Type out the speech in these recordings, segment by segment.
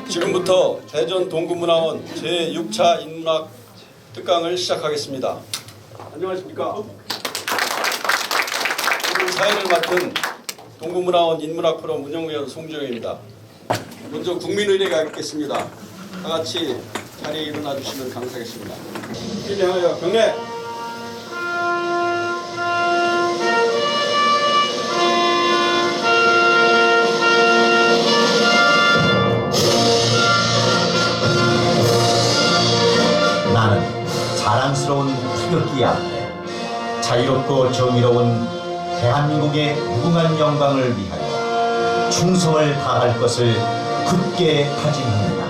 지금부터 대전 동구문화원 제6차 인문학 특강을 시작하겠습니다. 안녕하십니까? 오늘 사회를 맡은 동구문화원 인문학 프로그램 운영위원 송주영입니다. 먼저 국민의례가 있겠습니다. 다 같이 자리에 일어나 주시면 감사하겠습니다. 국민을 향하여 경례! 나는 자랑스러운 태극기 앞에 자유롭고 정의로운 대한민국의 무궁한 영광을 위하여 충성을 다할 것을 굳게 다짐합니다.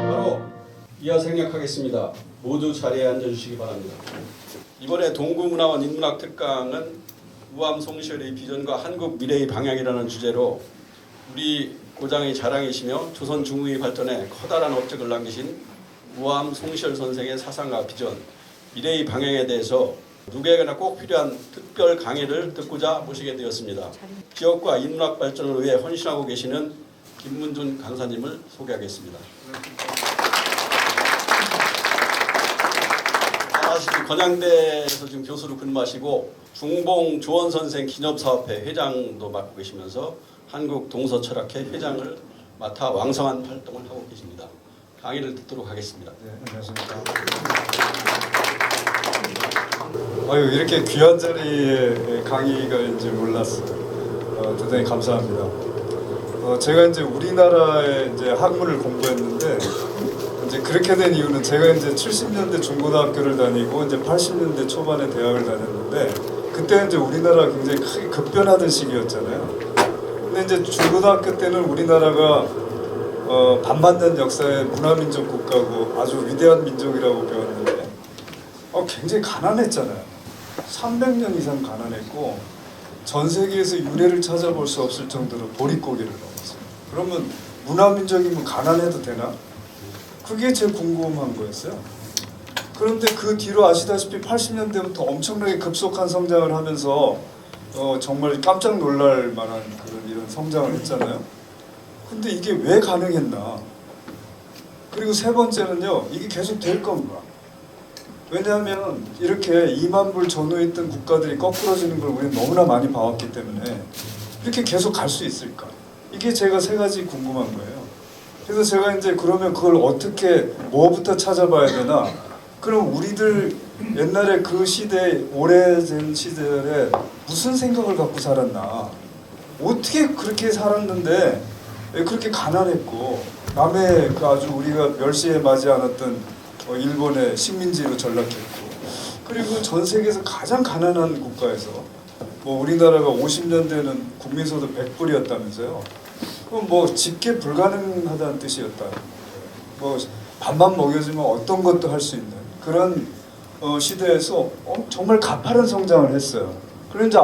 바로 이하 생략하겠습니다. 모두 자리에 앉아주시기 바랍니다. 이번에 동구문화원 인문학 특강은 우암 송시열의 비전과 한국 미래의 방향이라는 주제로 우리 고장의 자랑이시며 조선 중흥의 발전에 커다란 업적을 남기신 우암 송시열 선생의 사상과 비전, 미래의 방향에 대해서 누구에게나 꼭 필요한 특별 강의를 듣고자 모시게 되었습니다. 지역과 인문학 발전을 위해 헌신하고 계시는 김문준 강사님을 소개하겠습니다. 아시는 건양대에서 지금 교수로 근무하시고 중봉 조원 선생 기념사업회 회장도 맡고 계시면서 한국 동서철학회 회장을 맡아 왕성한 활동을 하고 계십니다. 강의를 듣도록 하겠습니다. 네, 안녕하십니까. 아유, 이렇게 귀한 자리에 강의가 인지 몰랐어요. 대단히 감사합니다. 제가 이제 우리나라의 이제 학문을 공부했는데 이제 그렇게 된 이유는 제가 이제 70년대 중고등학교를 다니고 이제 80년대 초반에 대학을 다녔는데 그때 이제 우리나라가 굉장히 크게 급변하던 시기였잖아요. 근데 이제 중고등학교 때는 우리나라가 반반된 역사의 문화민족 국가고 아주 위대한 민족이라고 배웠는데 굉장히 가난했잖아요. 300년 이상 가난했고 전 세계에서 유례를 찾아볼 수 없을 정도로 보릿고개를 넘었어요. 그러면 문화민족이면 가난해도 되나? 그게 제일 궁금한 거였어요. 그런데 그 뒤로 아시다시피 80년대부터 엄청나게 급속한 성장을 하면서 정말 깜짝 놀랄 만한 그런 이런 성장을 했잖아요. 근데 이게 왜 가능했나? 그리고 세 번째는요, 이게 계속 될 건가? 왜냐하면 이렇게 2만 불 전후에 있던 국가들이 거꾸러지는 걸 우리는 너무나 많이 봐왔기 때문에 이렇게 계속 갈 수 있을까? 이게 제가 세 가지 궁금한 거예요. 그래서 제가 이제 그러면 그걸 어떻게 뭐부터 찾아봐야 되나? 그럼 우리들 옛날에 그 시대, 오래된 시절에 무슨 생각을 갖고 살았나? 어떻게 그렇게 살았는데 왜 그렇게 가난했고 남의 그 아주 우리가 멸시에 맞지 않았던 일본의 식민지로 전락했고 그리고 전 세계에서 가장 가난한 국가에서 뭐 우리나라가 50년대는 국민소득 100불이었다면서요. 그럼 뭐 집계 불가능하다는 뜻이었다. 뭐 밥만 먹여주면 어떤 것도 할 수 있는 그런 시대에서 정말 가파른 성장을 했어요. 그런데 이제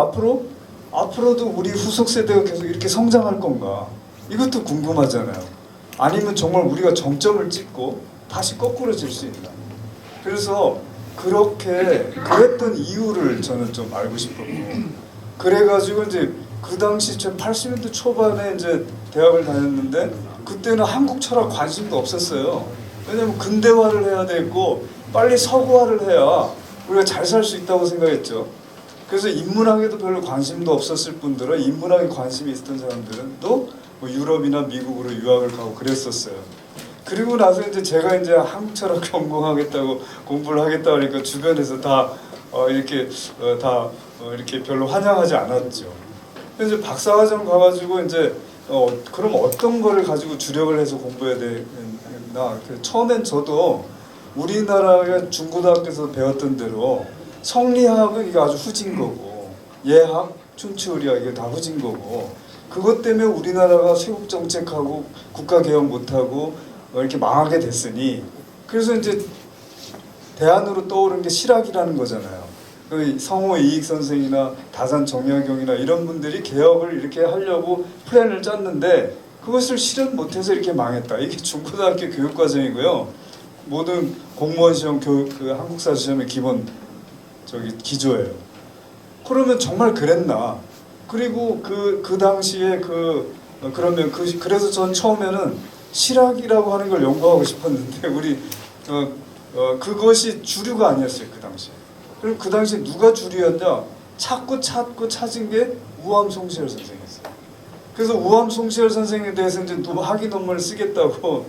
앞으로도 우리 후속 세대가 계속 이렇게 성장할 건가? 이것도 궁금하잖아요. 아니면 정말 우리가 정점을 찍고 다시 거꾸로질 수 있나? 그래서 그렇게 그랬던 이유를 저는 좀 알고 싶었고, 그래가지고 이제 그 당시 80년대 초반에 이제 대학을 다녔는데 그때는 한국 철학 관심도 없었어요. 왜냐면 근대화를 해야 되고 빨리 서구화를 해야 우리가 잘 살 수 있다고 생각했죠. 그래서 인문학에도 별로 관심도 없었을 뿐더러 인문학에 관심이 있었던 사람들은 또 뭐 유럽이나 미국으로 유학을 가고 그랬었어요. 그리고 나서 이제 제가 이제 한국 철학 전공하겠다고 공부를 하겠다 하니까 주변에서 다 이렇게 별로 환영하지 않았죠. 그래서 박사과정 가가지고 이제 그럼 어떤 거를 가지고 주력을 해서 공부해야 되나? 처음엔 저도 우리나라가 중고등학교에서 배웠던 대로 성리학은 이게 아주 후진 거고 예학, 춘추의리학 이게 다 후진 거고 그것 때문에 우리나라가 세국 정책하고 국가 개혁 못하고 이렇게 망하게 됐으니 그래서 이제 대안으로 떠오른 게 실학이라는 거잖아요. 그 성호 이익 선생이나 다산 정약용이나 이런 분들이 개혁을 이렇게 하려고 플랜을 짰는데 그것을 실현 못해서 이렇게 망했다. 이게 중고등학교 교육과정이고요. 모든 공무원 시험, 그 한국사 시험의 기본 기조예요. 그러면 정말 그랬나? 그리고 그 당시에 그러면 그래서 전 처음에는 실학이라고 하는 걸 연구하고 싶었는데 우리 그것이 주류가 아니었어요 그 당시에. 그럼 그 당시에 누가 주류였냐? 찾고 찾은 게 우암 송시열 선생이었어요. 그래서 우암 송시열 선생에 대해서 이제 학위 논문을 쓰겠다고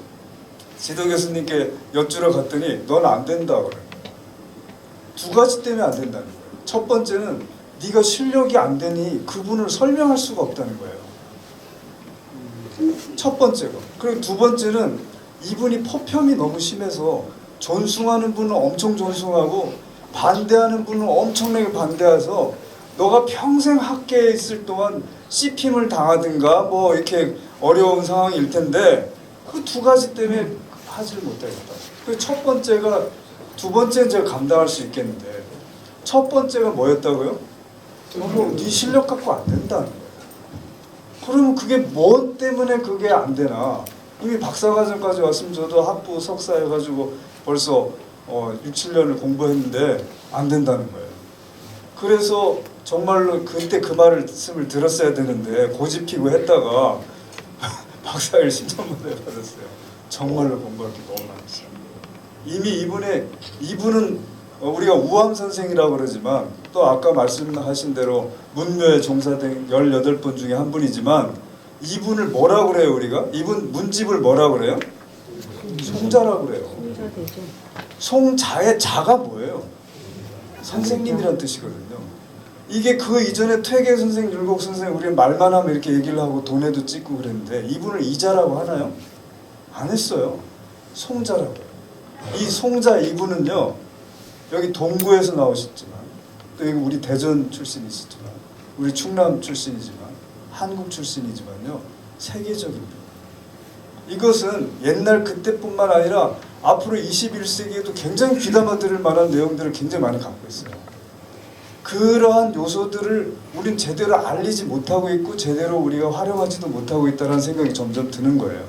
지도 교수님께 여쭈러 갔더니 넌 안 된다 그래. 두 가지 때문에 안 된다는 거예요. 첫 번째는 네가 실력이 안 되니 그분을 설명할 수가 없다는 거예요. 첫 번째가. 그리고 두 번째는 이분이 포편이 너무 심해서 존숭하는 분은 엄청 존숭하고 반대하는 분은 엄청나게 반대해서 너가 평생 학계에 있을 동안 씹힘을 당하든가 뭐 이렇게 어려운 상황일 텐데 그 두 가지 때문에 하지를 못하겠다. 그 첫 번째가 두 번째는 제가 감당할 수 있겠는데 첫 번째가 뭐였다고요? 네 실력 갖고 안 된다는 거예요. 그러면 그게 뭐 때문에 그게 안 되나? 이미 박사과정까지 왔으면 저도 학부 석사 해가지고 벌써 6, 7년을 공부했는데 안 된다는 거예요. 그래서 정말로 그때 그 말씀을 들었어야 되는데 고집 피고 했다가 박사를 신청문회 받았어요. 정말로 공부할 게 너무 많았어요. 이미 이분은 우리가 우암 선생이라고 그러지만 또 아까 말씀하신 대로 문묘에 종사된 18분 중에 한 분이지만 이분을 뭐라고 그래요 우리가? 이분 문집을 뭐라고 그래요? 송자라고 그래요. 송자의 자가 뭐예요? 선생님이란 뜻이거든요. 이게 그 이전에 퇴계 선생, 율곡 선생 우리는 말만 하면 이렇게 얘기를 하고 돈에도 찍고 그랬는데 이분을 이자라고 하나요? 안 했어요. 송자라고 해요. 이 송자 이분은요 여기 동구에서 나오셨지만 또 여기 우리 대전 출신이시지만 우리 충남 출신이지만 한국 출신이지만요 세계적입니다. 이것은 옛날 그때뿐만 아니라 앞으로 21세기에도 굉장히 귀담아 들을 만한 내용들을 굉장히 많이 갖고 있어요. 그러한 요소들을 우린 제대로 알리지 못하고 있고 제대로 우리가 활용하지도 못하고 있다는 생각이 점점 드는 거예요.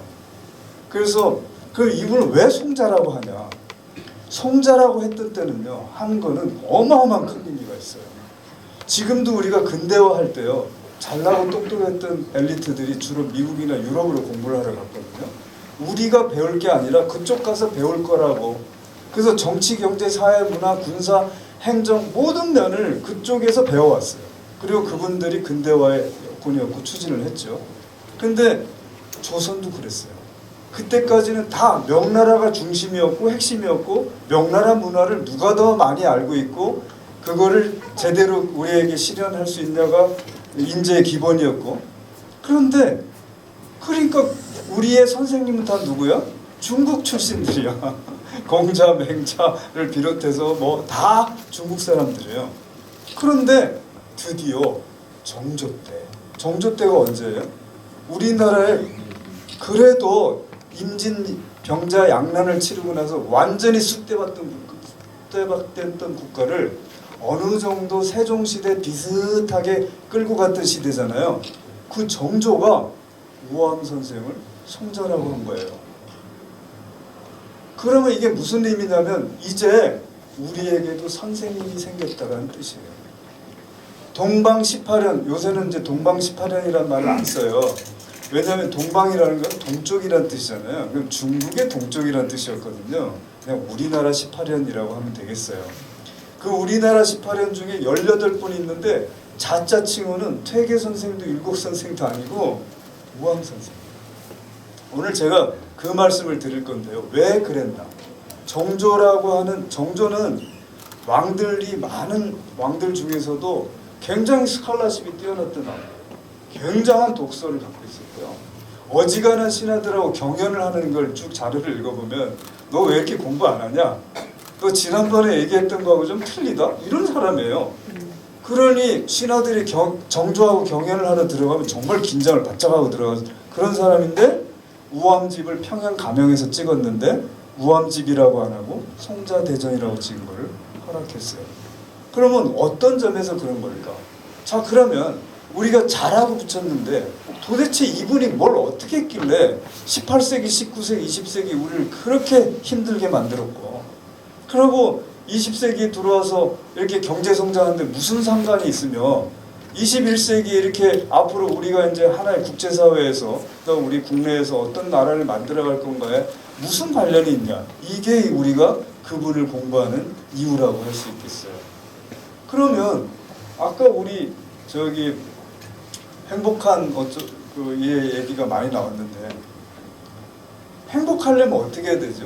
그래서 그 이분을 왜 송자라고 하냐? 송자라고 했던 때는요 한 거는 어마어마한 큰 의미가 있어요. 지금도 우리가 근대화할 때요 잘나고 똑똑했던 엘리트들이 주로 미국이나 유럽으로 공부를 하러 갔거든요. 우리가 배울 게 아니라 그쪽 가서 배울 거라고. 그래서 정치, 경제, 사회, 문화, 군사, 행정 모든 면을 그쪽에서 배워왔어요. 그리고 그분들이 근대화의 여건이었고 추진을 했죠. 근데 조선도 그랬어요. 그때까지는 다 명나라가 중심이었고 핵심이었고 명나라 문화를 누가 더 많이 알고 있고 그거를 제대로 우리에게 실현할 수 있냐가 인재의 기본이었고 그런데 그러니까 우리의 선생님은 다 누구야? 중국 출신들이야. 공자, 맹자를 비롯해서 뭐 다 중국 사람들이에요. 그런데 드디어 정조 때가 언제예요? 우리나라에 그래도 임진 병자 양난을 치르고 나서 완전히 쑥대밭던 국가를 어느 정도 세종시대 비슷하게 끌고 갔던 시대잖아요. 그 정조가 우암 선생을 송자라고 한 거예요. 그러면 이게 무슨 의미냐면 이제 우리에게도 선생님이 생겼다는 뜻이에요. 동방 18연, 요새는 이제 동방 18연이라는 말을 안 써요. 왜냐하면 동방이라는 건 동쪽이라는 뜻이잖아요. 그럼 중국의 동쪽이라는 뜻이었거든요. 그냥 우리나라 18연이라고 하면 되겠어요. 그 우리나라 18연 중에 18분 있는데 자자칭호는 퇴계 선생도 율곡 선생도 아니고 우암 선생. 오늘 제가 그 말씀을 드릴 건데요. 왜 그랬나? 정조라고 하는 정조는 왕들이 많은 왕들 중에서도 굉장히 스칼라십이 뛰어났던 왕. 굉장한 독서를 갖고 있었고요. 어지간한 신하들하고 경연을 하는 걸 쭉 자료를 읽어보면 너 왜 이렇게 공부 안 하냐? 너 지난번에 얘기했던 거하고 좀 틀리다? 이런 사람이에요. 그러니 신하들이 정조하고 경연을 하러 들어가면 정말 긴장을 바짝 하고 들어가서 그런 사람인데 우암집을 평양 가명에서 찍었는데 우암집이라고 안 하고 송자대전이라고 찍은 거를 허락했어요. 그러면 어떤 점에서 그런 걸까? 자 그러면 우리가 자라고 붙였는데 도대체 이분이 뭘 어떻게 했길래 18세기, 19세기, 20세기 우리를 그렇게 힘들게 만들었고, 그리고 20세기에 들어와서 이렇게 경제 성장하는데 무슨 상관이 있으며 21세기에 이렇게 앞으로 우리가 이제 하나의 국제사회에서 또 우리 국내에서 어떤 나라를 만들어갈 건가에 무슨 관련이 있냐. 이게 우리가 그분을 공부하는 이유라고 할 수 있겠어요. 그러면 아까 우리 저기 행복한 이 얘기가 많이 나왔는데 행복하려면 어떻게 해야 되죠?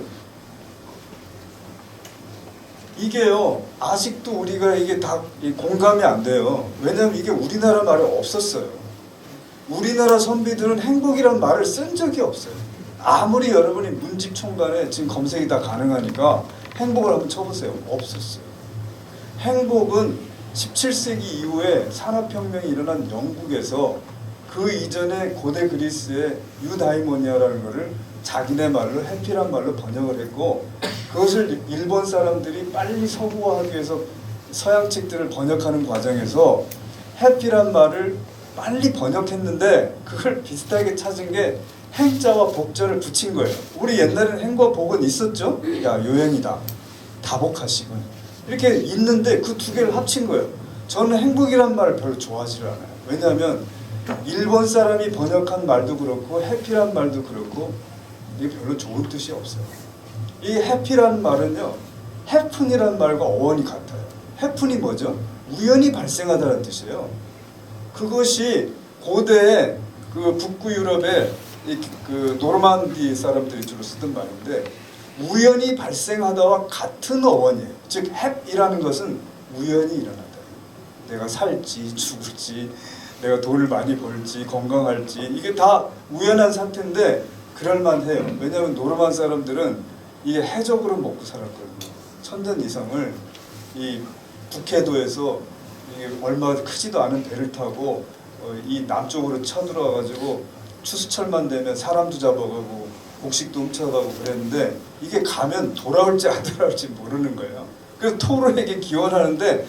이게요, 아직도 우리가 이게 다 공감이 안 돼요. 왜냐하면 이게 우리나라 말에 없었어요. 우리나라 선비들은 행복이란 말을 쓴 적이 없어요. 아무리 여러분이 문집총간에 지금 검색이 다 가능하니까 행복을 한번 쳐보세요. 없었어요. 행복은 17세기 이후에 산업혁명이 일어난 영국에서 그 이전에 고대 그리스의 유다이모니아라는 것을 자기네 말로 해피란 말로 번역을 했고, 그것을 일본 사람들이 빨리 서구화하기 위해서 서양 책들을 번역하는 과정에서 해피란 말을 빨리 번역했는데 그걸 비슷하게 찾은 게 행자와 복자를 붙인 거예요. 우리 옛날에는 행과 복은 있었죠. 야, 요행이다, 다복하시군, 이렇게 있는데 그 두 개를 합친 거예요. 저는 행복이란 말을 별로 좋아하지 않아요. 왜냐하면 일본 사람이 번역한 말도 그렇고 해피란 말도 그렇고 이게 별로 좋은 뜻이 없어요. 이 해피란 말은요, 해픈이란 말과 어원이 같아요. 해픈이 뭐죠? 우연히 발생하다는 뜻이에요. 그것이 고대 그 북부 유럽의 그 노르만디 사람들이 주로 쓰던 말인데, 우연히 발생하다와 같은 어원이에요. 즉 해이라는 것은 우연히 일어나다. 내가 살지 죽을지, 내가 돈을 많이 벌지 건강할지, 이게 다 우연한 사태인데 그럴만해요. 왜냐하면 노르만 사람들은 이게 해적으로 먹고 살았거든요. 1000년 이상을 이 북해도에서 이게 얼마 크지도 않은 배를 타고 이 남쪽으로 쳐들어와가지고 추수철만 되면 사람도 잡아가고 곡식도 훔쳐가고 그랬는데, 이게 가면 돌아올지 안 돌아올지 모르는 거예요. 그래서 토르에게 기원하는데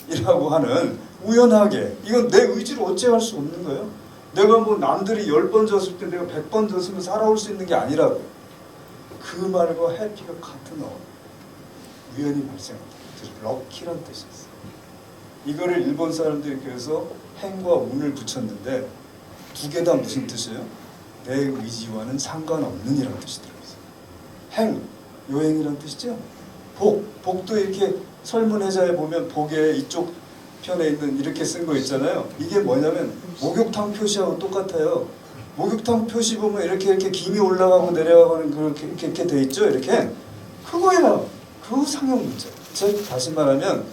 헵이라고 하는, 우연하게, 이건 내 의지로 어찌할 수 없는 거예요. 내가 뭐 남들이 10번 졌을 때 내가 100번 졌으면 살아올 수 있는 게 아니라고. 그 말과 해피가 같은 어원, 우연히 발생한다. 럭키란 뜻이 있어요. 이거를 일본 사람들이 그래서 행과 운을 붙였는데 두 개 다 무슨 뜻이에요? 내 의지와는 상관없는이라는 뜻이 들어있어요. 행, 요행이라는 뜻이죠. 복도 이렇게 설문해자에 보면 복에 이쪽 편에 있는 이렇게 쓴 거 있잖아요. 이게 뭐냐면 목욕탕 표시하고 똑같아요. 목욕탕 표시 보면 이렇게 김이 올라가고 내려가고는 그렇게 이렇게 돼 있죠. 이렇게 그거예요. 그 상형 문제. 즉 다시 말하면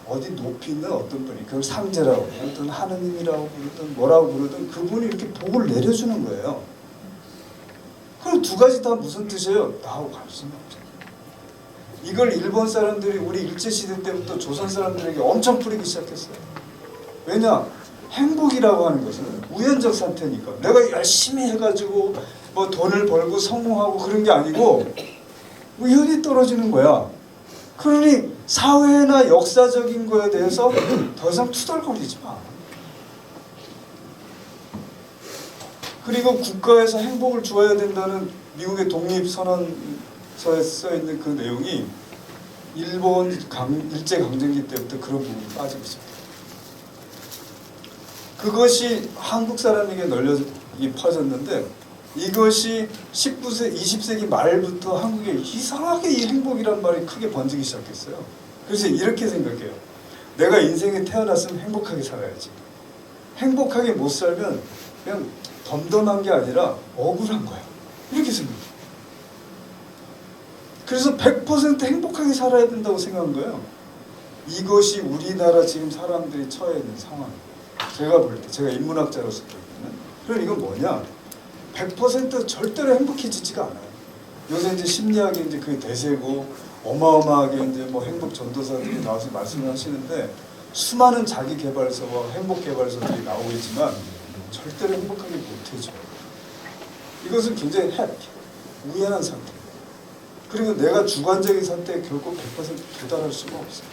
어디 높이 있는 어떤 분이 그걸 상제라고 부르든 하느님이라고 부르든 뭐라고 부르든 그분이 이렇게 복을 내려주는 거예요. 그럼 두 가지 다 무슨 뜻이에요? 나하고 관심이 없잖아요. 이걸 일본 사람들이 우리 일제시대 때부터 조선 사람들에게 엄청 뿌리기 시작했어요. 왜냐? 행복이라고 하는 것은 우연적 상태니까. 내가 열심히 해가지고 뭐 돈을 벌고 성공하고 그런 게 아니고 우연히 떨어지는 거야. 그러니 사회나 역사적인 거에 대해서 더 이상 투덜거리지 마. 그리고 국가에서 행복을 주어야 된다는 미국의 독립선언서에 써있는 그 내용이 일본 일제강점기 때부터 그런 부분이 빠지고 있습니다. 그것이 한국 사람에게 퍼졌는데 이것이 19세, 20세기 말부터 한국에 이상하게 이 행복이란 말이 크게 번지기 시작했어요. 그래서 이렇게 생각해요. 내가 인생에 태어났으면 행복하게 살아야지. 행복하게 못 살면 그냥 덤덤한 게 아니라 억울한 거야. 이렇게 생각해요. 그래서 100% 행복하게 살아야 된다고 생각한 거예요. 이것이 우리나라 지금 사람들이 처해 있는 상황이에요. 제가 볼 때, 제가 인문학자로서 볼 때는. 그럼 이건 뭐냐? 100% 절대로 행복해지지가 않아요. 요새 이제 심리학이 이제 그게 대세고 어마어마하게 이제 뭐 행복 전도사들이 나와서 말씀을 하시는데 수많은 자기 개발서와 행복 개발서들이 나오고 있지만 절대로 행복하게 못해줘요. 이것은 굉장히 우연한 상태. 그리고 내가 주관적인 상태에 결코 100% 도달할 수가 없어요.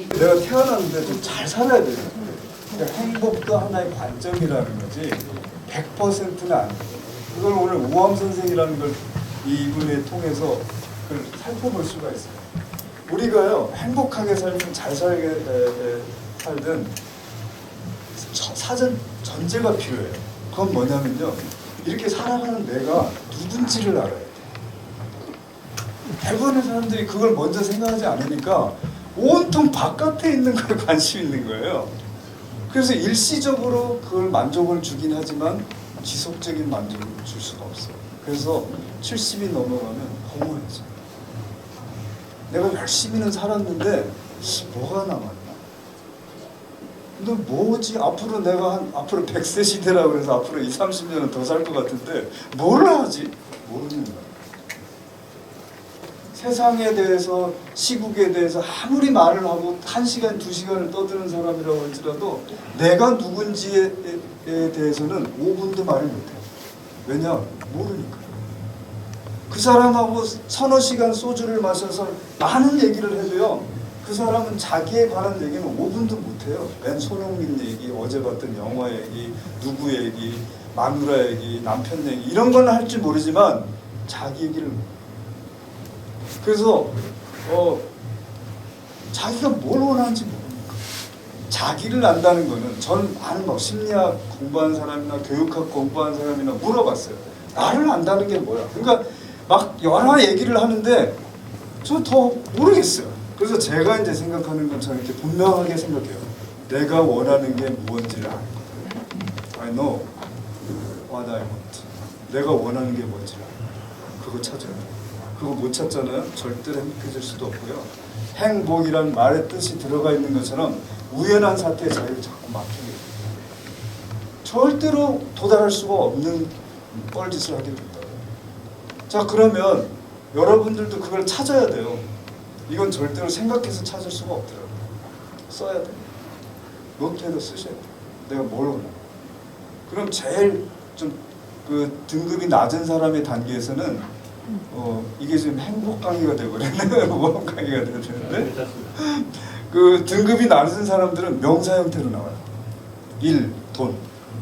내가 태어났는데 좀 잘 살아야 돼요. 그러니까 행복도 하나의 관점이라는 거지 100%는 아니에요. 그걸 오늘 우암 선생이라는 걸 이분을 통해서 그걸 살펴볼 수가 있어요. 우리가요 행복하게 살든 잘 살게 살든 사전 전제가 필요해요. 그건 뭐냐면요, 이렇게 살아가는 내가 누군지를 알아야 돼. 대부분의 사람들이 그걸 먼저 생각하지 않으니까 온통 바깥에 있는 거에 관심 있는 거예요. 그래서 일시적으로 그걸 만족을 주긴 하지만 지속적인 만족을 줄 수가 없어요. 그래서 70이 넘어가면 허무해져. 내가 열심히는 살았는데 뭐가 남았나? 근데 뭐지? 앞으로 내가 앞으로 100세 시대라고 해서 앞으로 20, 30년은 더 살 것 같은데 뭘 하지? 모르는 거야. 세상에 대해서, 시국에 대해서 아무리 말을 하고 1시간, 2시간을 떠드는 사람이라고 할지라도 내가 누군지에 대해서는 5분도 말을 못해요. 왜냐? 모르니까. 그 사람하고 서너 시간 소주를 마셔서 많은 얘기를 해도요, 그 사람은 자기에 관한 얘기는 5분도 못해요. 맨 손흥민 얘기, 어제 봤던 영화 얘기, 누구 얘기, 마누라 얘기, 남편 얘기 이런 건 할 줄 모르지만 자기 얘기를 못해요. 그래서 자기가 뭘 원하는지 모르니까. 자기를 안다는 거는, 전 많은 막 심리학 공부한 사람이나 교육학 공부한 사람이나 물어봤어요. 나를 안다는 게 뭐야? 그러니까 막 여러 얘기를 하는데 저 더 모르겠어요. 그래서 제가 이제 생각하는 건 저는 이렇게 분명하게 생각해요. 내가 원하는 게 무엇인지를 아는 거예요. I know what I want. 내가 원하는 게 뭔지를 알아요. 그거 찾아야 돼요. 그거 못 찾잖아요. 절대로 행복해질 수도 없고요. 행복이란 말의 뜻이 들어가 있는 것처럼 우연한 사태에 자기를 자꾸 맡기게 돼요. 절대로 도달할 수가 없는 뻘짓을 하게 된다. 자, 그러면 여러분들도 그걸 찾아야 돼요. 이건 절대로 생각해서 찾을 수가 없더라고요. 써야 돼요. 노트에도 쓰셔야 돼요. 내가 뭘 원하나. 그럼 제일 좀 그 등급이 낮은 사람의 단계에서는 이게 지금 행복 강의가 되버렸네. 우암 강의가 되는데 그 등급이 낮은 사람들은 명사 형태로 나와요. 1. 돈,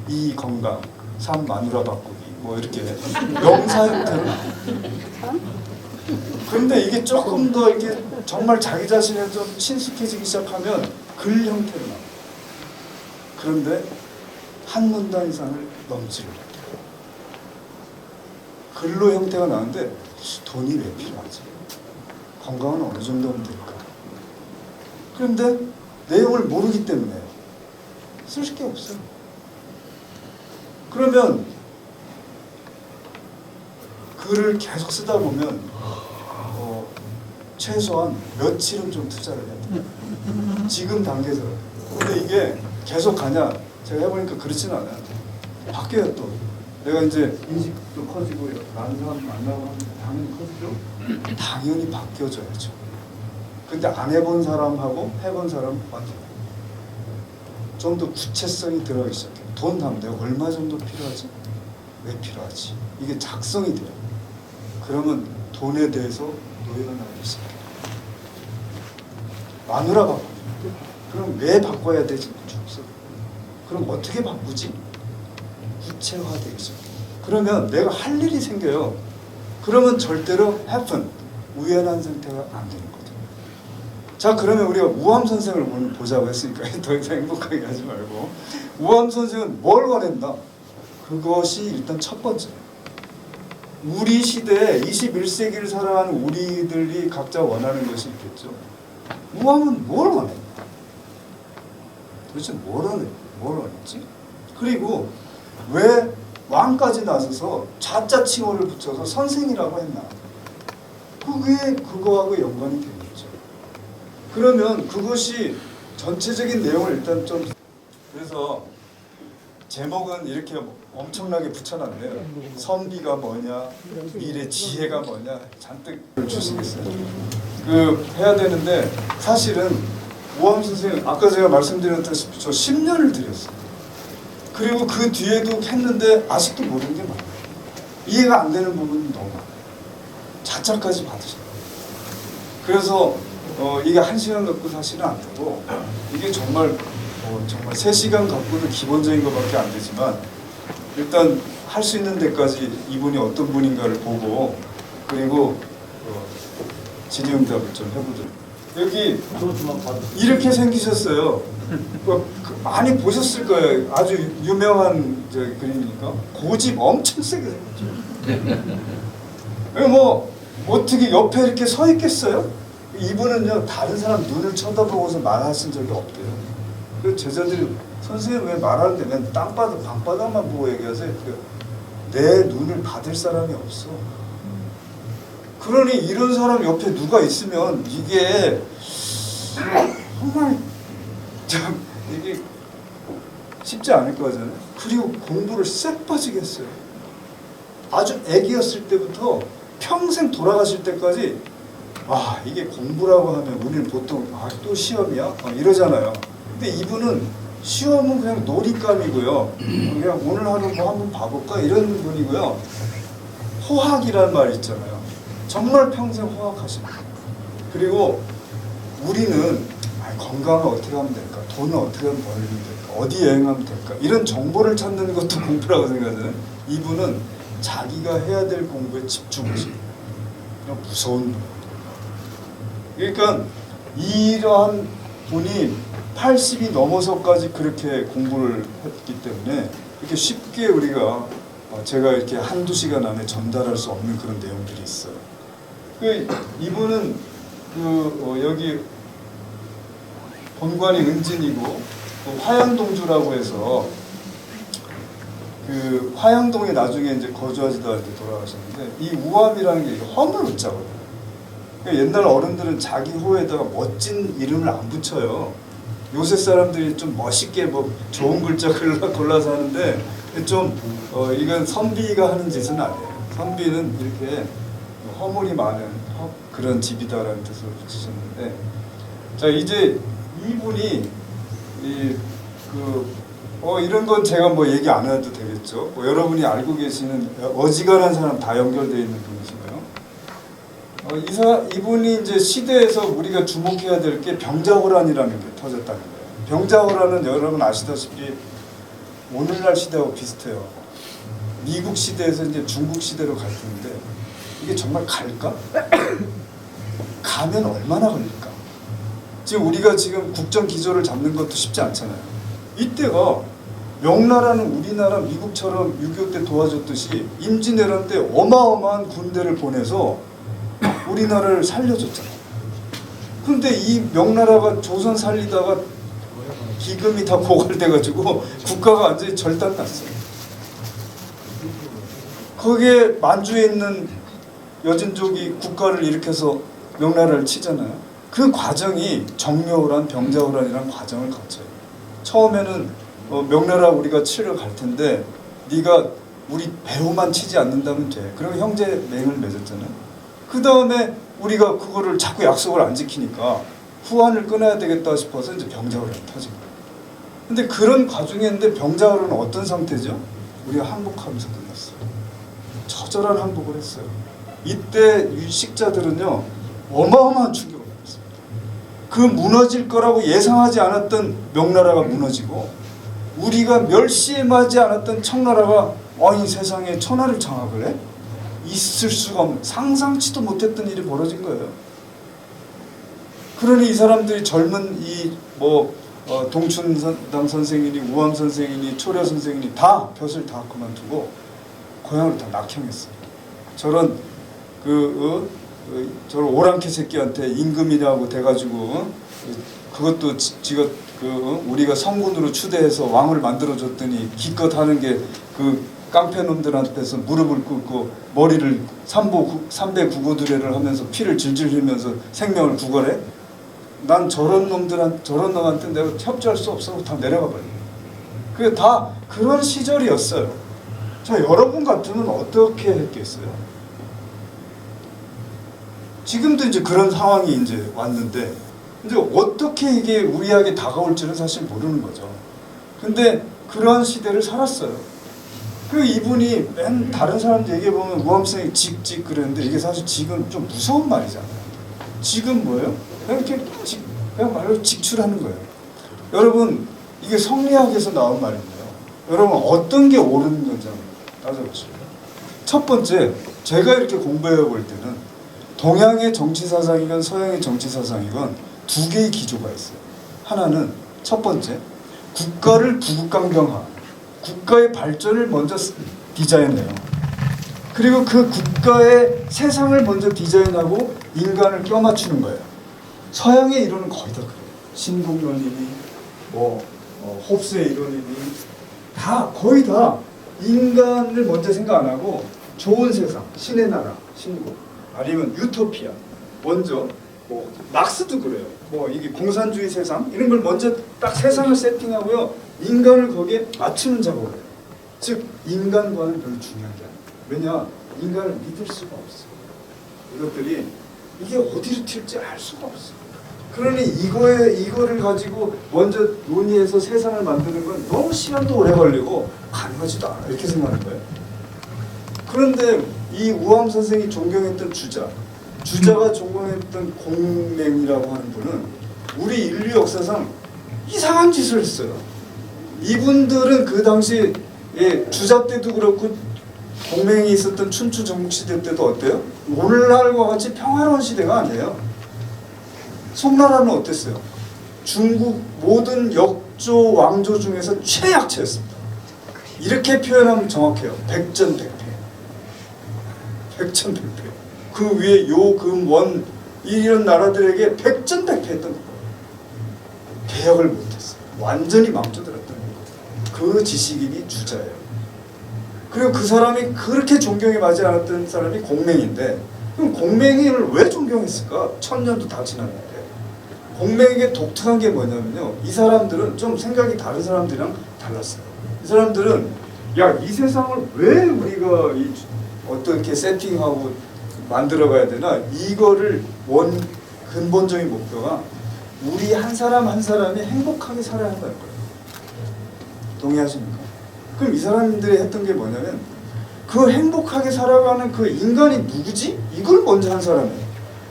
2. 건강, 3. 마누라 바꾸기 뭐 이렇게 명사 형태로 나와요. 그런데 이게 조금 더 이렇게 정말 자기 자신에 좀 친숙해지기 시작하면 글 형태로 나와요. 그런데 한 문단 이상을 넘지를 못해요. 글로 형태가 나는데 돈이 왜 필요하지? 건강은 어느 정도면 될까? 그런데 내용을 모르기 때문에 쓸 게 없어요. 그러면 글을 계속 쓰다 보면 최소한 며칠은 좀 투자를 해야 돼요. 지금 단계에서. 근데 이게 계속 가냐? 제가 해보니까 그렇진 않아요. 바뀌어요 또. 내가 이제 인식도 커지고 많은 사람 만나고 하면 당연히 커지죠. 당연히 바뀌어져야죠. 근데 안 해본 사람하고 해본 사람은 완전 좀 더 구체성이 들어가기 시작해요. 돈 다음 내가 얼마 정도 필요하지? 왜 필요하지? 이게 작성이 돼요. 그러면 돈에 대해서 노예가 나기 시작해요. 마누라 바꾸죠. 그럼 왜 바꿔야 되지? 없어. 그럼 어떻게 바꾸지? 구체화되기 시작해요. 그러면 내가 할 일이 생겨요. 그러면 절대로 happen, 우연한 상태가 안 되는 거죠. 자, 그러면 우리가 우암 선생을 오늘 보자고 했으니까 더 이상 행복하게 하지 말고, 우암 선생은 뭘 원했나? 그것이 일단 첫 번째. 우리 시대에 21세기를 살아가는 우리들이 각자 원하는 것이 있겠죠. 우암은 뭘 원했나? 도대체 뭘 원했지? 그리고 왜 왕까지 나서서 자자칭호를 붙여서 선생이라고 했나? 그게 그거하고 연관이 되겠죠. 그러면 그것이 전체적인 내용을 일단 좀, 그래서 제목은 이렇게 엄청나게 붙여놨네요. 선비가 뭐냐, 미래 지혜가 뭐냐, 잔뜩 주시겠어요. 그 해야 되는데 사실은 우암 선생 아까 제가 말씀드렸다시피 저 10년을 들였어요. 그리고 그 뒤에도 했는데 아직도 모르는 게 많아요. 이해가 안 되는 부분이 너무 많아요. 자차까지 받으셔요. 그래서 이게 1시간 갖고 사실은 안 되고, 이게 정말 정말 3시간 갖고도 기본적인 것밖에 안 되지만 일단 할 수 있는 데까지 이분이 어떤 분인가를 보고 그리고 질의응답을 좀 해보도록. 여기 이렇게 생기셨어요. 많이 보셨을 거예요. 아주 유명한 그림이니까 고집 엄청 세게 생겼죠. 뭐 어떻게 옆에 이렇게 서 있겠어요? 이분은요 다른 사람 눈을 쳐다보고서 말하신 적이 없대요. 그 제자들이 선생님 왜 말하는데 맨 땅바닥 방바닥만 보고 얘기하세요? 내 눈을 받을 사람이 없어. 그러니 이런 사람 옆에 누가 있으면 이게 정말 참 이게 쉽지 않을 거잖아요. 그리고 공부를 쎄 빠지게 했어요. 아주 애기였을 때부터 평생 돌아가실 때까지 이게 공부라고 하면 우리는 보통 또 시험이야? 이러잖아요. 근데 이분은 시험은 그냥 놀잇감이고요. 그냥 오늘 하루 뭐 한번 봐볼까? 이런 분이고요. 호학이라는 말이 있잖아요. 정말 평생 호학하십니다. 그리고 우리는 건강을 어떻게 하면 될까? 돈을 어떻게 하면 벌면 될까? 어디 여행하면 될까? 이런 정보를 찾는 것도 공부라고 생각하잖아요. 이분은 자기가 해야 될 공부에 집중하십니다. 그냥 무서운 분입니다. 그러니까 이러한 분이 80이 넘어서까지 그렇게 공부를 했기 때문에 이렇게 쉽게 우리가 제가 이렇게 한두 시간 안에 전달할 수 없는 그런 내용들이 있어요. 이분은 여기 본관이 은진이고 화양동주라고 해서 화양동에 나중에 이제 거주하시다 이렇게 돌아가셨는데 이 우암이라는 게 허물 우자거든요. 옛날 어른들은 자기 호에다가 멋진 이름을 안 붙여요. 요새 사람들이 좀 멋있게 뭐 좋은 글자 골라서 하는데 좀 이건 선비가 하는 짓은 아니에요. 선비는 이렇게 허물이 많은 그런 집이다라는 뜻으로 붙이셨는데, 자 이제 이분이 이런 건 제가 뭐 얘기 안 해도 되겠죠. 여러분이 알고 계시는 어지간한 사람 다 연결되어 있는 분이시고요. 이분이 이제 시대에서 우리가 주목해야 될 게 병자호란이라는 게 터졌다는 거예요. 병자호란은 여러분 아시다시피 오늘날 시대하고 비슷해요. 미국 시대에서 이제 중국 시대로 갈 텐데 이게 정말 갈까? 가면 얼마나 걸릴까? 지금 우리가 지금 국정 기조를 잡는 것도 쉽지 않잖아요. 이때가 명나라는 우리나라 미국처럼 6.25 때 도와줬듯이 임진왜란 때 어마어마한 군대를 보내서 우리나라를 살려줬잖아요. 그런데 이 명나라가 조선 살리다가 기금이 다 고갈돼가지고 국가가 완전히 절단났어요. 거기에 만주에 있는 여진족이 국가를 일으켜서 명나라를 치잖아요. 그 과정이 정묘호란, 병자호란이라는 과정을 거쳐요. 처음에는 명나라 우리가 치러 갈 텐데 네가 우리 배후만 치지 않는다면 돼. 그리고 형제 맹을 맺었잖아요. 그 다음에 우리가 그거를 자꾸 약속을 안 지키니까 후환을 끊어야 되겠다 싶어서 이제 병자호란이 터진 거예요. 근데 그런 과정인데 병자호란은 어떤 상태죠? 우리가 항복하면서 끝났어요. 처절한 항복을 했어요. 이때 식자들은요 어마어마한 충격을 받았습니다. 그 무너질 거라고 예상하지 않았던 명나라가 무너지고 우리가 멸시하지 않았던 청나라가 아니 세상에 천하를 장악을 해? 있을 수가 없는 상상치도 못했던 일이 벌어진 거예요. 그러니 이 사람들이 젊은 동춘당 선생이니 우암 선생이니 초려 선생이니 다 벼슬 다 그만두고 고향을 다 낙향했어요. 저런 저런 오랑캐 새끼한테 임금이라고 돼가지고 그것도 지가 우리가 성군으로 추대해서 왕을 만들어줬더니 기껏 하는 게 깡패 놈들한테서 무릎을 꿇고 머리를 삼배 구고드레를 하면서 피를 질질 흘리면서 생명을 구걸해? 난 저런 놈한테 내가 협조할 수 없어. 다 내려가 버려. 그게 다 그런 시절이었어요. 자, 여러분 같으면 어떻게 했겠어요? 지금도 이제 그런 상황이 이제 왔는데 이제 어떻게 이게 우리에게 다가올지는 사실 모르는 거죠. 근데 그러한 시대를 살았어요. 그 이분이 맨 다른 사람들 얘기해 보면 우암생이 직직 그랬는데 이게 사실 직은 좀 무서운 말이잖아요. 직은 뭐예요? 그냥 이렇게 그냥 말로 직출하는 거예요. 여러분 이게 성리학에서 나온 말인데요. 여러분 어떤 게 옳은 건지 한번 따져보실까요? 첫 번째, 제가 이렇게 공부해 볼 때는 동양의 정치 사상이건 서양의 정치 사상이건 두 개의 기조가 있어요. 하나는 첫 번째, 국가를 부국강병화, 국가의 발전을 먼저 디자인해요. 그리고 그 국가의 세상을 먼저 디자인하고 인간을 껴맞추는 거예요. 서양의 이론은 거의 다 그래요. 신국론이니 홉스의 이론이니 다 거의 다 인간을 먼저 생각 안 하고 좋은 세상, 신의 나라, 신국 아니면 유토피아 먼저 막스도 그래요. 이게 공산주의 세상 이런 걸 먼저 딱 세상을 세팅하고요. 인간을 거기에 맞추는 작업을 해요. 즉 인간과는 별로 중요한 게 아니에요. 왜냐? 인간을 믿을 수가 없어요. 이것들이 이게 어디로 튈지 알 수가 없어요. 그러니 이거를 가지고 먼저 논의해서 세상을 만드는 건 너무 시간도 오래 걸리고 가능하지도 않아 이렇게 생각하는 거예요. 그런데 이 우암 선생이 존경했던 주자가 존경했던 공맹이라고 하는 분은 우리 인류 역사상 이상한 짓을 했어요. 이분들은 그 당시 주자 때도 그렇고 공맹이 있었던 춘추 전국시대 때도 어때요? 오늘날과 같이 평화로운 시대가 아니에요. 송나라는 어땠어요? 중국 모든 역조 왕조 중에서 최약체였습니다. 이렇게 표현하면 정확해요. 백전백패. 백전백패. 그 위에 요, 금, 원 이런 나라들에게 백전백패했던 거예요. 개혁을 못했어요. 완전히 망쳐들었던 거예요. 그 지식인이 주자예요. 그리고 그 사람이 그렇게 존경에 맞지 않았던 사람이 공맹인데 그럼 공맹이를 왜 존경했을까? 1000년도 다 지났는데 공맹에게 독특한 게 뭐냐면요. 이 사람들은 좀 생각이 다른 사람들이랑 달랐어요. 이 사람들은 이 세상을 왜 우리가 어떻게 세팅하고 만들어가야 되나 이거를 근본적인 목표가 우리 한 사람 한 사람이 행복하게 살아야 한다는 거예요. 동의하십니까? 그럼 이 사람들이 했던 게 뭐냐면 그 행복하게 살아가는 그 인간이 누구지? 이걸 먼저 한 사람이에요.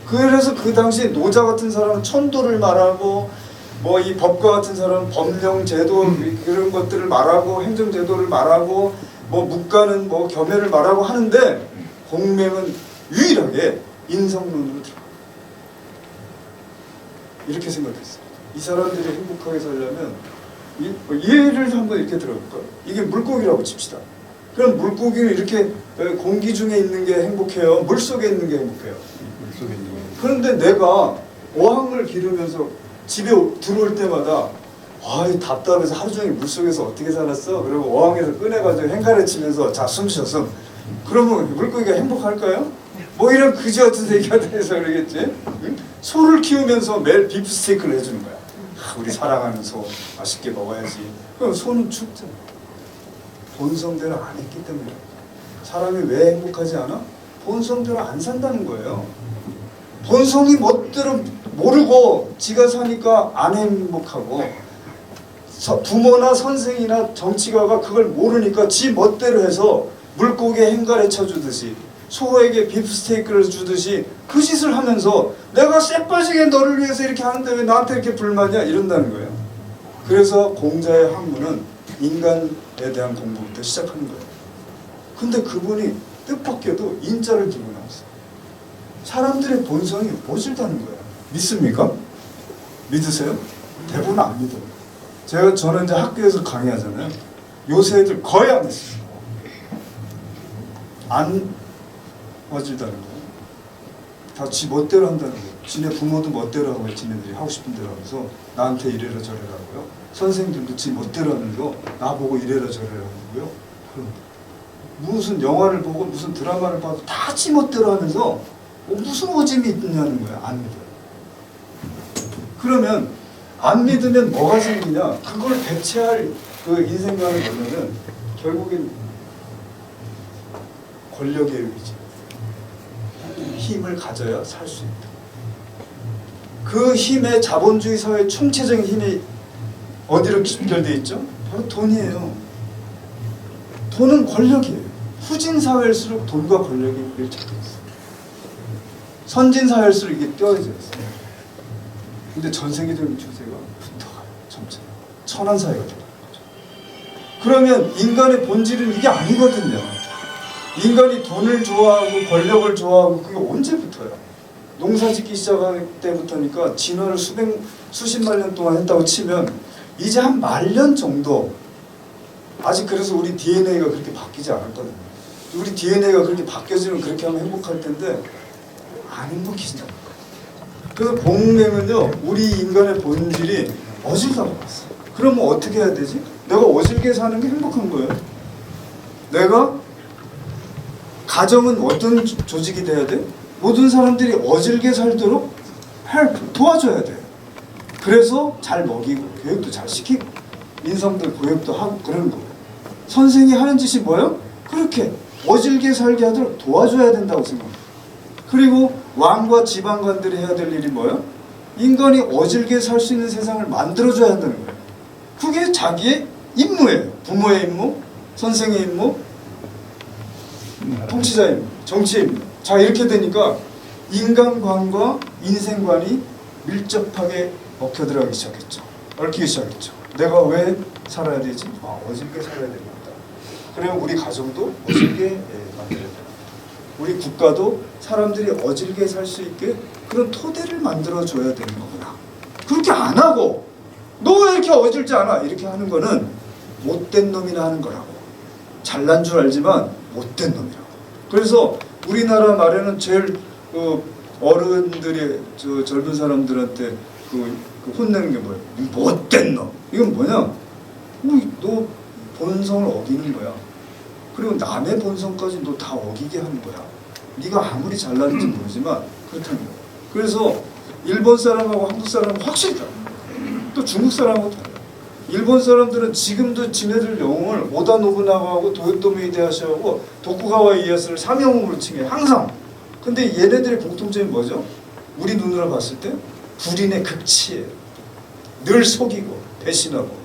그래서 그 당시에 노자 같은 사람은 천도를 말하고 이 법과 같은 사람은 법령 제도 그런 것들을 말하고 행정 제도를 말하고 묵가는 겸해를 말하고 하는데 공맹은 유일하게 인성론으로 들어가요. 이렇게 생각했어요. 이 사람들이 행복하게 살려면 예를 한번 이렇게 들어볼까요? 이게 물고기라고 칩시다. 그럼 물고기는 이렇게 공기 중에 있는 게 행복해요? 물속에 있는 게 행복해요? 물속에 있는 게. 그런데 내가 어항을 기르면서 집에 들어올 때마다 답답해서 하루 종일 물속에서 어떻게 살았어? 그리고 어항에서 꺼내가지고 행가를 치면서 자 숨 쉬어 숨. 그러면 물고기가 행복할까요? 이런 그지 같은 얘기가 돼서 그러겠지? 응? 소를 키우면서 매일 비프 스테이크를 해주는 거야. 우리 사랑하는 소 맛있게 먹어야지. 그럼 소는 춥잖아. 본성대로 안 했기 때문에. 사람이 왜 행복하지 않아? 본성대로 안 산다는 거예요. 본성이 멋대로 모르고 지가 사니까 안 행복하고 부모나 선생이나 정치가가 그걸 모르니까 지 멋대로 해서 물고기에 행가래 쳐주듯이 소에게 비프스테이크를 주듯이 그 짓을 하면서 내가 쎄빠지게 너를 위해서 이렇게 하는데 왜 나한테 이렇게 불만이야? 이런다는 거예요. 그래서 공자의 학문은 인간에 대한 공부부터 시작하는 거예요. 근데 그분이 뜻밖에도 인자를 들고 나왔어요. 사람들의 본성이 모질다는 거예요. 믿습니까? 믿으세요? 대부분 안 믿어요. 저는 이제 학교에서 강의하잖아요. 요새 애들 거의 안 믿어요. 안 모질다는 거예요. 다 지 멋대로 한다는 거예요. 지네 부모도 멋대로 하고 지네들이 하고 싶은 대로 하면서 나한테 이래라 저래라 하고요. 선생님들도 지 멋대로 하는 거 나보고 이래라 저래라 하고요. 무슨 영화를 보고 무슨 드라마를 봐도 다 지 멋대로 하면서 무슨 오짐이 있냐는 거예요. 안 믿어요. 그러면 안 믿으면 뭐가 생기냐? 그걸 대체할 그 인생관은 뭐냐면 결국엔 권력의 의지, 힘을 가져야 살 수 있다. 그 힘의 자본주의 사회의 총체적인 힘이 어디로 집결되어 있죠? 바로 돈이에요. 돈은 권력이에요. 후진 사회일수록 돈과 권력이 밀착되어 있어요. 선진 사회일수록 이게 떼어져 있어요. 근데 전 세계적인 추세가 붙어가요. 점차. 선한 사회가 되는 거죠. 그러면 인간의 본질은 이게 아니거든요. 인간이 돈을 좋아하고 권력을 좋아하고 그게 언제부터야? 농사 짓기 시작할 때부터니까 진화를 수십만 년 동안 했다고 치면 이제 한 10,000년 정도, 아직 그래서 우리 DNA가 그렇게 바뀌지 않았거든요. 우리 DNA가 그렇게 바뀌어지면 그렇게 하면 행복할 텐데 안 행복해진다는 거예요. 그래서 공맹은요, 우리 인간의 본질이 어질다고 봤어요. 그러면 어떻게 해야 되지? 내가 어질게 사는 게 행복한 거예요. 내가 가정은 어떤 조직이 돼야 돼? 모든 사람들이 어질게 살도록 도와줘야 돼. 그래서 잘 먹이고 교육도 잘 시키고 인성들 교육도 하고 그러는 거예요. 선생이 하는 짓이 뭐예요? 그렇게 어질게 살게 하도록 도와줘야 된다고 생각해요. 그리고 왕과 지방관들이 해야 될 일이 뭐예요? 인간이 어질게 살 수 있는 세상을 만들어줘야 한다는 거예요. 그게 자기의 임무예요. 부모의 임무, 선생의 임무, 통치자의 임무, 정치의 임무. 자, 이렇게 되니까 인간관과 인생관이 밀접하게 얽혀들어가기 시작했죠. 얽히기 시작했죠. 내가 왜 살아야 되지? 어질게 살아야 됩니다. 그러면 우리 가정도 어질게 만들어야 돼요. 우리 국가도 사람들이 어질게 살 수 있게 그런 토대를 만들어줘야 되는 거구나. 그렇게 안 하고 너 왜 이렇게 어질지 않아? 이렇게 하는 거는 못된 놈이나 하는 거라고. 잘난 줄 알지만 못된 놈이라고. 그래서 우리나라 말에는 제일 어른들이 젊은 사람들한테 혼내는 게 뭐예요? 못된 놈. 이건 뭐냐? 너 본성을 어기는 거야. 그리고 남의 본성까지 너 다 어기게 하는 거야. 네가 아무리 잘났는지 모르지만 그렇다는 거야. 그래서 일본 사람하고 한국 사람은 확실히 달라. 또 중국 사람하고 달라. 일본 사람들은 지금도 지네들 영웅을 오다 노부나가하고 도요토미 히데요시하고 도쿠가와 이에야스를 삼영웅으로 칭해. 항상. 근데 얘네들의 공통점이 뭐죠? 우리 눈으로 봤을 때 불인의 극치예요. 늘 속이고 배신하고.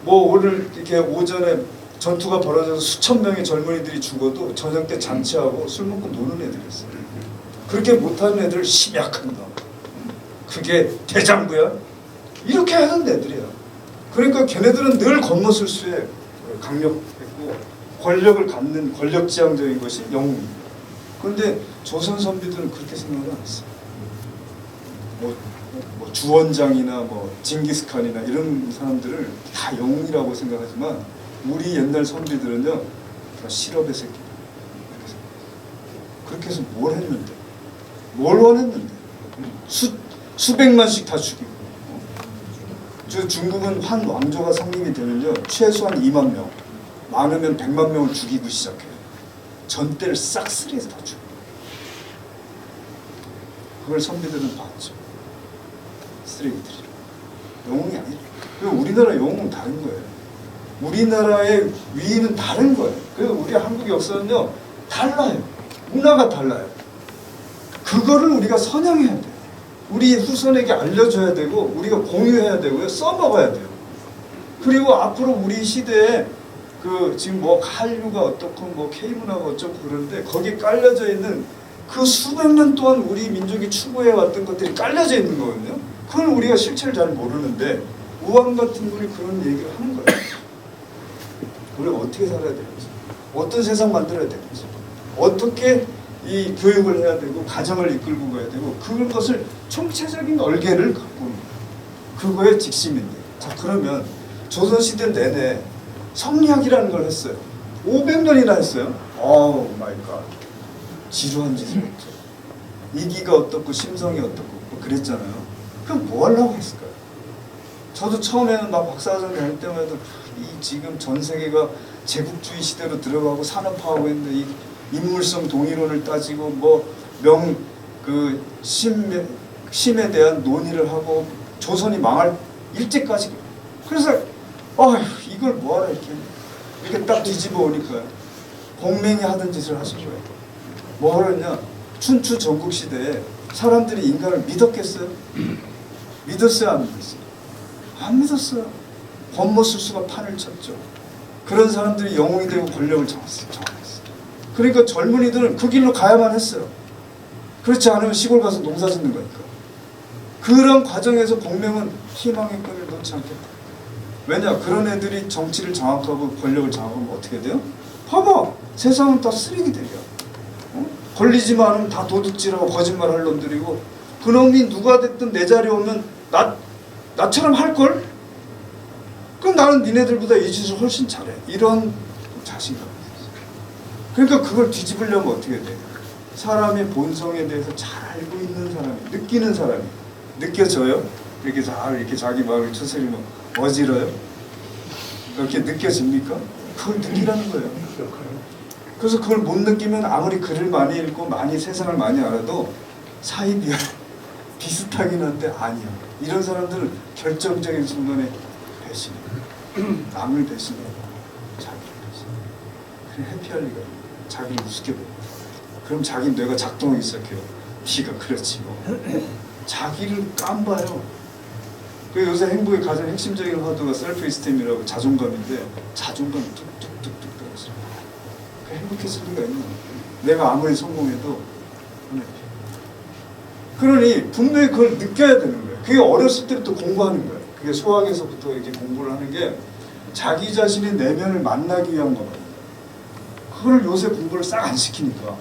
뭐 오늘 이렇게 오전에 전투가 벌어져서 수천 명의 젊은이들이 죽어도 저녁 때 잔치하고 술 먹고 노는 애들이었어요. 그렇게 못하는 애들 심약한 놈. 그게 대장부야? 이렇게 하는 애들이야. 그러니까 걔네들은 늘 겉모술수에 강력했고 권력을 갖는 권력지향적인 것이 영웅이에요. 그런데 조선 선비들은 그렇게 생각을 안 했어요. 뭐 주원장이나 뭐 징기스칸이나 이런 사람들을 다 영웅이라고 생각하지만 우리 옛날 선비들은요 다 실업의 새끼. 그렇게 해서 뭘 했는데? 뭘 원했는데? 수백만씩 다 죽이고. 중국은 한 왕조가 성립이 되면요 최소한 2만 명, 많으면 100만 명을 죽이고 시작해요. 전대를 싹쓸이해서 다 죽여요. 그걸 선비들은 봤죠. 쓰레기들이. 영웅이 아니에요. 그리고 우리나라 영웅은 다른 거예요. 우리나라의 위인은 다른 거예요. 그리고 우리 한국 역사는요 달라요. 문화가 달라요. 그거를 우리가 선양해야 돼요. 우리 후손에게 알려줘야 되고 우리가 공유해야 되고요. 써먹어야 돼요. 그리고 앞으로 우리 시대에 지금 뭐 한류가 어떻고 뭐 K문화가 어쩌고 그러는데 거기에 깔려져 있는 그 수백 년 동안 우리 민족이 추구해왔던 것들이 깔려져 있는 거거든요. 그걸 우리가 실체를 잘 모르는데 우왕 같은 분이 그런 얘기를 하는 거예요. 우리가 어떻게 살아야 되는지, 어떤 세상 만들어야 되는지, 어떻게 이 교육을 해야 되고 가정을 이끌고 가야 되고 그것을 총체적인 얼개를 갖고 있는 그거의 직심인데. 자, 그러면 조선시대 내내 성리학이라는 걸 했어요. 500년이나 했어요. 오 마이 갓. 지루한 짓을 했죠. 이기가 어떻고 심성이 어떻고 뭐 그랬잖아요. 그럼 뭐 하려고 했을까요? 저도 처음에는 막 박사과정 할 때마다 이 지금 전 세계가 제국주의 시대로 들어가고 산업화하고 있는데 이 인물성 동일론을 따지고 뭐 심에 대한 논의를 하고 조선이 망할 일제까지. 그래서 이걸 뭐하러 이렇게 딱 뒤집어 오니까 공맹이 하던 짓을 하신 거예요. 뭐 하랬냐? 춘추 전국 시대에 사람들이 인간을 믿었겠어요? 믿었어요? 안 믿었어요? 안 믿었어요. 권모술수가 판을 쳤죠. 그런 사람들이 영웅이 되고 권력을 정했어요. 그러니까 젊은이들은 그 길로 가야만 했어요. 그렇지 않으면 시골 가서 농사 짓는 거니까. 그런 과정에서 공명은 희망의 끈을 놓지 않겠다. 왜냐? 그런 애들이 정치를 장악하고 권력을 장악하면 어떻게 돼요? 봐봐! 세상은 다 쓰레기들이야. 어? 걸리지만 않으면 다 도둑질하고 거짓말할 놈들이고 그놈이 누가 됐든 내 자리에 오면 나처럼 할걸? 그럼 나는 니네들보다 이 짓을 훨씬 잘해. 이런 자신감이 있어. 그러니까 그걸 뒤집으려면 어떻게 돼? 사람의 본성에 대해서 잘 알고 있는 사람이, 느끼는 사람이 느껴져요? 이렇게 자기 마음을 추스리면 어지러요? 그렇게 느껴집니까? 그걸 느끼라는 거예요. 그래서 그걸 못 느끼면 아무리 글을 많이 읽고 많이 세상을 많이 알아도 사이비야. 비슷하긴 한데 아니야. 이런 사람들은 결정적인 순간에 배신해. 남을 배신해. 자기를 배신해. 그래 해피할 리가 없어. 자기를 우습게 보여. 그럼 자기 뇌가 작동하기 시작해요. 네가 그렇지 뭐. 자기를 깜봐요. 그 요새 행복의 가장 핵심적인 화두가 셀프 이스템이라고 자존감인데 자존감이 뚝뚝뚝뚝 떨어져요. 그 행복해질 리가 있나? 내가 아무리 성공해도 안 해요. 그러니 분명히 그걸 느껴야 되는 거예요. 그게 어렸을 때부터 공부하는 거예요. 그게 소학에서부터 이렇게 공부를 하는 게 자기 자신의 내면을 만나기 위한 거거든요. 그걸 요새 공부를 싹 안 시키니까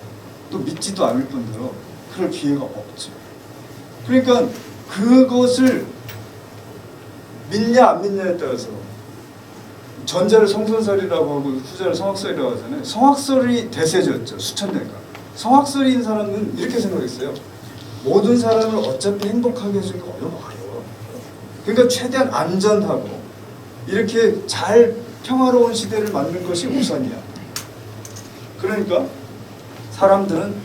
또 믿지도 않을 뿐더러 그럴 기회가 없죠. 그러니까 그것을 믿냐 안 믿냐에 따라서 전자를 성선설이라고 하고 후자를 성악설이라고 하잖아요. 성악설이 대세졌죠. 수천 년간. 성악설인 사람은 이렇게 생각했어요. 모든 사람을 어차피 행복하게 해주기가 어려워. 그러니까 최대한 안전하고 이렇게 잘 평화로운 시대를 만든 것이 우선이야. 그러니까 사람들은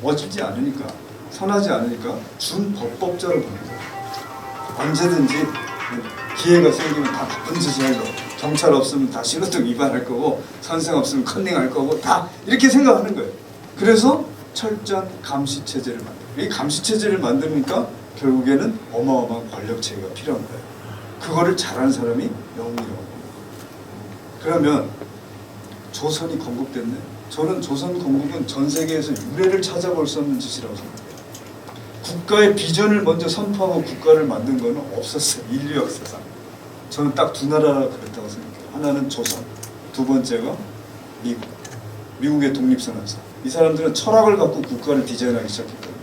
멋지지 않으니까 선하지 않으니까 준법법자로 보는 거야. 언제든지 기회가 생기면 다 나쁜 짓을 할 거고 경찰 없으면 다 신호등 위반할 거고 선생 없으면 컨닝할 거고 다 이렇게 생각하는 거예요. 그래서 철저한 감시체제를 만들어요. 이 감시체제를 만드니까 결국에는 어마어마한 권력체계가 필요한 거예요. 그거를 잘하는 사람이 영웅이라고. 그러면 조선이 건국됐네. 저는 조선 건국은 전 세계에서 유례를 찾아볼 수 없는 짓이라고 생각해요. 국가의 비전을 먼저 선포하고 국가를 만든 거는 없었어요. 인류 역사상. 저는 딱 두 나라가 그랬다고 생각해요. 하나는 조선, 두 번째가 미국. 미국의 독립선언서. 이 사람들은 철학을 갖고 국가를 디자인하기 시작했거든요.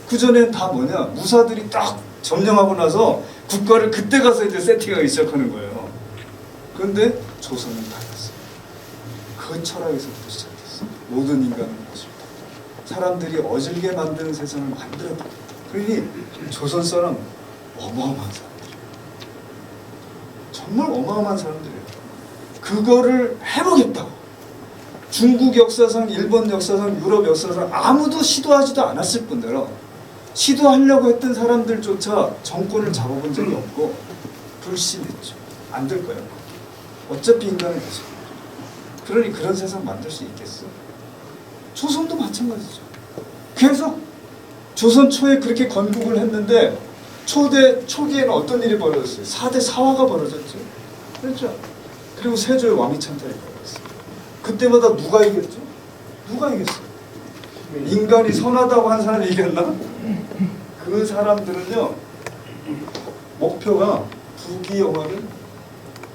그 전엔 다 뭐냐? 무사들이 딱 점령하고 나서 국가를 그때 가서 이제 세팅하기 시작하는 거예요. 그런데 조선은 달랐어요. 그 철학에서부터 시작했어. 모든 인간은 것이다. 사람들이 어질게 만드는 세상을 만들어버려. 그러니 조선 사람 어마어마한 사람들이에요. 정말 어마어마한 사람들이에요. 그거를 해보겠다고. 중국 역사상, 일본 역사상, 유럽 역사상 아무도 시도하지도 않았을 뿐더러 시도하려고 했던 사람들조차 정권을 잡아본 적이 없고 불신했죠. 안 될 거예요. 어차피 인간은 계속. 그러니 그런 세상 만들 수 있겠어? 조선도 마찬가지죠. 계속 조선 초에 그렇게 건국을 했는데 초기에는 어떤 일이 벌어졌어요? 4대 사화가 벌어졌죠. 그렇죠? 그리고 세조의 왕위찬탈이 벌어졌어요. 그때마다 누가 이겼죠? 누가 이겼어요? 인간이 선하다고 한 사람이 이겼나? 그 사람들은요 목표가 부귀영화를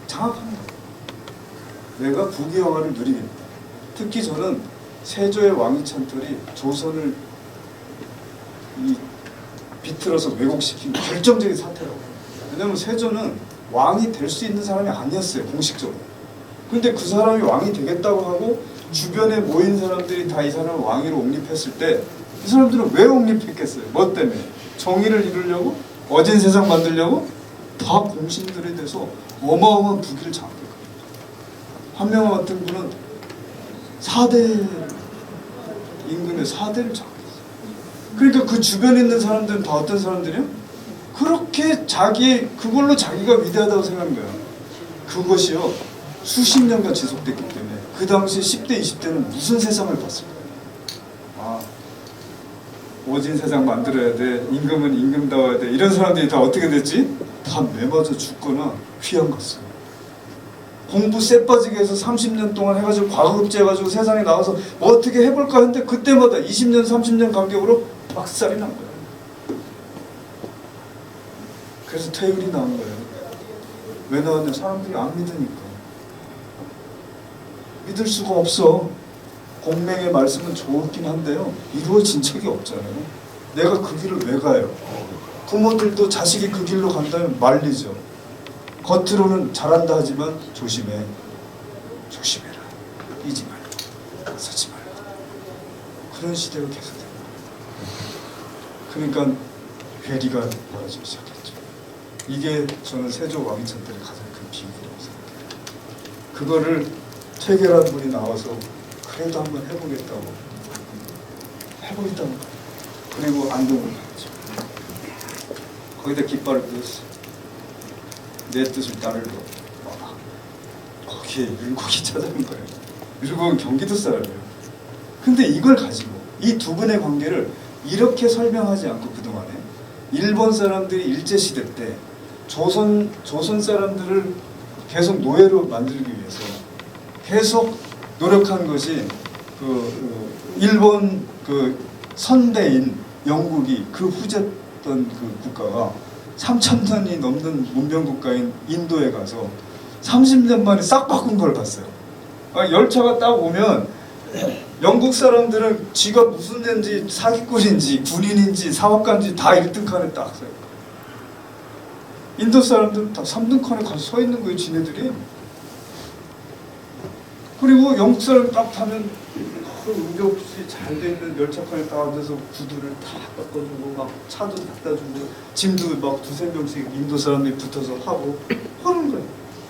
장악합니다. 내가 부귀영화를 누리겠다. 특히 저는 세조의 왕위찬탈이 조선을 비틀어서 왜곡시킨 결정적인 사태라고. 왜냐하면 세조는 왕이 될 수 있는 사람이 아니었어요. 공식적으로. 근데 그 사람이 왕이 되겠다고 하고 주변에 모인 사람들이 다 이 사람을 왕위로 옹립했을 때 이 사람들은 왜 옹립했겠어요? 뭐 때문에? 정의를 이루려고? 어진 세상 만들려고? 다 공신들에 대해서 어마어마한 부귀를 장악했거든요. 한명화 같은 분은 4대 임금의 4대를 장악했어요. 그러니까 그 주변에 있는 사람들은 다 어떤 사람들이요? 그렇게 그걸로 자기가 위대하다고 생각한 거예요. 그것이요 수십 년간 지속됐기 때문에 그 당시 10대 20대는 무슨 세상을 봤을까요? 아, 오진 세상 만들어야 돼. 임금은 임금다워야 돼. 이런 사람들이 다 어떻게 됐지? 다 매맞아 죽거나 휘양 갔어요. 공부 쎄 빠지게 해서 30년 동안 해가지고 과거급제 해가지고 세상에 나와서 뭐 어떻게 해볼까 했는데 그때마다 20년 30년 간격으로 막살이 난 거예요. 그래서 퇴율이 나온 거예요. 왜 나왔냐? 사람들이 안 믿으니까. 믿을 수가 없어. 공맹의 말씀은 좋긴 한데요, 이루어진 적이 없잖아요. 내가 그 길을 왜 가요? 부모들도 자식이 그 길로 간다면 말리죠. 겉으로는 잘한다 하지만 조심해. 조심해라. 뛰지 말라. 서지 말라. 그런 시대가 계속됩니다. 그러니까 괴리가 벌어지기 시작했죠. 이게 저는 세조 왕이천 때의 가장 큰 비밀이라고 생각해요. 그거를 퇴계란 분이 나와서 그래도 한번 해보겠다고 그리고 안동을 갔죠. 거기다 깃발을 띄웠어요. 내 뜻을 따르려. 거기에 율곡이 찾아온 거예요. 율곡은 경기도 사람이에요. 근데 이걸 가지고 이 두 분의 관계를 이렇게 설명하지 않고 그동안에 일본 사람들이 일제시대 때 조선 사람들을 계속 노예로 만들기 위해서 계속 노력한 것이 일본 선대인 영국이 그 후졌던 그 국가가 3,000년이 넘는 문명 국가인 인도에 가서 30년 만에 싹 바꾼 걸 봤어요. 열차가 딱 오면 영국 사람들은 지가 무슨 애인지 사기꾼인지 군인인지 사업가인지 다 1등 칸에 딱 서요. 인도 사람들은 다 3등 칸에 가서 서 있는 거예요, 지네들이. 그리고 영국 사람 딱 타면 의료 없이 잘 돼 있는 열차칸에 딱 앉아서 구두를 다 닦아주고 막 차도 갖다 주고 짐도 막 두세 명씩 인도 사람들이 붙어서 하고 하는 거예요.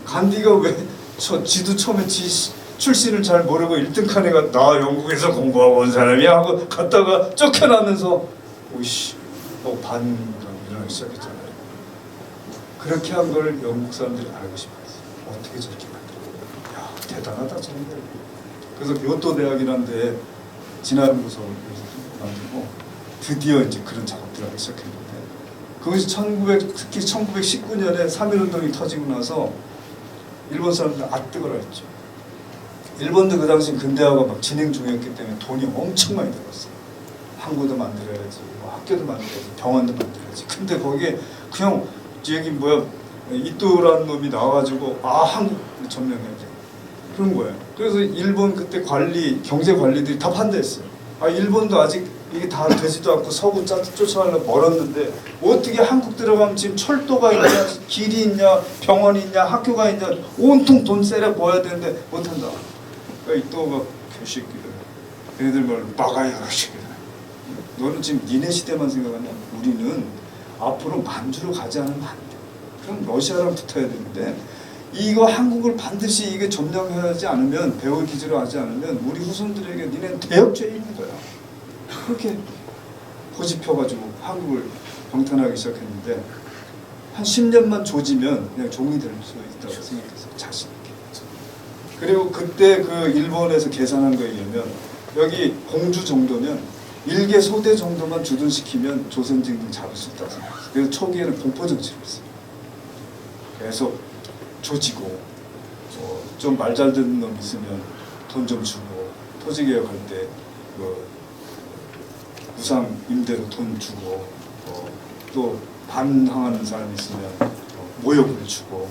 간디가 왜 지도 처음에 출신을 잘 모르고 1등 칸에 나 영국에서 공부하고 온 사람이야 하고 갔다가 쫓겨나면서 오이씨 뭐 반이라고 일어나기 시작했잖아요. 그렇게 한 걸 영국 사람들이 알고 싶었어요. 어떻게 저렇게 만들어? 야, 대단하다 저놈들. 그래서 교토 대학이라는 데 진화연구소를 만들고 드디어 이제 그런 작업들을 하기 시작했는데, 그것이 특히 1919년에 3.1운동이 터지고 나서 일본 사람들 아뜨거라 했죠. 일본도 그 당시 근대화가 막 진행 중이었기 때문에 돈이 엄청 많이 들었어요. 항구도 만들어야지, 뭐 학교도 만들어야지, 병원도 만들어야지. 근데 거기에 그냥 여기 이또라는 놈이 나와가지고 한국 점령해야지 그런 거예요. 그래서 일본 그때 경제 관리들이 다 반대했어요. 일본도 아직 이게 다 되지도 않고 서구 쫓아가려고 멀었는데 어떻게 한국 들어가면 지금 철도가 있냐, 길이 있냐, 병원이 있냐, 학교가 있냐, 온통 돈 세려 보여야 되는데 못한다. 그러니까 이또가 개새끼들, 얘네들 말로 빠가야 새끼들. 너는 지금 니네 시대만 생각하냐? 우리는 앞으로 만주로 가지 않으면 안 돼. 그럼 러시아랑 붙어야 되는데 이거 한국을 반드시 이게 점령하지 않으면, 배후 기지로 하지 않으면 우리 후손들에게 니네는 대역죄인 거야. 그렇게 고집펴가지고 한국을 병탄하기 시작했는데 한 10년만 조지면 그냥 종이 될 수 있다고 생각했어요. 자신 있게. 그리고 그때 그 일본에서 계산한 거에 의하면 여기 공주 정도면 일개 소대 정도만 주둔시키면 조선징들 잡을 수 있다고 생각했어요. 그래서 초기에는 공포정치를 했어요. 그래서 조지고 좀 말 잘 듣는 놈 있으면 돈 좀 주고, 토지개혁할 때 무상 임대로 돈 주고, 또 반항하는 사람 있으면 모욕을 주고,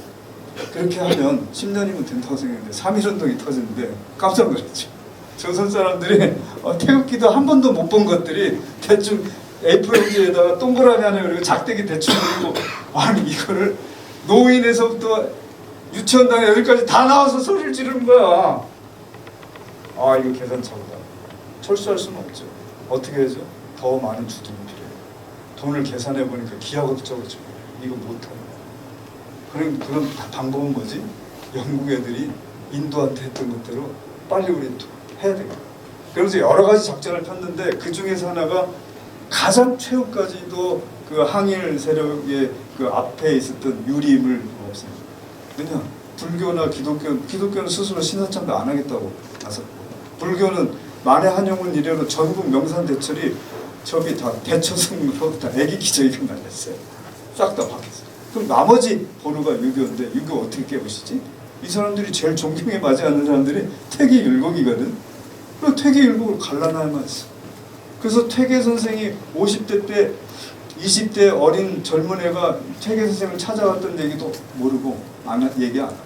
그렇게 하면 10년이면 된다고 생각했는데 3.1운동이 터지는데 깜짝 놀랐죠. 조선 사람들이 태극기도 한 번도 못 본 것들이 대충 A4 용지에다가 동그라미 하나 그리고 작대기 대충 그리고, 아니 이거를 노인에서부터 유치원당 애들까지 다 나와서 소리를 지르는 거야. 이거 계산차보다 철수할 수는 없죠. 어떻게 하죠? 더 많은 주둔이 필요해요. 돈을 계산해 보니까 기하급수적으로 이거 못하는. 그럼 방법은 뭐지? 영국 애들이 인도한테 했던 것대로 빨리 우리 해야 되겠다. 그러면서 여러 가지 작전을 폈는데 그 중에서 하나가 가장 최후까지도 그 항일 세력의 그 앞에 있었던 유림을 없애요. 왜냐? 불교나 기독교는 스스로 신사참배 안 하겠다고 나섰고, 불교는 만해 한용운 이래로 전국 명산대철이 저기 다 대처승으로 다 애기 기저귀가 날렸어요. 싹 다 바뀌었어요. 그럼 나머지 보루가 유교인데 유교 어떻게 깨우시지? 이 사람들이 제일 존경에 맞지 않는 사람들이 퇴계율곡이거든. 그리고 퇴계율곡을 갈라놔야만 했어. 그래서 퇴계 선생이 50대 때 20대 어린 젊은 애가 퇴계 선생을 찾아왔던 얘기도 모르고 얘기 안 하고.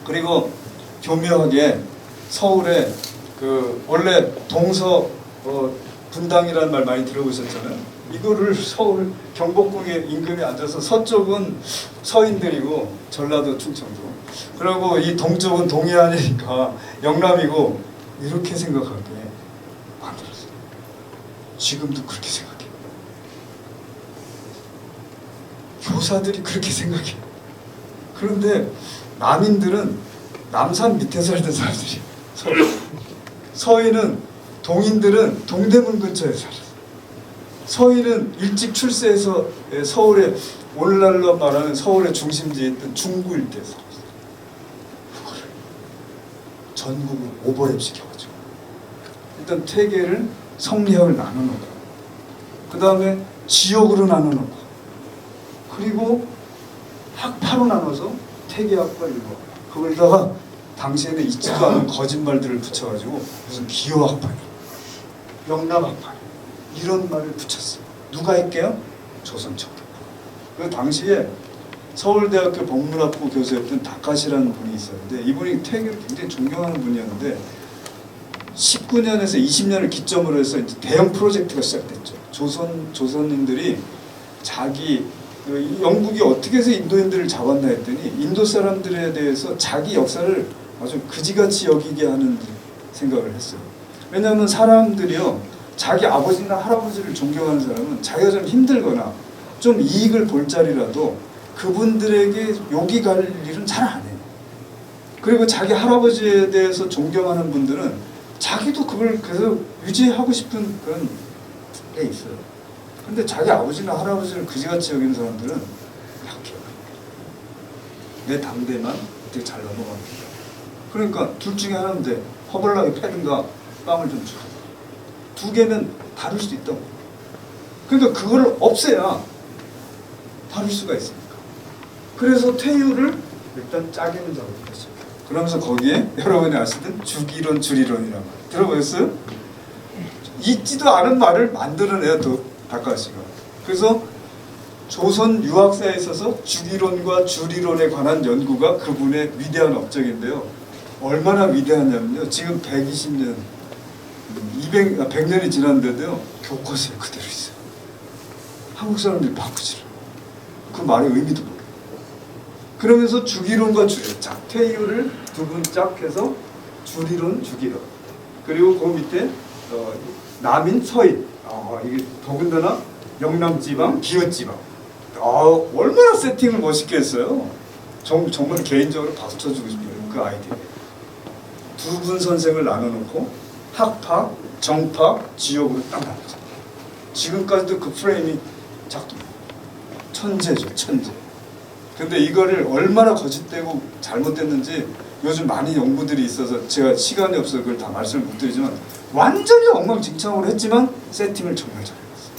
그리고 교묘하게 서울에 그 원래 동서 분당이라는 말 많이 들어보셨잖아요. 이거를 서울 경복궁에 임금이 앉아서 서쪽은 서인들이고 전라도 충청도, 그리고 이 동쪽은 동해안이니까 영남이고, 이렇게 생각하게 만들었어요. 지금도 그렇게 생각해. 교사들이 그렇게 생각해. 그런데 남인들은 남산 밑에 살던 사람들이에요. 서인은, 동인들은 동대문 근처에 살았어요. 서인은 일찍 출세해서 서울에, 오늘날로 말하는 서울의 중심지에 있던 중구 일대에 살았어요. 그거를 전국을 오버랩 시켜가지고 일단 퇴계를 성리학을 나눠놓고, 그 다음에 지역으로 나눠놓고, 그리고 학파로 나눠서 퇴계학과 일과, 그걸다가 당시에는 있지도 않은 거짓말들을 붙여가지고 무슨 기호학파, 영남학파 이런 말을 붙였어요. 누가 했게요? 조선총독. 그 당시에 서울대학교 법문학부 교수였던 다카시라는 분이 있었는데, 이분이 퇴계를 굉장히 존경하는 분이었는데 19년에서 20년을 기점으로 해서 이제 대형 프로젝트가 시작됐죠. 조선인들이 자기 영국이 어떻게 해서 인도인들을 잡았나 했더니 인도 사람들에 대해서 자기 역사를 아주 그지같이 여기게 하는 생각을 했어요. 왜냐하면 사람들이요, 자기 아버지나 할아버지를 존경하는 사람은 자기가 좀 힘들거나 좀 이익을 볼 자리라도 그분들에게 욕이 갈 일은 잘 안 해요. 그리고 자기 할아버지에 대해서 존경하는 분들은 자기도 그걸 계속 유지하고 싶은 그런 게 있어요. 근데 자기 아버지나 할아버지를 그지같이 여기는 사람들은 약해요. 내 당대만 되게 잘 넘어갑니다. 그러니까 둘 중에 하나는 돼. 허벌나게 패든가 빵을 좀 줘. 두 개는 다를 수 있다고. 그러니까 그걸 없애야 다룰 수가 있으니까. 그래서 퇴유를 일단 짜게는 잡아줬어요. 그러면서 거기에 여러분이 아시던 주기론, 주리론이라고 들어보셨어요? 있지도 않은 말을 만들어내요, 다카시가. 그래서 조선 유학사에 있어서 주기론과 주리론에 관한 연구가 그분의 위대한 업적인데요. 얼마나 위대하냐면요, 지금 120년, 100년이 지났는데도요, 교과서에 그대로 있어요. 한국 사람들이 바꾸지를. 그 말의 의미도 모르고. 그러면서 주기론과 주리론, 자, 퇴유를 두 분 짝 해서 주리론, 주기론. 그리고 그 밑에 남인, 서인. 이게 더군다나 영남지방, 기후지방. 얼마나 세팅을 멋있게 했어요. 정말 개인적으로 박수 쳐주고 싶어요, 그 아이디어. 두 분 선생을 나눠놓고 학파, 정파, 지역으로 딱 나누죠. 지금까지도 그 프레임이 작동. 천재죠, 천재. 근데 이거를 얼마나 거짓되고 잘못됐는지 요즘 많은 연구들이 있어서 제가 시간이 없어서 그걸 다 말씀을 못 드리지만 완전히 엉망진창으로 했지만 세팅을 정말 잘해놨어요.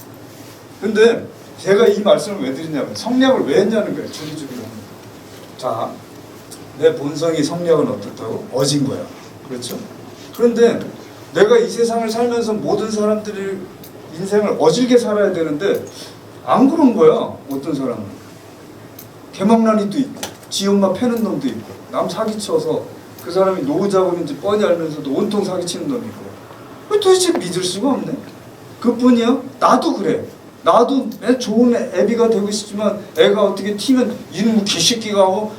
근데 제가 이 말씀을 왜 드리냐면 성리학을 왜 했냐는 거예요. 주기주기로. 자, 내 본성이 성리학은 어떻다고? 어진 거야. 그렇죠? 그런데 내가 이 세상을 살면서 모든 사람들이 인생을 어질게 살아야 되는데 안 그런 거야. 어떤 사람은 개망난이도 있고 지 엄마 패는 놈도 있고 남 사기쳐서 그 사람이 노후자금인지 뻔히 알면서도 온통 사기치는 놈이 있고. 도대체 믿을 수가 없네. 그뿐이야? 나도 그래. 나도 좋은 애비가 되고 싶지만 애가 어떻게 튀면 이놈의 개새끼가 하고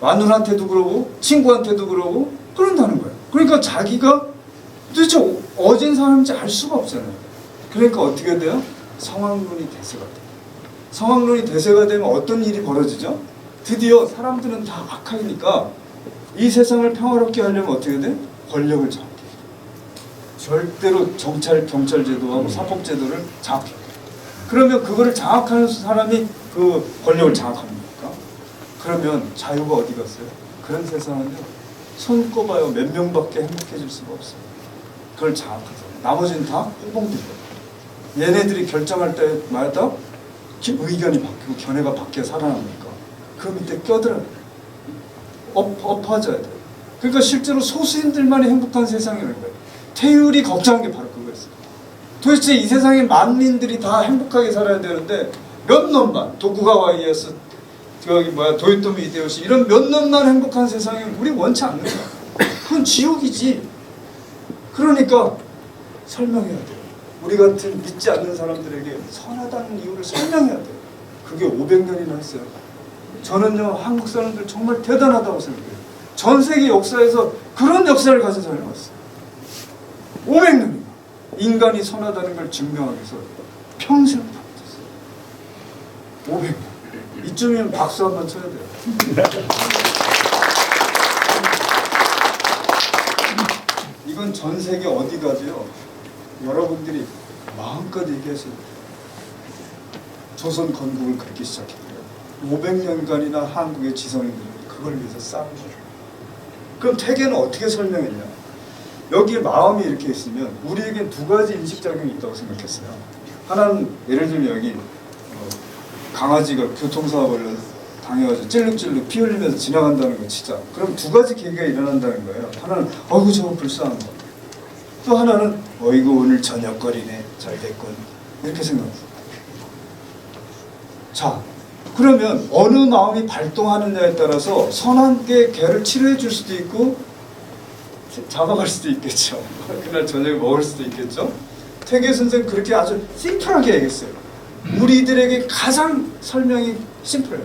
마누라한테도 그러고 친구한테도 그러고 그런다는 거야. 그러니까 자기가 도대체 어진 사람인지 알 수가 없잖아요. 그러니까 어떻게 돼요? 성악론이 대세가 돼요. 성악론이 대세가 되면 어떤 일이 벌어지죠? 드디어 사람들은 다 악하니까 이 세상을 평화롭게 하려면 어떻게 돼? 권력을 장악해. 절대로 경찰 제도하고 사법 제도를 장악해. 그러면 그거를 장악하는 사람이 그 권력을 장악합니까? 그러면 자유가 어디 갔어요? 그런 세상은요, 손 꼽아요 몇 명밖에 행복해질 수가 없어요. 그걸 장악하죠. 나머지는 다 호봉들이에요. 얘네들이 결정할 때마다 의견이 바뀌고 견해가 바뀌어 살아납니까? 그 밑에 껴들어요. 엎어져야 돼요. 그러니까 실제로 소수인들만이 행복한 세상이라는 거예요. 퇴율이 걱정한 게 바로 그거였어요. 도대체 이 세상의 만민들이 다 행복하게 살아야 되는데 몇 놈만 도쿠가와 이에야스 저기 뭐야 도요토미 히데요시 이런 몇 놈만 행복한 세상에 우리 원치 않는다. 그건 지옥이지. 그러니까 설명해야 돼요. 우리 같은 믿지 않는 사람들에게 선하다는 이유를 설명해야 돼요. 그게 500년이나 했어요. 저는요 한국 사람들 정말 대단하다고 생각해요. 전 세계 역사에서 그런 역사를 가진 사람이 왔어요. 500년이나 인간이 선하다는 걸 증명하기 위해서 평생 반복했어요. 500년. 이쯤이면 박수 한번 쳐야 돼요. 이건 전 세계 어디 가도요. 여러분들이 마음껏 얘기하세요. 조선 건국을 그렇게 시작했고요. 500년간이나 한국의 지성인들이 그걸 위해서 싸우죠. 그럼 태계는 어떻게 설명했냐? 여기에 마음이 이렇게 있으면 우리에겐 두 가지 인식작용이 있다고 생각했어요. 하나는 예를 들면 여기 강아지가 교통사고를 당해가지고 찔룩찔룩 피 흘리면서 지나간다는 거 진짜. 그럼 두 가지 계기가 일어난다는 거예요. 하나는 어이구 저거 불쌍한 거. 또 하나는 어이구 오늘 저녁거리네 잘 됐군 이렇게 생각해요. 자 그러면 어느 마음이 발동하느냐에 따라서 선하게 개를 치료해 줄 수도 있고 잡아갈 수도 있겠죠. 그날 저녁에 먹을 수도 있겠죠. 태계 선생 그렇게 아주 심플하게 얘기했어요. 우리들에게 가장 설명이 심플해요.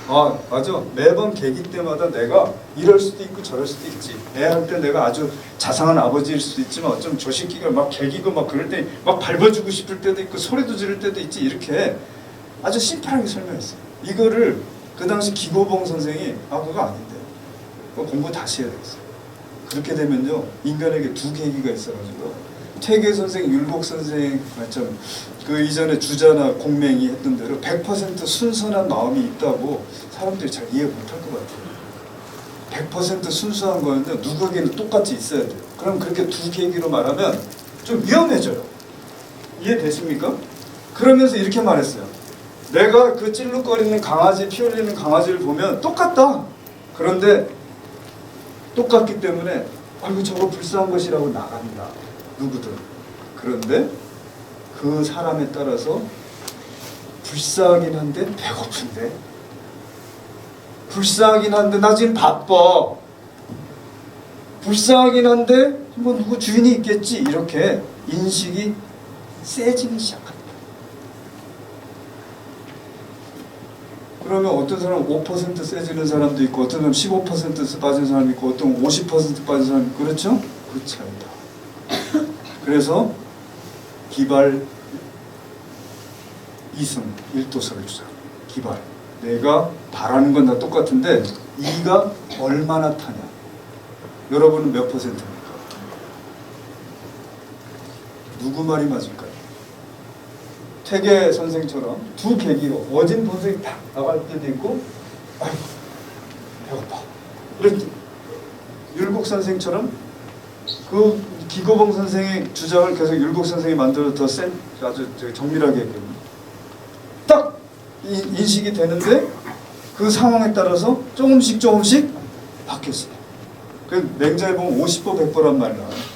아 맞아. 매번 계기 때마다 내가 이럴 수도 있고 저럴 수도 있지. 애 할 때 내가 아주 자상한 아버지일 수도 있지만 어쩌면 저 새끼가 막 개기고 막 그럴 때 막 밟아주고 싶을 때도 있고 소리도 지를 때도 있지. 이렇게 아주 심플하게 설명했어요. 이거를 그 당시 기고봉 선생이 그거 아닌데 그거 공부 다시 해야 되겠어요. 그렇게 되면요 인간에게 두 계기가 있어가지고 태계 선생, 율곡 선생 맞죠? 그 이전에 주자나 공맹이 했던 대로 100% 순선한 마음이 있다고 사람들이 잘 이해 못할 것 같아요. 100% 순수한 거는데 누구에게는 똑같이 있어야 돼요. 그럼 그렇게 두 계기로 말하면 좀 위험해져요. 이해되십니까? 그러면서 이렇게 말했어요. 내가 그 찔룩거리는 강아지, 피 흘리는 강아지를 보면 똑같다. 그런데 똑같기 때문에 아이고 저거 불쌍한 것이라고 나간다. 누구든. 그런데 그 사람에 따라서 불쌍하긴 한데 배고픈데 불쌍하긴 한데 나 지금 바빠 불쌍하긴 한데 뭐 누구 주인이 있겠지 이렇게 인식이 세지기 시작합니다. 그러면 어떤 사람은 5% 세지는 사람도 있고 어떤 사람은 15% 빠진 사람이 있고 어떤 50% 빠진 사람이 있고 그렇죠? 그 차이다. 그래서 기발 2승 1도서를 주자. 기발. 내가 바라는 건 다 똑같은데 이가 얼마나 타냐. 여러분은 몇 %입니까? 누구 말이 맞을까요? 태계 선생처럼 두 계기로 어진 본성이 딱 나갈 때도 있고 아이고 배고파 이런 때 율곡 선생처럼 그 기고봉 선생의 주장을 계속 율곡 선생이 만들어 더 센 아주 정밀하게 했거든요. 딱 인식이 되는데 그 상황에 따라서 조금씩 바뀌었어요. 그 맹자에 보면 50보 100보란 말 나와요.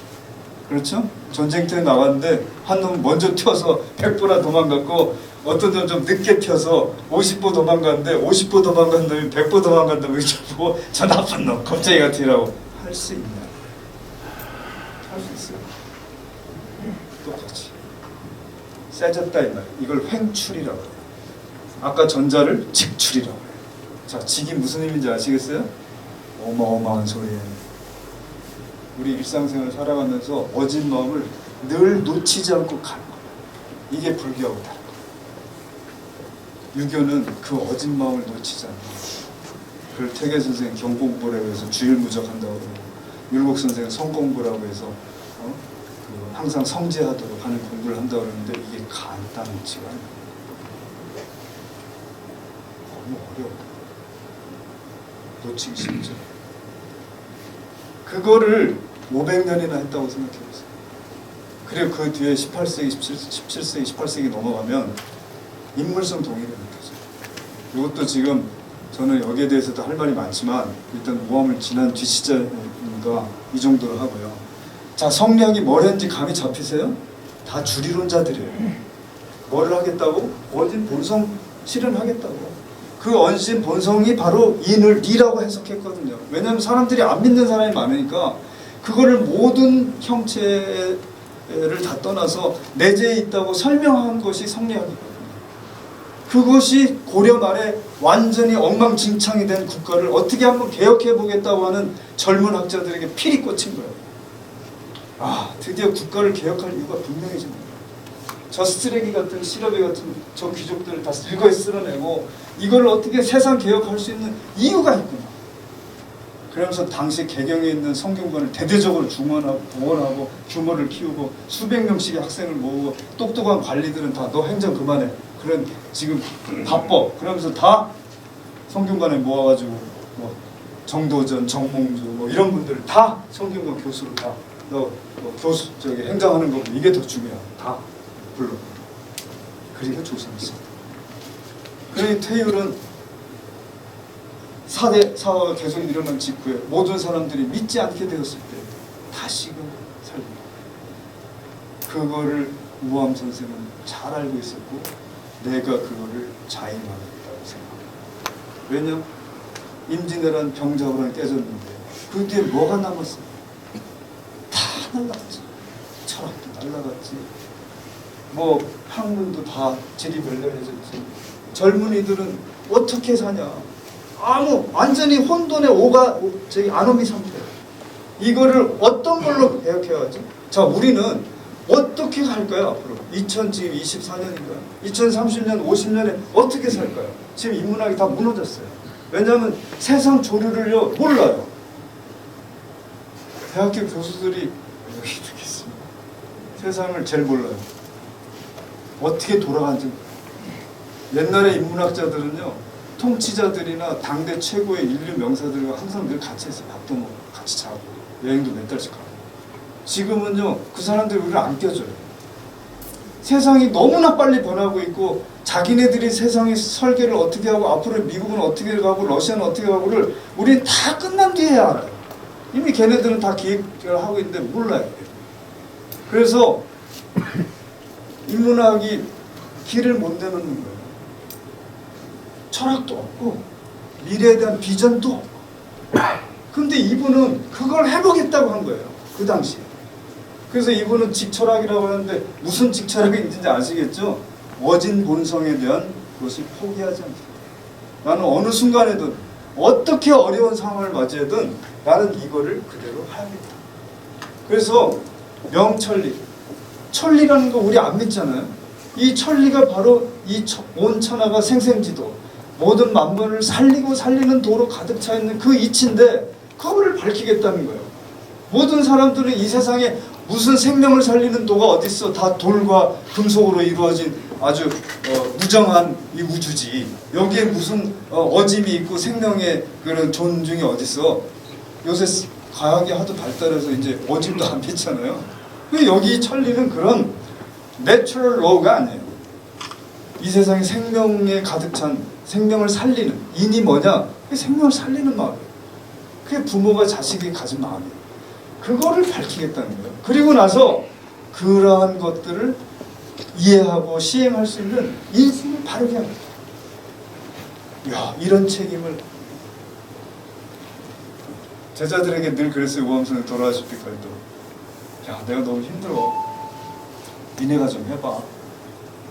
그렇죠? 전쟁터에 나갔는데 한 놈 먼저 튀어서 100보나 도망갔고 어떤 놈 좀 늦게 튀어서 50보 도망갔는데 50보 도망간 놈이 100보 도망간 놈을 보고 저 나쁜 놈 겁쟁이 같으라고 할 수 있냐? 할 수 있어요. 똑같이 세졌다 이 말. 이걸 횡출이라고 해요. 아까 전자를 직출이라고 해요. 자, 직이 무슨 의미인지 아시겠어요? 어마어마한 소리예요. 우리 일상생활 살아가면서 어진 마음을 늘 놓치지 않고 가는 거예요. 이게 불교하고 다른 거예요. 유교는 그 어진 마음을 놓치지 않는 거예요. 그걸 태계 선생은 경공부라고 해서 주일무적한다고 그러고 율곡 선생은 성공부라고 해서 그 항상 성제하도록 하는 공부를 한다고 그러는데 이게 간단하지가 않아요. 너무 어려워. 놓치기 쉽죠. 그거를 500년이나 했다고 생각해보세요. 그리고 그 뒤에 18세기, 17세기, 18세기 넘어가면 인물성 동일을 느껴져요. 이것도 지금 저는 여기에 대해서도 할 말이 많지만 일단 모함을 지난 뒷시자니까 이 정도로 하고요. 자, 성리학이 뭘 했는지 감이 잡히세요? 다 주리론자들이에요. 뭐를 하겠다고? 원진 본성 실현하겠다고. 그 원신 본성이 바로 인을 리라고 해석했거든요. 왜냐하면 사람들이 안 믿는 사람이 많으니까 그거를 모든 형체를 다 떠나서 내재해 있다고 설명한 것이 성리학이거든요. 그것이 고려 말에 완전히 엉망진창이 된 국가를 어떻게 한번 개혁해 보겠다고 하는 젊은 학자들에게 필이 꽂힌 거예요. 아, 드디어 국가를 개혁할 이유가 분명해집니다. 저 쓰레기 같은 시러베 같은 저 귀족들을 다 일거에 쓸어내고 이걸 어떻게 세상 개혁할 수 있는 이유가 있구나. 그러면서 당시 개경에 있는 성균관을 대대적으로 중원하고 복원하고 규모를 키우고 수백 명씩의 학생을 모으고 똑똑한 관리들은 다 너 행정 그만해. 그런 지금 바빠. 그러면서 다 성균관에 모아가지고 뭐 정도전, 정몽주 뭐 이런 분들 다 성균관 교수로 다 너 교수 저기 행정하는 거고 이게 더 중요하다. 다 불러. 그리고 조선했어. 그러니 태율은 4대 사화가 계속 일어난 직후에 모든 사람들이 믿지 않게 되었을 때 다시금 살립니다. 그거를 우암 선생은 잘 알고 있었고 내가 그거를 자임하겠다고 생각합니다. 왜냐? 임진왜란 병자호란이 깨졌는데 그 뒤에 뭐가 남았어요? 다 날라갔지. 철학도 날라갔지. 뭐 학문도 다 지리멸렬해졌지. 젊은이들은 어떻게 사냐? 완전히 혼돈의 아노미 상태. 이거를 어떤 걸로 개혁해야지? 자, 우리는 어떻게 할까요 앞으로? 2024년인가요? 2030년, 50년에 어떻게 살까요? 지금 인문학이 다 무너졌어요. 왜냐하면 세상 조류를요 몰라요. 대학교 교수들이 여기 이렇게 있습니다. 세상을 제일 몰라요. 어떻게 돌아가는지. 옛날에 인문학자들은요 통치자들이나 당대 최고의 인류 명사들과 항상 늘 같이 했어요. 밥도 먹고 같이 자고 여행도 몇 달씩 가고. 지금은요 그 사람들이 우리를 안 껴줘요. 세상이 너무나 빨리 변하고 있고 자기네들이 세상의 설계를 어떻게 하고 앞으로 미국은 어떻게 가고 러시아는 어떻게 가고를 우리는 다 끝난 뒤에 알아요. 이미 걔네들은 다 기획을 하고 있는데 몰라요. 그래서 인문학이 길을 못 내놓는 거예요. 철학도 없고 미래에 대한 비전도 없고. 근데 이분은 그걸 해보겠다고 한 거예요. 그 당시에. 그래서 이분은 직철학이라고 하는데 무슨 직철학인지 아시겠죠? 어진 본성에 대한 것을 포기하지 않습니다. 나는 어느 순간에든 어떻게 어려운 상황을 맞이하든 나는 이거를 그대로 하겠다. 그래서 명천리. 천리라는 거 우리 안 믿잖아요. 이 천리가 바로 이 온 천하가 생생지도 모든 만물을 살리고 살리는 도로 가득 차 있는 그 이치인데 그거를 밝히겠다는 거예요. 모든 사람들은 이 세상에 무슨 생명을 살리는 도가 어디 있어? 다 돌과 금속으로 이루어진 아주 무정한 이 우주지. 여기에 무슨 어짐이 있고 생명의 그런 존중이 어디 있어? 요새 과학이 하도 발달해서 이제 어짐도 안 믿잖아요. 여기 천리는 그런 내추럴 로우가 아니에요. 이 세상에 생명에 가득 찬 생명을 살리는 인이 뭐냐? 그게 생명을 살리는 마음이에요. 그게 부모가 자식이 가진 마음이에요. 그거를 밝히겠다는 거예요. 그리고 나서 그러한 것들을 이해하고 시행할 수 있는 인생을 바르게 합니다. 이런 책임을 제자들에게 늘 그랬어요. 우암선생 돌아가실 때까지도. 내가 너무 힘들어. 니네가 좀 해봐.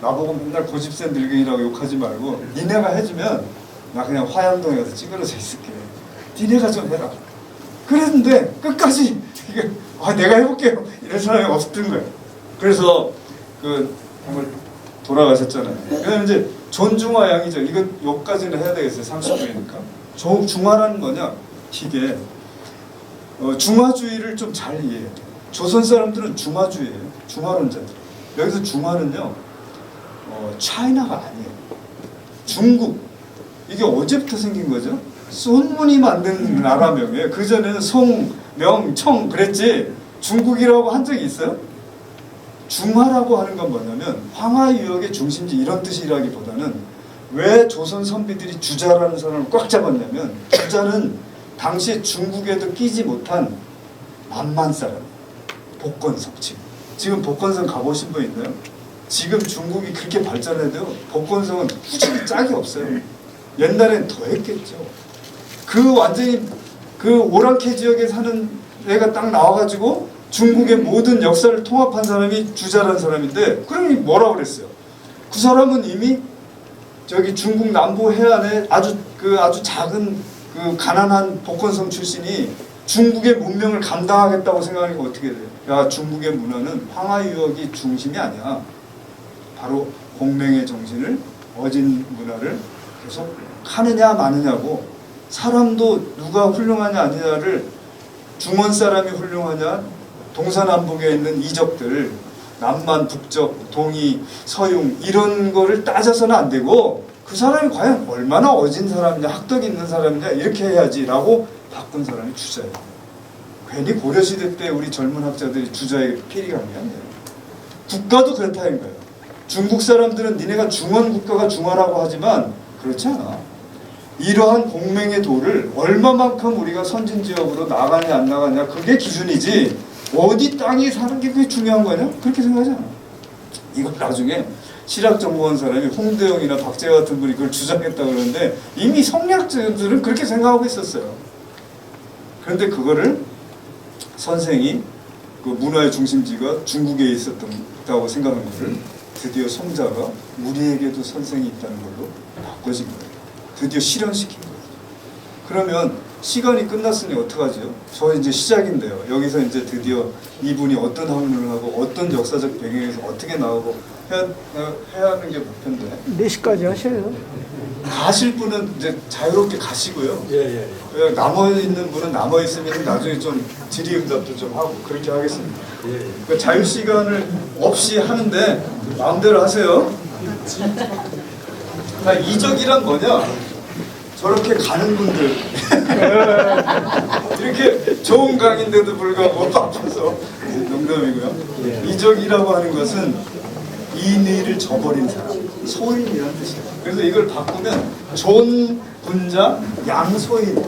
나보고 맨날 고집센 늙은이라고 욕하지 말고 니네가 해주면 나 그냥 화양동에 가서 찌그러져 있을게. 니네가 좀 해라. 그랬는데 끝까지 내가 해볼게요. 이런 사람이 없었던 거예요. 그래서 한번 돌아가셨잖아요. 그다음에 이제 존중화 양이죠. 이거 여기까지는 해야 되겠어요. 30분이니까. 중화라는 거냐? 이게 중화주의를 좀 잘 이해해야 돼요. 조선 사람들은 중화주의예요. 중화론자들. 여기서 중화는요. 차이나가 아니에요. 중국. 이게 어제부터 생긴 거죠? 손문이 만든 나라명이에요. 그전에는 송, 명, 청 그랬지 중국이라고 한 적이 있어요? 중화라고 하는 건 뭐냐면 황하유역의 중심지 이런 뜻이라기보다는 왜 조선 선비들이 주자라는 사람을 꽉 잡았냐면 주자는 당시에 중국에도 끼지 못한 만만 사람, 복권 석칙 지금 복건성 가보신 분 있나요? 지금 중국이 그렇게 발전해도 복건성은 꾸준히 짝이 없어요. 옛날엔 더 했겠죠. 그 완전히 그 오랑캐 지역에 사는 애가 딱 나와가지고 중국의 모든 역사를 통합한 사람이 주자라는 사람인데, 그러니 뭐라 그랬어요? 그 사람은 이미 저기 중국 남부 해안에 아주 작은 그 가난한 복건성 출신이 중국의 문명을 감당하겠다고 생각하니까 어떻게 돼요? 야, 중국의 문화는 황하 유역이 중심이 아니야. 바로 공맹의 정신을, 어진 문화를 계속 하느냐 마느냐고, 사람도 누가 훌륭하냐 아니냐를 중원 사람이 훌륭하냐, 동서남북에 있는 이적들, 남만, 북적, 동이, 서융 이런 거를 따져서는 안 되고 그 사람이 과연 얼마나 어진 사람이냐, 학덕이 있는 사람이냐 이렇게 해야지라고 바꾼 사람이 주자예요. 괜히 고려시대 때 우리 젊은 학자들이 주자에게 피리감이 아니에요. 국가도 그렇다는 거예요. 중국 사람들은 니네가 중원 국가가 중화라고 하지만 그렇지 않아. 이러한 공맹의 도를 얼마만큼 우리가 선진지역으로 나가냐 안 나가냐 그게 기준이지, 어디 땅이 사는 게 그게 중요한 거냐? 그렇게 생각하지 않아. 이걸 나중에 실학정보원 사람이 홍대영이나 박재 같은 분이 그걸 주장했다고 그러는데 이미 성리학자들은 그렇게 생각하고 있었어요. 그런데 그거를 선생이 그 문화의 중심지가 중국에 있었다고 생각한 거를 드디어 송자가 우리에게도 선생이 있다는 걸로 바꿔진 거예요. 드디어 실현시킨 거예요. 그러면 시간이 끝났으니 어떡하죠? 저 이제 시작인데요. 여기서 이제 드디어 이분이 어떤 학문을 하고 어떤 역사적 배경에서 어떻게 나오고 해야 하는 게 목표인데. 4시까지 하셔요. 가실 분은 이제 자유롭게 가시고요. 남아 있는 분은 남아 있으면 나중에 좀 질의응답도 좀 하고 그렇게 하겠습니다. 그러니까 자유 시간을 없이 하는데 마음대로 하세요. 자, 이적이란 뭐냐? 저렇게 가는 분들 이렇게 좋은 강인데도 불구하고 바빠서, 농담이고요. 이적이라고 하는 것은 인의를 저버린 사람, 소인이라는 뜻이에요. 그래서 이걸 바꾸면 존분자 양소인,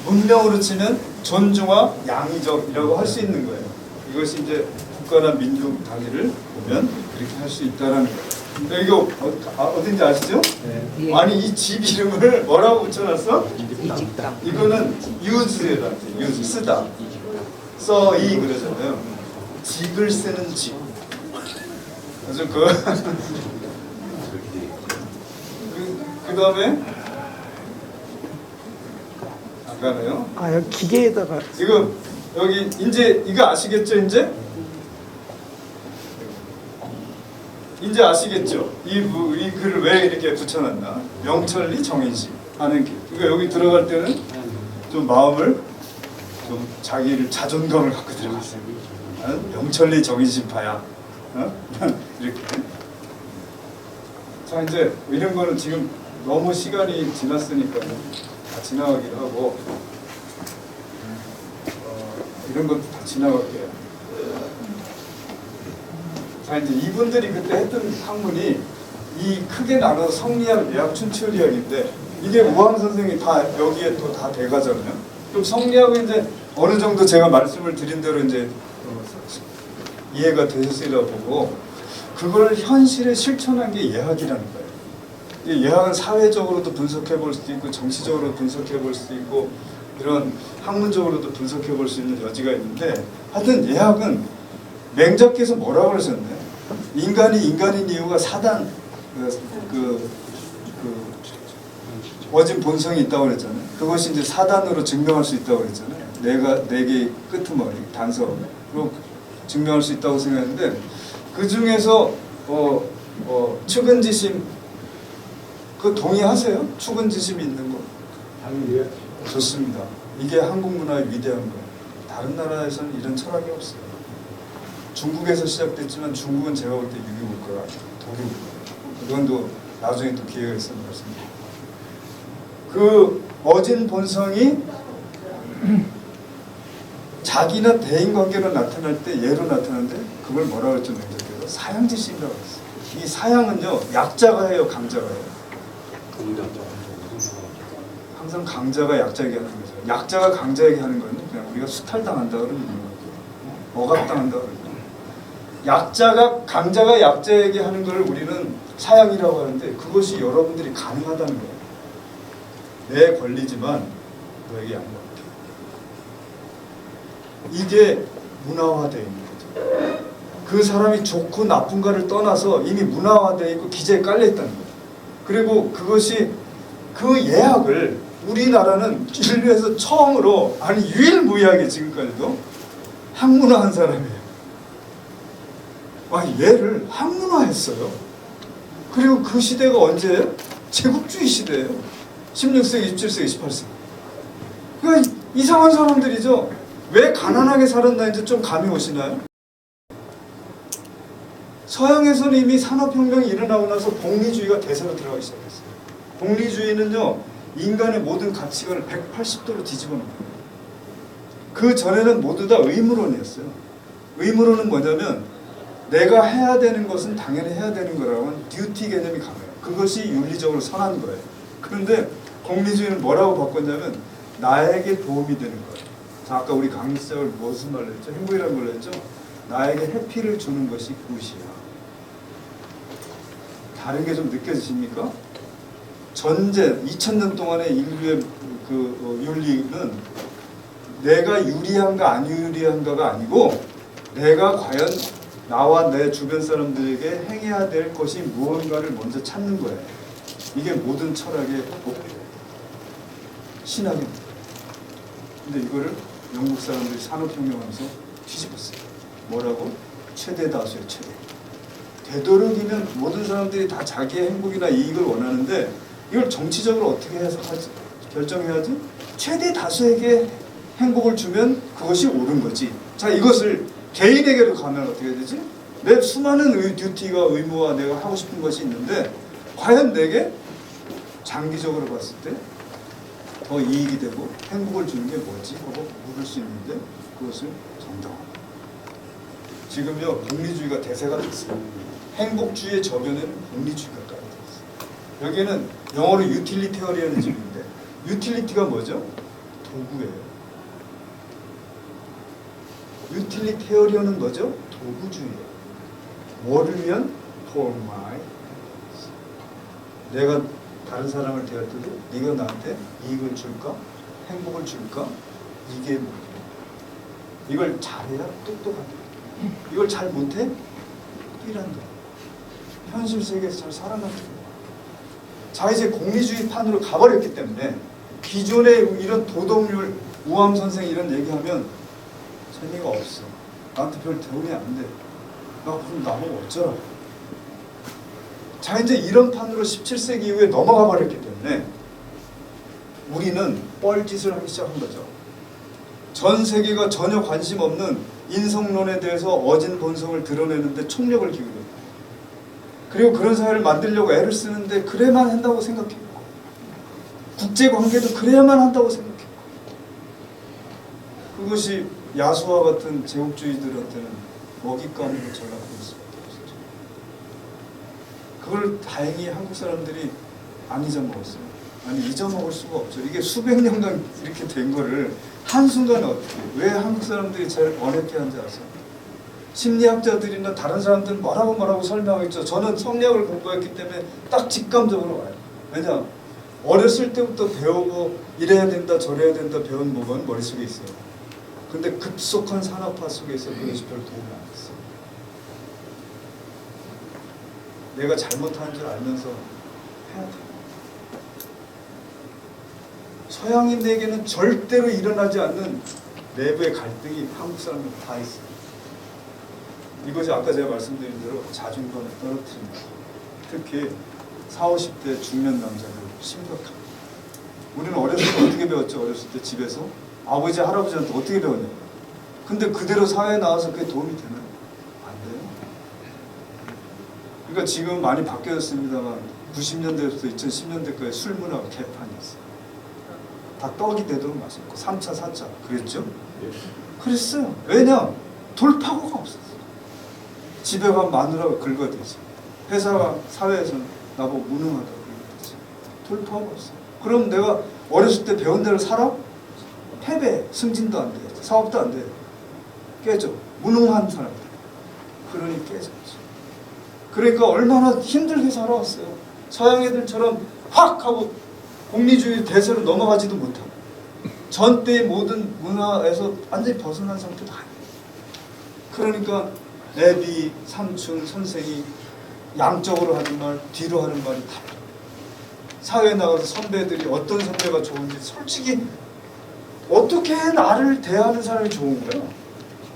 문명으로 치면 존중화 양이적이라고 할 수 있는 거예요. 이것이 이제 국가나 민족 단위를 보면 그렇게 할 수 있다라는 거예요. 이거 어딘지 아시죠? 네. 아니 이 집 이름을 뭐라고 붙여놨어? 이거는 유즈에다, 유즈 쓰다, 써이 그러잖아요. 직을 쓰는 직. 그래서 그 다음에 안 가네요. 아, 여기 기계에다가 이거 여기 이제 이거 아시겠죠? 이제 아시겠죠? 이 글을 왜 이렇게 붙여놨나? 명철리 정인식 하는 길. 그러니까 여기 들어갈 때는 좀 마음을, 좀 자기를 자존감을 갖고 들어갔어요. 나는 명철리 정인식파야. 이렇게. 자, 이제 이런 거는 지금 너무 시간이 지났으니까 다 지나가기도 하고, 이런 것도 다 지나갈게요. 자, 이제 이분들이 그때 했던 학문이 이 크게 나눠서 성리학, 예학, 춘추리학인데 이게 우암 선생이 다 여기에 또 다 돼가잖아요. 그럼 성리학은 이제 어느 정도 제가 말씀을 드린 대로 이제 이해가 되셨으리라 보고, 그걸 현실에 실천한 게 예학이라는 거예요. 이 예학은 사회적으로도 분석해 볼 수도 있고 정치적으로 분석해 볼 수도 있고 이런 학문적으로도 분석해 볼 수 있는 여지가 있는데, 하여튼 예학은 맹자께서 뭐라고 그러셨나요? 인간이 인간인 이유가 사단, 어진 본성이 있다고 그랬잖아요. 그것이 이제 사단으로 증명할 수 있다고 그랬잖아요. 네 개의 끄트머리, 단서로 증명할 수 있다고 생각했는데, 그 중에서 측은지심, 그 동의하세요? 측은지심이 있는 거. 당연히요. 좋습니다. 이게 한국 문화의 위대한 거예요. 다른 나라에서는 이런 철학이 없어요. 중국에서 시작됐지만 중국은 제가 볼 때 유교국가가 아니에요. 독일국가예요. 그건도 나중에 또 기회가 있으면 말씀드릴게요. 그 어진 본성이 자기나 대인관계로 나타날 때 예로 나타나는데, 그걸 뭐라고 했죠? 맹자께서 사양지심이라고 했어요. 이 사양은요, 약자가 해요, 강자가 해요? 항상 강자가 약자에게 하는 거죠. 약자가 강자에게 하는 거는 그냥 우리가 수탈당한다 그러는 거예요. 억압당한다 그러는 거예요. 강자가 약자에게 하는 걸 우리는 사양이라고 하는데 그것이 여러분들이 가능하다는 거예요. 내 권리지만 너에게 양보할게. 이게 문화화되어 있는 거죠. 그 사람이 좋고 나쁜가를 떠나서 이미 문화화되어 있고 기재에 깔려 있다는 거예요. 그리고 그것이 그 예학을 우리나라는 인류에서 처음으로 아니 유일무이하게 지금까지도 학문화한 사람이에요. 얘를 학문화했어요. 그리고 그 시대가 언제예요? 제국주의 시대예요. 16세기, 17세기, 18세기. 그러니까 이상한 사람들이죠. 왜 가난하게 살았나 이제 좀 감이 오시나요? 서양에서는 이미 산업혁명이 일어나고 나서 공리주의가 대세로 들어가기 시작했어요. 공리주의는요, 인간의 모든 가치관을 180도로 뒤집어 놓은 거예요. 그 전에는 모두 다 의무론이었어요. 의무론은 뭐냐면 내가 해야 되는 것은 당연히 해야 되는 거라고는 듀티 개념이 강해요. 그것이 윤리적으로 선한 거예요. 그런데 공리주의는 뭐라고 바꿨냐면 나에게 도움이 되는 거예요. 자, 아까 우리 강의 시작을 무슨 말로 했죠? 행복이라는 걸로 했죠? 나에게 해피를 주는 것이 굿이야. 다른 게 좀 느껴지십니까? 전제 2000년 동안의 인류의 윤리는 내가 유리한가 안 유리한가가 아니고 내가 과연 나와 내 주변 사람들에게 행해야 될 것이 무언가를 먼저 찾는 거예요. 이게 모든 철학의 목표예요. 신학입니다. 근데 이거를 영국 사람들이 산업혁명하면서 뒤집었어요. 뭐라고? 최대 다수의 최대. 되도록이면 모든 사람들이 다 자기의 행복이나 이익을 원하는데 이걸 정치적으로 어떻게 해석하지? 결정해야지? 최대 다수에게 행복을 주면 그것이 옳은 거지. 자, 이것을 개인에게도 가면 어떻게 되지? 내 수많은 듀티가 의무와 내가 하고 싶은 것이 있는데 과연 내게 장기적으로 봤을 때 더 이익이 되고 행복을 주는 게 뭐지? 하고 물을 수 있는데 그것을 정정하고 지금요 공리주의가 대세가 됐어요. 행복주의의 저변에는 공리주의가 깔려있어요. 여기에는 영어로 유틸리테어리언이즘인데 유틸리티가 뭐죠? 도구예요. 유틸리테어리언은 뭐죠? 도구주의예요. 뭐를 위한? For my. 내가 다른 사람을 대할 때도 네가 나한테 이익을 줄까? 행복을 줄까? 이게 뭐예요. 이걸 잘해야 똑똑하게. 이걸 잘 못해? 이란다. 현실 세계에서 잘 살아남는 거예요. 자, 이제 공리주의 판으로 가버렸기 때문에 기존의 이런 도덕률, 우암 선생 이런 얘기하면 재미가 없어. 나한테 별 도움이 안 돼. 나 그럼 나보고 어쩌라. 자, 이제 이런 판으로 17세기 이후에 넘어가 버렸기 때문에 우리는 뻘짓을 하기 시작한 거죠. 전 세계가 전혀 관심 없는 인성론에 대해서 어진 본성을 드러내는데 총력을 기울여요. 그리고 그런 사회를 만들려고 애를 쓰는데 그래야만 한다고 생각해요. 국제관계도 그래야만 한다고 생각해요. 그것이 야수와 같은 제국주의들한테는 먹잇감으로 전락될 수밖에 없었죠. 그걸 다행히 한국 사람들이 안 잊어먹었어요. 아니 잊어먹을 수가 없죠. 이게 수백 년간 이렇게 된 거를 한순간에 어떻게 왜 한국 사람들이 제일 어렵게 한지 아세요? 심리학자들이나 다른 사람들은 뭐라고 설명하겠죠. 저는 성리학을 공부했기 때문에 딱 직감적으로 와요. 왜냐? 어렸을 때부터 배우고 이래야 된다 저래야 된다 배운 부분 머릿속에 있어요. 근데 급속한 산업화 속에서 그것이 별 도움이 안 됐어요. 내가 잘못하는 줄 알면서 해야 돼요. 서양인에게는 절대로 일어나지 않는 내부의 갈등이 한국 사람들 다 있어요. 이것이 아까 제가 말씀드린 대로 자존감을 떨어뜨립니다. 특히 40, 50대 중년 남자들 심각합니다. 우리는 어렸을 때 어떻게 배웠죠? 어렸을 때 집에서 아버지, 할아버지한테 어떻게 배웠냐고. 근데 그대로 사회에 나와서 그게 도움이 되나요? 안 돼요. 그러니까 지금 많이 바뀌었습니다만 90년대부터 2010년대까지 술 문화가 개판이었어요. 다 떡이 되도록 마셨고 3차, 4차 그랬죠? 그랬어요. 왜냐? 돌파구가 없었어요. 집에 가면 마누라가 긁어대지. 회사가 사회에서는 나보고 무능하다고 긁어대지. 돌파구가 없어요. 그럼 내가 어렸을 때 배운 대로 살아? 패배, 승진도 안 돼. 사업도 안 돼. 깨져. 무능한 사람들. 그러니 깨졌지. 그러니까 얼마나 힘들게 살아왔어요. 서양 애들처럼 확 하고 공리주의 대세로 넘어가지도 못하고 전때의 모든 문화에서 완전히 벗어난 상태도 아니에요. 그러니까 애비, 삼촌, 선생이 양쪽으로 하는 말, 뒤로 하는 말이 달라요. 사회에 나가서 선배들이 어떤 선배가 좋은지 솔직히 어떻게 나를 대하는 사람이 좋은 거야?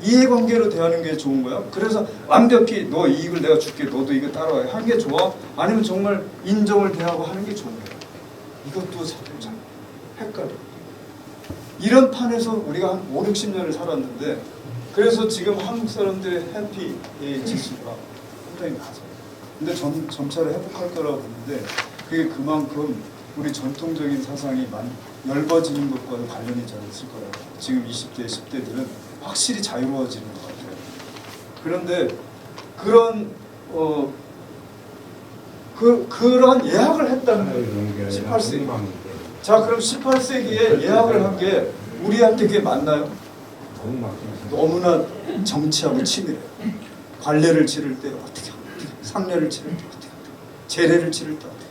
이해관계로 대하는 게 좋은 거야? 그래서 완벽히 너 이익을 내가 줄게, 너도 이거 따라와 하는 게 좋아? 아니면 정말 인정을 대하고 하는 게 좋은 거야? 이것도 참 헷갈려. 이런 판에서 우리가 한 5, 60년을 살았는데 그래서 지금 한국 사람들의 해피 지수가 상당히 낮아요. 근데 점차로 회복할 거라고 보는데 그게 그만큼 우리 전통적인 사상이 엷어지는 것과도 관련이 잘 있을 거라고. 지금 20대, 10대들은 확실히 자유로워지는 것 같아요. 그런데 그런 그런 예약을 했다는 거예요. 18세기. 자, 그럼 18세기에 예약을 한 게 우리한테 그게 맞나요? 너무나 정치하고 치밀해요. 관례를 치를 때 어떻게 하고, 상례를 치를 때 어떻게 하고, 제례를 치를 때 어떻게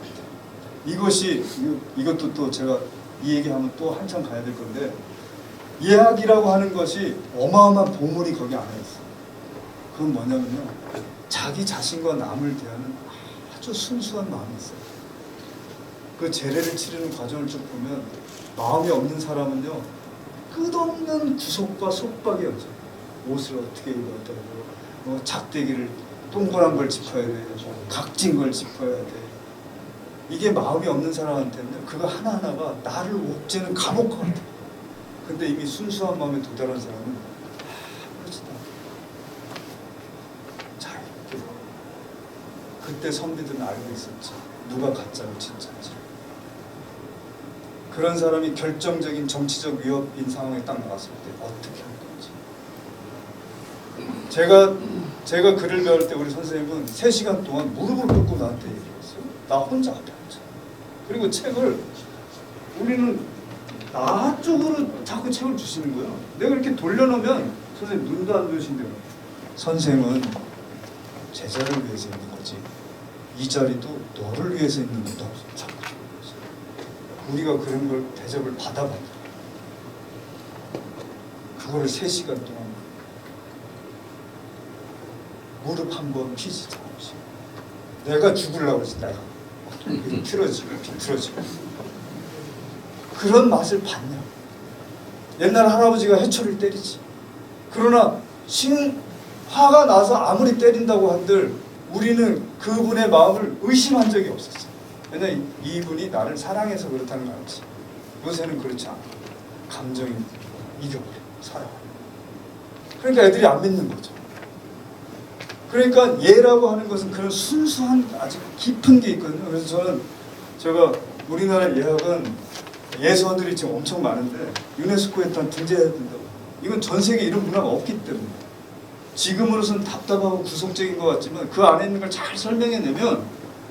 하고. 이것도 또 제가 이 얘기하면 또 한참 가야 될 건데 예약이라고 하는 것이 어마어마한 보물이 거기 안에 있어요. 그건 뭐냐면요. 자기 자신과 남을 대하는 아주 순수한 마음이 있어요. 그 제례를 치르는 과정을 쭉 보면 마음이 없는 사람은요. 끝없는 구속과 속박이 없어요. 옷을 어떻게 입어야 되고 작대기를 동그란 걸 짚어야 돼. 각진 걸 짚어야 돼. 이게 마음이 없는 사람한테는 그거 하나하나가 나를 옥죄는 감옥 같아. 근데 이미 순수한 마음에 도달한 사람은 그렇지 않아. 자, 이렇게 그때 선비들은 알고 있었지. 누가 가짜고 진짜인지. 그런 사람이 결정적인 정치적 위협인 상황에 딱 나왔을 때 어떻게 할 건지. 제가 글을 배울 때 우리 선생님은 3시간 동안 무릎을 꿇고 나한테 얘기했어요. 나 혼자 앞에 앉아. 그리고 책을 우리는 나 쪽으로 자꾸 책을 주시는 거예요. 내가 이렇게 돌려놓으면 선생님 눈도 안 뜨신대요. 선생은 제자를 위해서 있는 거지. 이 자리도 너를 위해서 있는 것도 자꾸 주는 거지. 우리가 그런 걸 대접을 받아봤다. 그거를 3시간 동안 무릎 한번 피지도 않지. 내가 죽으려고 그러지. 내가 틀어지고 비틀어지고 그런 맛을 봤냐. 옛날 할아버지가 해초를 때리지. 그러나 화가 나서 아무리 때린다고 한들 우리는 그분의 마음을 의심한 적이 없었어. 왜냐면 이분이 나를 사랑해서 그렇다는 거 알지. 요새는 그렇지 않아. 감정이 이겨버려. 사랑. 그러니까 애들이 안 믿는 거죠. 그러니까 예라고 하는 것은 그런 순수한 아주 깊은 게 있거든요. 그래서 제가 우리나라 예학은 예서들이 지금 엄청 많은데 유네스코에 일단 등재해야 된다고. 이건 전 세계에 이런 문화가 없기 때문에 지금으로서는 답답하고 구속적인 것 같지만 그 안에 있는 걸 잘 설명해내면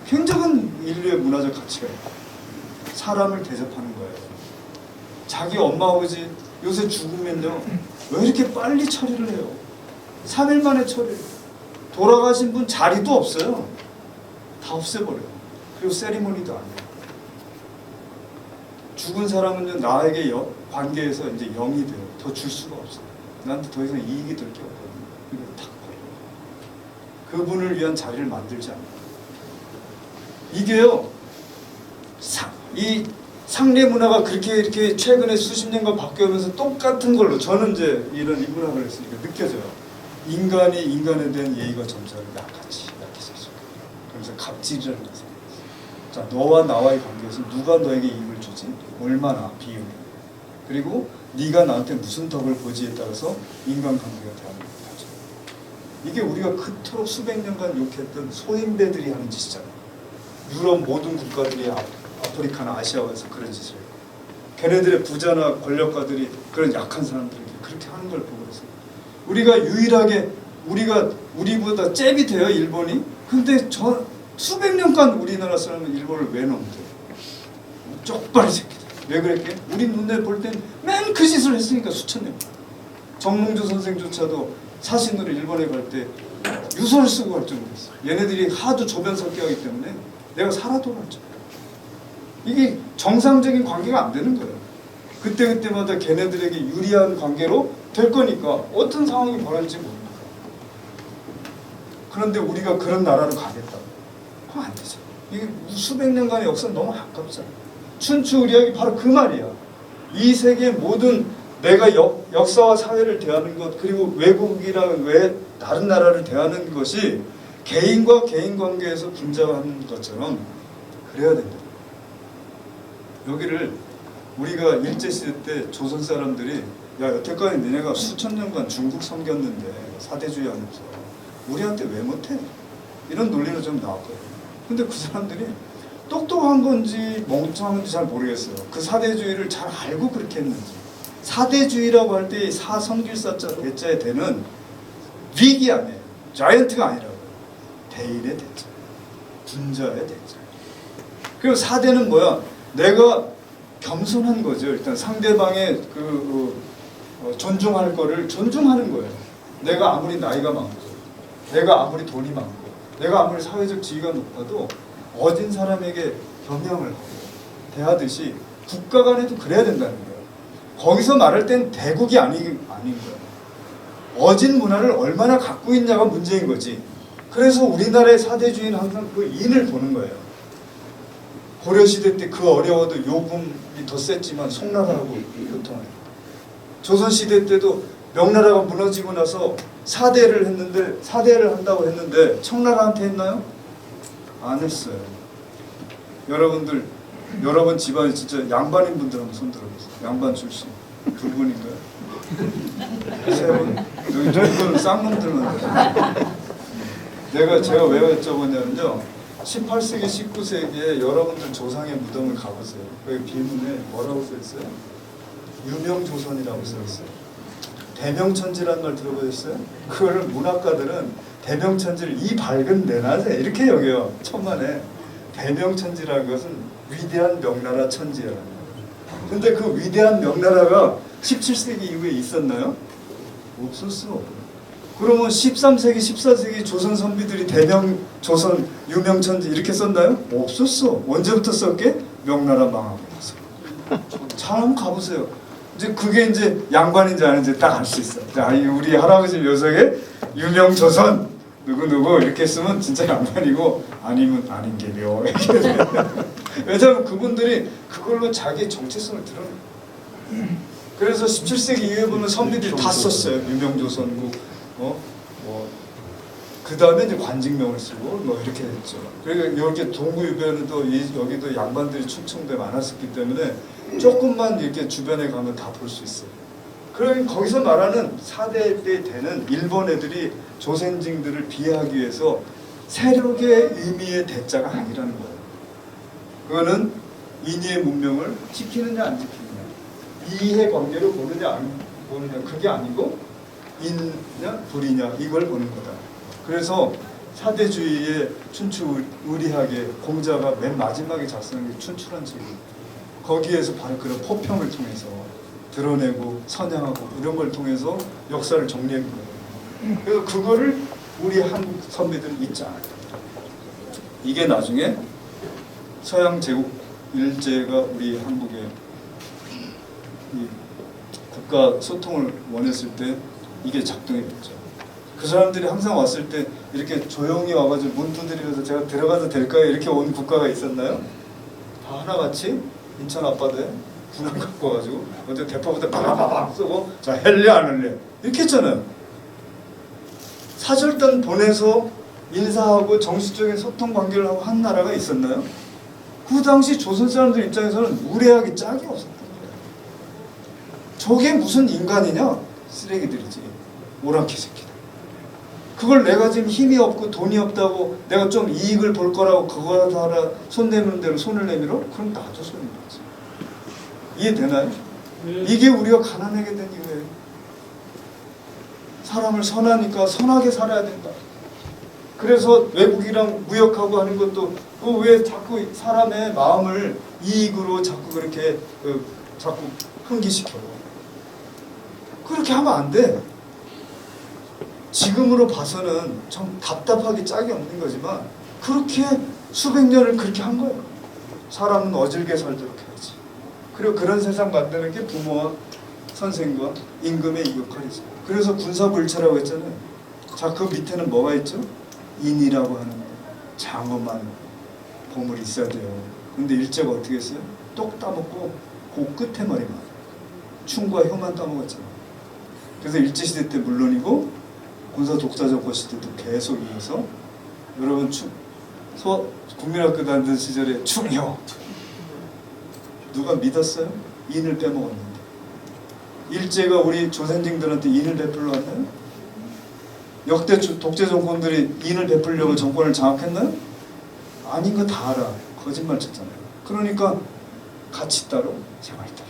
굉장한 인류의 문화적 가치가 있어요. 사람을 대접하는 거예요. 자기 엄마 아버지 요새 죽으면요 왜 이렇게 빨리 처리를 해요? 3일 만에 처리해요. 돌아가신 분 자리도 없어요. 다 없애버려요. 그리고 세리머니도 안 해요. 죽은 사람은요 나에게 관계에서 이제 영이 돼요. 더 줄 수가 없어요. 나한테 더 이상 이익이 될 게 없거든요. 그리고 탁 버려요. 그분을 위한 자리를 만들지 않아요. 이게요 이 상례 문화가 그렇게 이렇게 최근에 수십 년간 바뀌어오면서 똑같은 걸로 저는 이제 이 문학을 했으니까 느껴져요. 인간이 인간에 대한 예의가 점차로 약해졌어요. 그래서 갑질이라는 것을. 자, 너와 나와의 관계에서 누가 너에게 이익을 주지? 얼마나 비율. 그리고 네가 나한테 무슨 덕을 보지에 따라서 인간관계가 대하는 거죠. 이게 우리가 그토록 수백 년간 욕했던 소인배들이 하는 짓이잖아요. 유럽 모든 국가들이 아프리카나 아시아 와서 그런 짓을 해요. 걔네들의 부자나 권력가들이 그런 약한 사람들에게 그렇게 하는 걸 보고 있어요. 우리가 유일하게 우리보다 잽이 돼요 일본이. 근데 저 수백 년간 우리나라 사람은 일본을 왜 넘겨요? 쪽발이 새끼들. 왜 그랬게? 우리 눈에 볼 땐 맨 그 짓을 했으니까 수천 년. 정몽주 선생조차도 사신으로 일본에 갈 때 유서를 쓰고 갈 정도였어. 얘네들이 하도 조변 섞여가기 때문에 내가 살아도 갈 정도. 이게 정상적인 관계가 안 되는 거예요. 그때그때마다 걔네들에게 유리한 관계로 될 거니까 어떤 상황이 벌어질지 모릅니다. 그런데 우리가 그런 나라로 가겠다고? 그건 안 되죠. 이게 수백 년간의 역사는 너무 아깝잖아. 춘추 의리학이 바로 그 말이야. 이 세계의 모든 내가 역사와 사회를 대하는 것, 그리고 외국이랑 다른 나라를 대하는 것이 개인과 개인 관계에서 분자하는 것처럼 그래야 된다. 여기를 우리가 일제시대 때 조선 사람들이 야 여태까지 너네가 수천 년간 중국 섬겼는데 사대주의 하면서 우리한테 왜 못해? 이런 논리로 좀 나왔거든요. 근데 그 사람들이 똑똑한 건지 멍청한 건지 잘 모르겠어요. 그 사대주의를 잘 알고 그렇게 했는지. 사대주의라고 할 때 사성길사자 대자의 대는 빅이 아니에요. 자이언트가 아니라고요. 대인의 대자. 군자의 대자. 그리고 사대는 뭐야? 내가 겸손한 거죠. 일단 상대방의 존중할 거를 존중하는 거예요. 내가 아무리 나이가 많고, 내가 아무리 돈이 많고, 내가 아무리 사회적 지위가 높아도 어진 사람에게 겸양을 하고 대하듯이 국가 간에도 그래야 된다는 거예요. 거기서 말할 땐 대국이 아닌 거예요. 어진 문화를 얼마나 갖고 있냐가 문제인 거지. 그래서 우리나라의 사대주의는 항상 그 인을 보는 거예요. 고려시대 때 그 어려워도 요금이 더 셌지만 송나라하고 교통을. 조선시대 때도 명나라가 무너지고 나서 사대를 한다고 했는데 청나라한테 했나요? 안 했어요. 여러분 집안에 진짜 양반인 분들 한번 손 들어보세요. 양반 출신 두 분인가요? 세 분? 여기 두 분은 쌍놈들만 제가 왜 여쭤보냐면요, 18세기, 19세기에 여러분들 조상의 무덤을 가보세요. 거기 비문에 뭐라고 써있어요? 유명조선이라고 써있어요. 대명천지라는 말 들어보셨어요? 그거를 문학가들은 대명천지를 이 밝은 내낮에 이렇게 여겨요. 천만에. 대명천지라는 것은 위대한 명나라 천지라는 거예요. 근데 그 위대한 명나라가 17세기 이후에 있었나요? 없었어. 그러면 13세기, 14세기 조선 선비들이 대명조선, 유명천지 이렇게 썼나요? 없었어. 언제부터 썼게? 명나라 망하고 나서. 잘 한번 가보세요. 이제 그게 이제 양반인지 아닌지 딱 알 수 있어. 자, 우리 할아버지 묘석에 유명조선 누구누구 이렇게 쓰면 진짜 양반이고 아니면 아닌 게요. 왜냐하면 그분들이 그걸로 자기 정체성을 드러내. 그래서 17세기 이후에 보면 선비들이 다 썼어요. 유명조선국. 그 다음에 이제 관직명을 쓰고 뭐 이렇게 했죠. 그리고 이렇게 동구유배는 여기도 양반들이 충청도에 많았었기 때문에 조금만 이렇게 주변에 가면 다 볼 수 있어요. 그럼 거기서 말하는 4대 때 되는 일본 애들이 조선징들을 비하하기 위해서 세력의 의미의 대자가 아니라는 거예요. 그거는 인의의 문명을 지키느냐 안 지키느냐, 이해관계로 보느냐 안 보느냐, 그게 아니고 인이냐 불이냐 이걸 보는 거다. 그래서 사대주의의 춘추 의리학의 공자가 맨 마지막에 작성한 게 춘추란 책이에요. 거기에서 바로 그런 포평을 통해서 드러내고 선양하고 이런 걸 통해서 역사를 정리한 거예요. 그래서 그거를 우리 한국 선비들은 잊지 않아요. 이게 나중에 서양 제국 일제가 우리 한국에 이 국가 소통을 원했을 때 이게 작동이 됐죠. 그 사람들이 항상 왔을 때 이렇게 조용히 와가지고 문 두드리면서 제가 들어가도 될까요? 이렇게 온 국가가 있었나요? 다 하나같이 인천 앞바다에 군함 갖고 와가지고 어제 대포부터 바바바박 쏘고 자 할래 안 할래 이렇게 했잖아요. 사절단 보내서 인사하고 정식적인 소통 관계를 하고 한 나라가 있었나요? 그 당시 조선 사람들 입장에서는 무례하기 짝이 없었던 거예요. 저게 무슨 인간이냐? 쓰레기들이지. 오랑캐 새끼들. 그걸 내가 지금 힘이 없고 돈이 없다고 내가 좀 이익을 볼 거라고 그거 하나 손 내미는 대로 손을 내밀어? 그럼 나도 손을 내밀지. 이해되나요? 이게 우리가 가난하게 된 이유예요. 사람을 선하니까 선하게 살아야 된다. 그래서 외국이랑 무역하고 하는 것도 왜 자꾸 사람의 마음을 이익으로 자꾸 그렇게 자꾸 흥기시켜. 그렇게 하면 안 돼. 지금으로 봐서는 좀 답답하기 짝이 없는 거지만 그렇게 수백 년을 그렇게 한 거예요. 사람은 어질게 살도록 해야지. 그리고 그런 세상 만드는 게 부모와 선생과 임금의 이 역할이죠. 그래서 군사불체라고 했잖아요. 자, 그 밑에는 뭐가 있죠? 인이라고 하는 장엄한 보물이 있어야 돼요. 근데 일제가 어떻게 했어요? 똑 따먹고 그 끝에 머리만 충과 혀만 따먹었잖아요. 그래서 일제시대 때 물론이고 군사 독자정권 시대도 계속 이어서 여러분 국민학교 다니던 시절에 충효 누가 믿었어요? 인을 빼먹었는데 일제가 우리 조선징들한테 인을 베풀러 왔나요? 역대 독재 정권들이 인을 베풀려고 정권을 장악했나요? 아닌 거 다 알아. 거짓말 쳤잖아요. 그러니까 가치 따로 생활 따로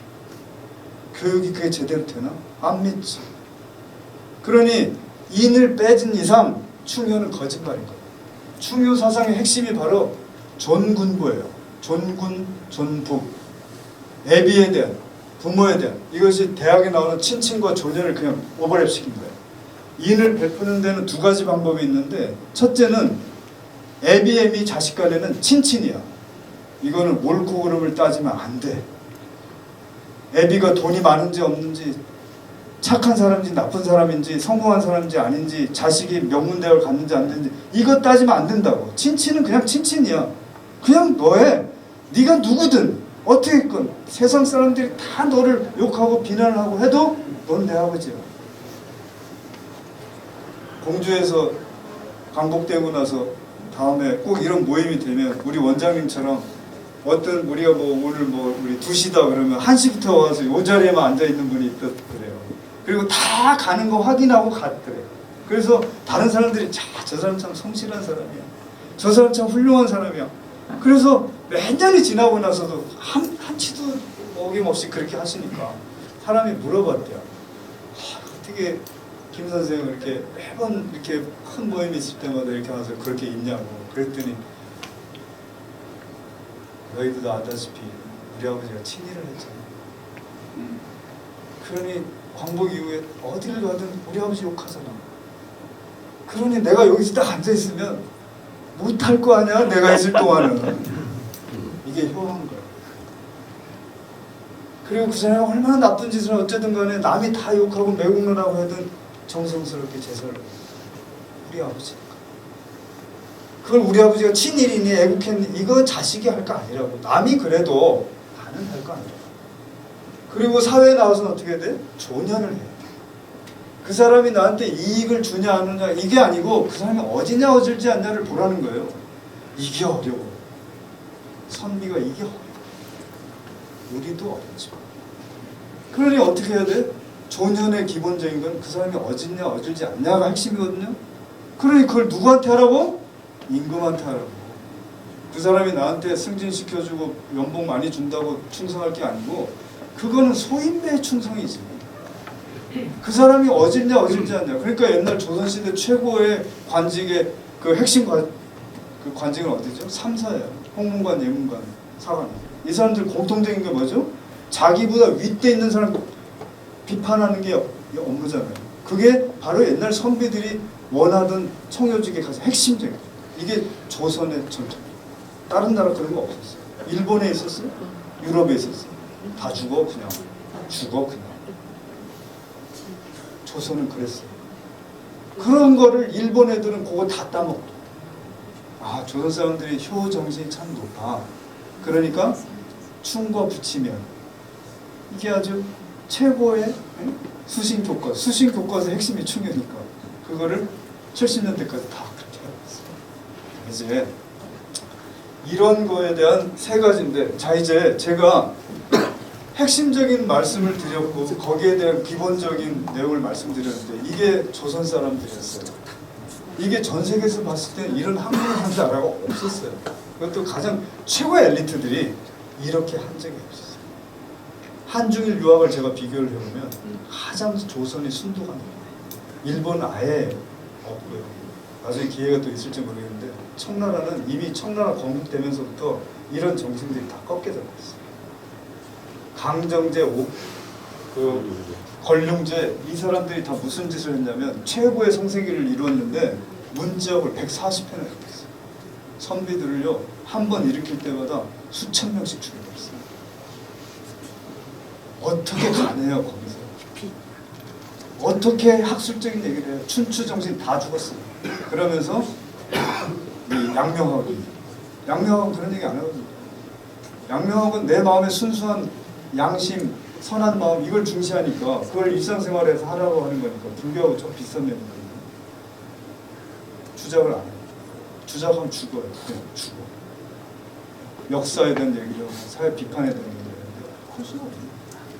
교육이 그게 제대로 되나? 안 믿지. 그러니 인을 빼진 이상 충효는 거짓말인 거예요. 충효 사상의 핵심이 바로 존군부예요. 존군, 존부. 애비에 대한, 부모에 대한 이것이 대학에 나오는 친친과 조녀를 그냥 오버랩시킨 거예요. 인을 베푸는 데는 두 가지 방법이 있는데 첫째는 애비 자식 간에는 친친이야. 이거는 옳고 그름을 따지면 안 돼. 애비가 돈이 많은지 없는지 착한 사람인지 나쁜 사람인지 성공한 사람인지 아닌지 자식이 명문대학을 갔는지 안 됐는지 이거 따지면 안 된다고. 친친은 그냥 친친이야. 그냥 너의 네가 누구든 어떻게 했건 세상 사람들이 다 너를 욕하고 비난을 하고 해도 넌 내 아버지야. 공주에서 강복되고 나서 다음에 꼭 이런 모임이 되면 우리 원장님처럼 어떤 우리가 오늘 우리 2시다 그러면 1시부터 와서 이 자리에만 앉아 있는 분이 있다 그래요. 그리고 다 가는 거 확인하고 갔더래요. 그래서 다른 사람들이 저 사람 참 성실한 사람이야. 저 사람 참 훌륭한 사람이야. 그래서 몇 년이 지나고 나서도 한치도 어김없이 그렇게 하시니까 사람이 물어봤대요. 어떻게 김 선생은 이렇게 매번 이렇게 큰 모임이 있을 때마다 이렇게 와서 그렇게 있냐고. 그랬더니 너희도 아다시피 우리 아버지가 친일을 했잖아. 그러니 광복 이후에 어디를 가든 우리 아버지 욕하잖아. 그러니 내가 여기서 딱 앉아있으면 못할 거 아니야, 내가 있을 동안은. 이게 효한 거야. 그리고 그 사람이 얼마나 나쁜 짓을 어쨌든 간에 남이 다 욕하고 매국노라고 하든 정성스럽게 제사를 우리 아버지니까. 그걸 우리 아버지가 친일이니 애국했니 이거 자식이 할 거 아니라고. 남이 그래도 나는 할 거 아니라고. 그리고 사회에 나와서는 어떻게 해야 돼? 조년을 해야 돼. 그 사람이 나한테 이익을 주냐 안 주냐 이게 아니고 그 사람이 어지냐 어질지 않냐를 보라는 거예요. 이게 어려워. 선비가 이게 어려워. 우리도 어렵지. 그러니 어떻게 해야 돼? 조년의 기본적인 건 그 사람이 어지냐 어질지 않냐가 핵심이거든요. 그러니 그걸 누구한테 하라고? 임금한테 하라고. 그 사람이 나한테 승진시켜주고 연봉 많이 준다고 충성할 게 아니고 그거는 소인배의 충성이지. 그 사람이 어질냐 어질지 않냐. 그러니까 옛날 조선시대 최고의 관직의 그 핵심 그 관직은 어디죠? 3사예요. 홍문관, 예문관, 사관. 이 사람들 공통적인 게 뭐죠? 자기보다 윗대 있는 사람 비판하는 게 업무잖아요. 그게 바로 옛날 선비들이 원하던 청요직의 가장 핵심적인 거예요. 이게 조선의 전통. 다른 나라 그런 거 없었어요. 일본에 있었어요? 유럽에 있었어요? 다 죽어 그냥. 죽어 그냥. 조선은 그랬어요. 그런 거를 일본 애들은 그거 다 따먹고. 아, 조선 사람들이 효 정신이 참 높아. 그러니까 충과 붙이면 이게 아주 최고의 수신 교과. 수신 교과에서 핵심이 충이니까 그거를 70년대까지 다 그렇게 해왔어요. 이제 이런 거에 대한 세 가지인데, 자 이제 제가 핵심적인 말씀을 드렸고 거기에 대한 기본적인 내용을 말씀드렸는데 이게 조선 사람들이었어요. 이게 전 세계에서 봤을 때 이런 한국을 한 나라가 없었어요. 그것도 가장 최고의 엘리트들이 이렇게 한 적이 없었어요. 한중일 유학을 제가 비교를 해보면 가장 조선이 순도가 높아요. 일본은 아예 없고요. 나중에 기회가 또 있을지 모르겠는데 청나라는 이미 청나라 건국되면서부터 이런 정신들이 다 꺾여져 버렸어요. 강정제 그 걸륭제 이 사람들이 다 무슨 짓을 했냐면 최고의 성세기를 이루었는데 문지역을 140회나 일으켰어요. 선비들을요 한 번 일으킬 때마다 수천 명씩 죽여버렸어요. 어떻게 가네요 거기서? 어떻게 학술적인 얘기를 해요? 춘추 정신 다 죽었어요. 그러면서 이 양명학은 그런 얘기 안 하거든요. 양명학은 내 마음의 순수한 양심, 선한 마음 이걸 중시하니까 그걸 일상생활에서 하라고 하는 거니까 불교하고 좀 비슷한 면이 있거든요. 주작을 안 해요. 주작하면 죽어요. 그냥 죽어. 역사에 대한 얘기를 하고 사회 비판에 대한 얘기를 하는데 할 수가 없어요.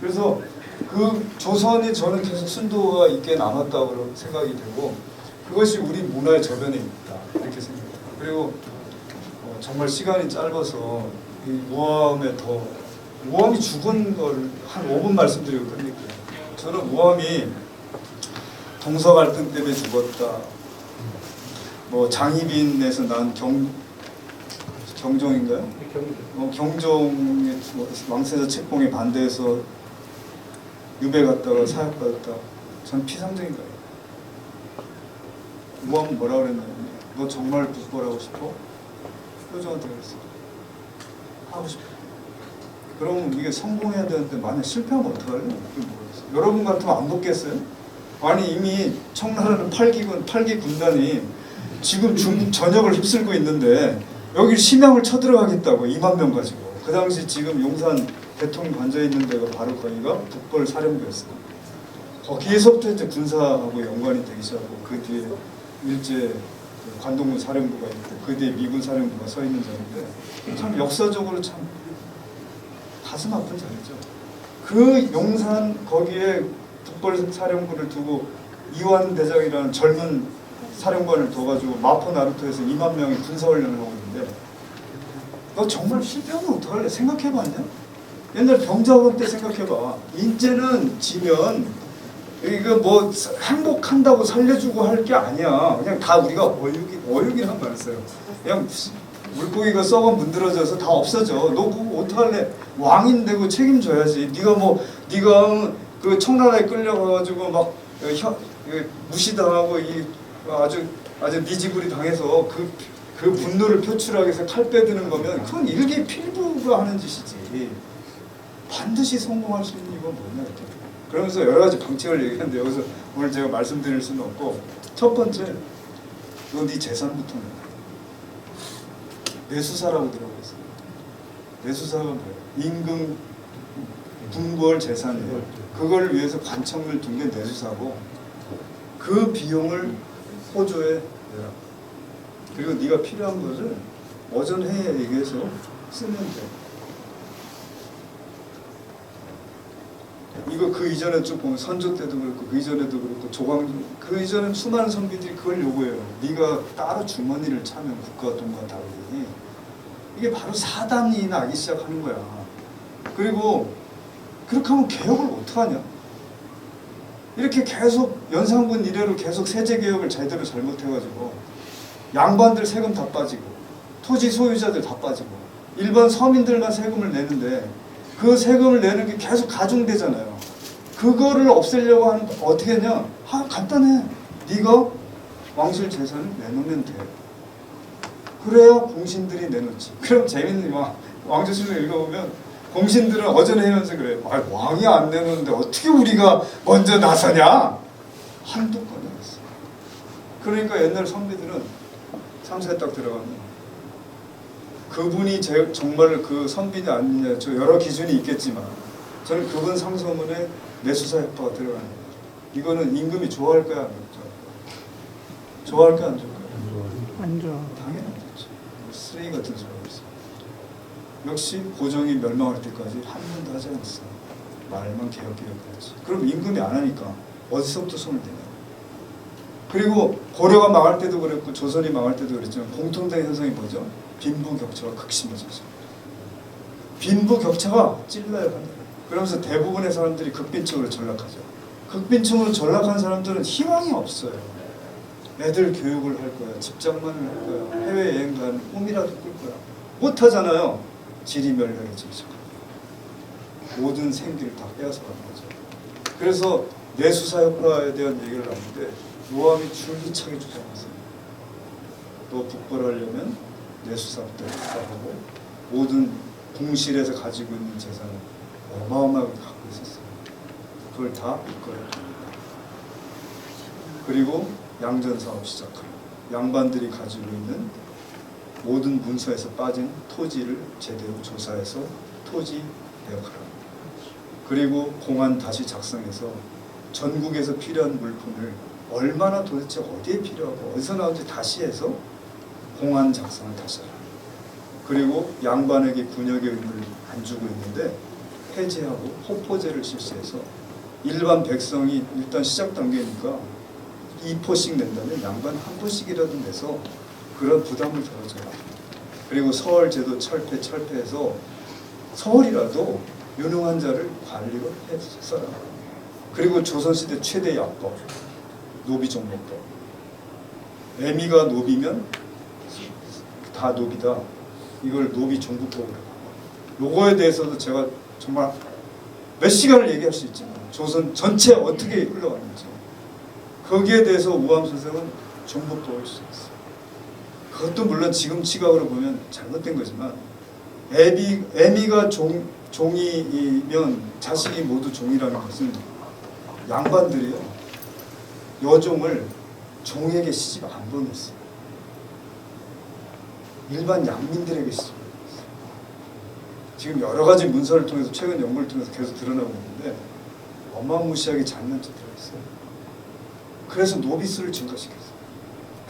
그래서 그 조선이 저는 계속 순도가 있게 남았다고 생각이 되고 그것이 우리 문화의 저변에 있다 이렇게 생각해요. 그리고 정말 시간이 짧아서 이 모함이 죽은 걸 한 5분 말씀드리고 끝낼게요. 저는 모함이 동서 갈등 때문에 죽었다. 뭐 장희빈에서 난 경종인가요? 경종의 왕세자 책봉에 반대해서 유배 갔다가 사역받았다. 전 피상적인 거예요. 모함은 뭐라 그랬냐면 너 정말 국벌하고 싶어? 효정한테 그랬어. 하고 싶어. 그럼 이게 성공해야 되는데 만약 실패하면 어떡할래? 여러분 같으면 안 붙겠어요? 아니 이미 청나라는 8기 군단이 지금 중국 전역을 휩쓸고 있는데 여기 심양을 쳐들어가겠다고 2만 명 가지고 그 당시 지금 용산 대통령 앉아있는 데가 바로 거기가 북벌 사령부였어요. 거기에서부터 이제 군사하고 연관이 되기 시작하고 그 뒤에 일제 관동군 사령부가 있고 그 뒤에 미군 사령부가 서 있는 자리인데 참 역사적으로 참 가슴 아픈 자리죠. 그 용산 거기에 북벌 사령부를 두고 이완 대장이라는 젊은 사령관을 둬가지고 마포 나루토에서 2만 명이 군사훈련을 하고 있는데 너 정말 실패하면 어떡할래? 생각해봤냐? 옛날 병자호흡 때 생각해봐. 인제는 지면 이거 뭐 행복한다고 살려주고 할 게 아니야. 그냥 다 우리가 어육이란 말을 써요. 그냥 물고기가 썩어 문드러져서 다 없어져. 너 그거 어떡할래? 왕인데 그 책임져야지. 네가 그 청나라에 끌려가가지고 막 무시당하고 이 아주 미지부리 당해서 그 분노를 표출하기 위해서 칼 빼드는 거면 그건 일개 필부가 하는 짓이지. 반드시 성공할 수 있는 이건 뭐냐 이렇게. 그러면서 여러 가지 방책을 얘기하는데 여기서 오늘 제가 말씀드릴 수는 없고 첫 번째 너 네 재산부터 내놔. 내수사라고 들어봤어요. 내수사가 뭐예요? 임금 궁궐 재산이에요. 그걸 위해서 관청을 둔 게 내수사고 그 비용을 호조에 내라. 그리고 네가 필요한 것을 어전 회의에 얘기해서 쓰면 돼. 이거 그 이전에 쭉 보면 선조 때도 그렇고 그 이전에도 그렇고 조광조 그 이전에 수많은 선비들이 그걸 요구해요. 네가 따로 주머니를 차면 국가 돈과 다르니 이게 바로 사단이 나기 시작하는 거야. 그리고 그렇게 하면 개혁을 어떡하냐? 이렇게 계속 연산군 이래로 계속 세제개혁을 제대로 잘못해가지고 양반들 세금 다 빠지고 토지 소유자들 다 빠지고 일반 서민들만 세금을 내는데 그 세금을 내는 게 계속 가중되잖아요. 그거를 없애려고 하는 어떻게 했냐? 간단해. 네가 왕실 재산을 내놓으면 돼. 그래야 공신들이 내놓지. 그럼 재밌는 왕조실록 읽어보면 공신들은 어전해면서 그래요. 왕이 안 내놓는데 어떻게 우리가 먼저 나서냐? 한두 건 나갔어. 그러니까 옛날 선비들은 상사에 딱 들어가면 그분이 정말 그 선비냐 아니냐 저 여러 기준이 있겠지만 저는 그분 상소문에 내수사 협파가 들어가는 거예요. 이거는 임금이 좋아할 거야 안 좋아할 거야 안 좋아할 거야? 안 좋아. 당연히 안 좋지. 쓰레기 같은 소리 하고 있어. 역시 고종이 멸망할 때까지 한 번도 하지 않았어. 말만 개혁했지. 그럼 임금이 안 하니까 어디서부터 손을 대냐. 그리고 고려가 망할 때도 그랬고 조선이 망할 때도 그랬지만 공통된 현상이 뭐죠? 빈부격차가 극심해졌어요. 빈부격차가 찔러요. 그러면서 대부분의 사람들이 극빈층으로 전락하죠. 극빈층으로 전락한 사람들은 희망이 없어요. 애들 교육을 할 거야. 집장만을 할 거야. 해외여행 가는 꿈이라도 꿀 거야. 못하잖아요. 지리멸렬해지기 시작합니다. 모든 생기를 다 빼앗아가는 거죠. 그래서 내수사협파에 대한 얘기를 하는데 우암이 줄기차게 주장했어요. 너 북벌하려면 내수사부터 하고 모든 공실에서 가지고 있는 재산을 어마어마하게 갖고 있었어요. 그걸 다 북벌에 그리고 양전사업 시작하고 양반들이 가지고 있는 모든 문서에서 빠진 토지를 제대로 조사해서 토지 개혁하라. 그리고 공안 다시 작성해서 전국에서 필요한 물품을 얼마나 도대체 어디에 필요하고 어디서 나오는지 다시 해서 공안 작성을 다시 하라. 그리고 양반에게 군역의 의무를 안 주고 있는데 해제하고 호포제를 실시해서 일반 백성이 일단 시작 단계니까 2포씩 낸다면 양반 한 포씩이라도 내서 그런 부담을 덜어줘야 돼요. 그리고 서울제도 철폐해서 서울이라도 유능한 자를 관리로 했어라. 그리고 조선시대 최대 약법 노비종목법. 애미가 노비면 다 노비다. 이걸 노비종부법으로 바꿔. 요거에 대해서도 제가 정말 몇 시간을 얘기할 수 있지만 조선 전체 어떻게 흘러갔는지 거기에 대해서 우암 선생은 종부법을 쓰였어요. 그것도 물론 지금 시각으로 보면 잘못된 거지만 애미가 종이면 자식이 모두 종이라는 것은 양반들이요 여종을 종에게 시집 안 보냈어요. 일반 양민들에게 시집 보냈어요. 지금 여러 가지 문서를 통해서 최근 연구를 통해서 계속 드러나고 있는데 어마무시하게 잘난 짓 들어있어요. 그래서 노비수를 증가시켰어요.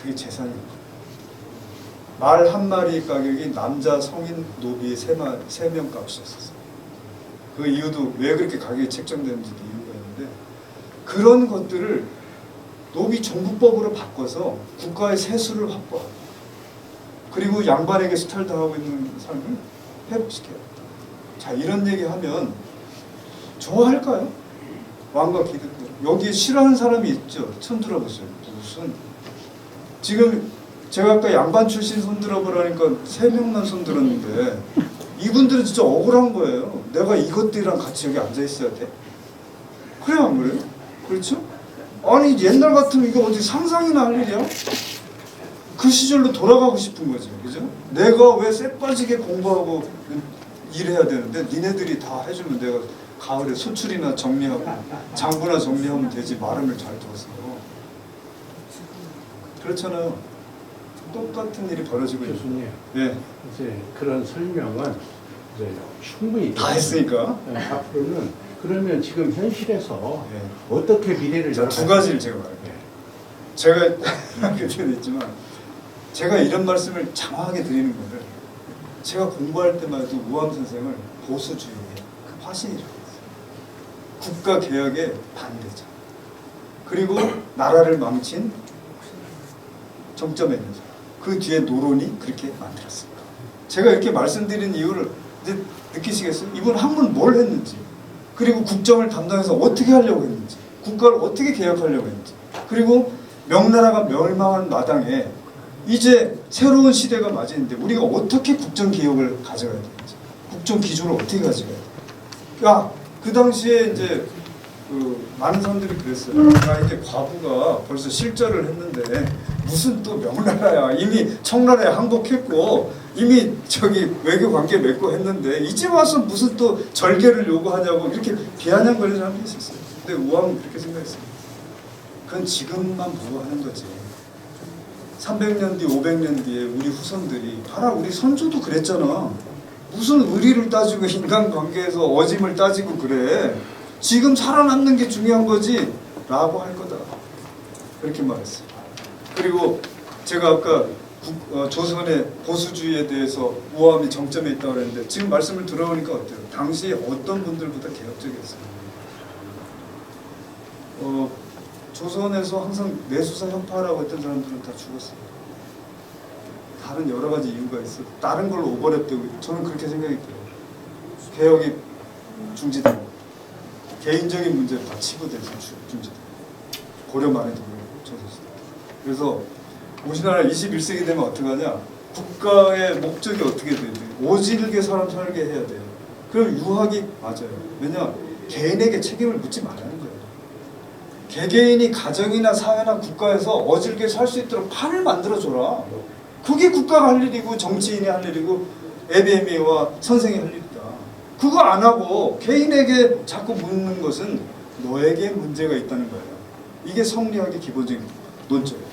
그게 재산이에요. 말 한 마리 가격이 남자 성인 노비의 3명 값이었어요. 그 이유도 왜 그렇게 가격이 책정되는지도 이유가 있는데 그런 것들을 노비 종부법으로 바꿔서 국가의 세수를 확보하고 그리고 양반에게 수탈당하고 있는 삶을 회복시켜야 된다. 자 이런 얘기하면 좋아할까요? 왕과 기득권. 여기에 싫어하는 사람이 있죠. 손 들어보세요. 무슨 지금 제가 아까 양반 출신 손 들어보라니까 3명만 손 들었는데 이분들은 진짜 억울한 거예요. 내가 이것들이랑 같이 여기 앉아 있어야 돼? 그래요 안 그래요? 그렇죠? 아니 옛날 같으면 이거 어디 상상이나 할 일이야? 그 시절로 돌아가고 싶은 거죠. 그죠? 내가 왜 쎄빠지게 공부하고 일해야 되는데 니네들이 다 해주면 내가 가을에 소출이나 정리하고 장부나 정리하면 되지. 말음을 잘 들었어. 그렇잖아요. 똑같은 일이 벌어지고 있어요. 교수님, 예. 이제 그런 설명은 이제 충분히 다 했으니까. 네, 앞으로는 그러면 지금 현실에서 예. 어떻게 미래를 자, 두 가지를 제가 말할게요. 제가 그때도 있지만 제가 이런 말씀을 장황하게 드리는 거를 제가 공부할 때만 해도 우암 선생을 보수주의의 그 화신이라고 했어요. 국가 개혁의 반대자. 그리고 나라를 망친 정점에 있는 사람. 그 뒤에 노론이 그렇게 만들었습니다. 제가 이렇게 말씀드린 이유를 이제 느끼시겠어요? 이분 학문 뭘 했는지, 그리고 국정을 담당해서 어떻게 하려고 했는지, 국가를 어떻게 개혁하려고 했는지, 그리고 명나라가 멸망한 마당에 이제 새로운 시대가 맞이했는데 우리가 어떻게 국정 개혁을 가져가야 되는지, 국정 기조를 어떻게 가져가야 되는지. 야, 그 당시에 이제 많은 사람들이 그랬어요. 야, 이제 과부가 벌써 실절을 했는데 무슨 또 명나라야. 이미 청나라에 항복했고 이미 저기 외교 관계 맺고 했는데 이제 와서 무슨 또 절개를 요구하냐고 이렇게 비아냥거리는 사람도 있었어요. 근데 우암은 그렇게 생각했어요. 그건 지금만 보고 하는 거지. 300년 뒤, 500년 뒤에 우리 후손들이 봐라 우리 선조도 그랬잖아. 무슨 의리를 따지고 인간관계에서 어짐을 따지고 그래. 지금 살아남는 게 중요한 거지 라고 할 거다. 그렇게 말했어요. 그리고 제가 아까 조선의 보수주의에 대해서 우암이 정점에 있다고 그랬는데 지금 말씀을 들어보니까 어때요? 당시 어떤 분들보다 개혁적이었어요. 조선에서 항상 내수사 협파라고 했던 사람들은 다 죽었어요. 다른 여러 가지 이유가 있어. 다른 걸로 오버랩되고 저는 그렇게 생각이 들어요. 개혁이 중지되고 개인적인 문제에 다 치부돼서 중지되고 고려만 해도 조선시대. 그래서 우리나라 21세기 되면 어떻게 하냐? 국가의 목적이 어떻게 돼야 돼요? 오질게 사람 살게 해야 돼요. 그럼 유학이 맞아요. 왜냐? 개인에게 책임을 묻지 말라는 거예요. 개개인이 가정이나 사회나 국가에서 어질게 살 수 있도록 판을 만들어줘라. 그게 국가가 할 일이고 정치인이 할 일이고 애비애미와 선생이 할 일이다. 그거 안 하고 개인에게 자꾸 묻는 것은 너에게 문제가 있다는 거예요. 이게 성리학의 기본적인 논점이에요.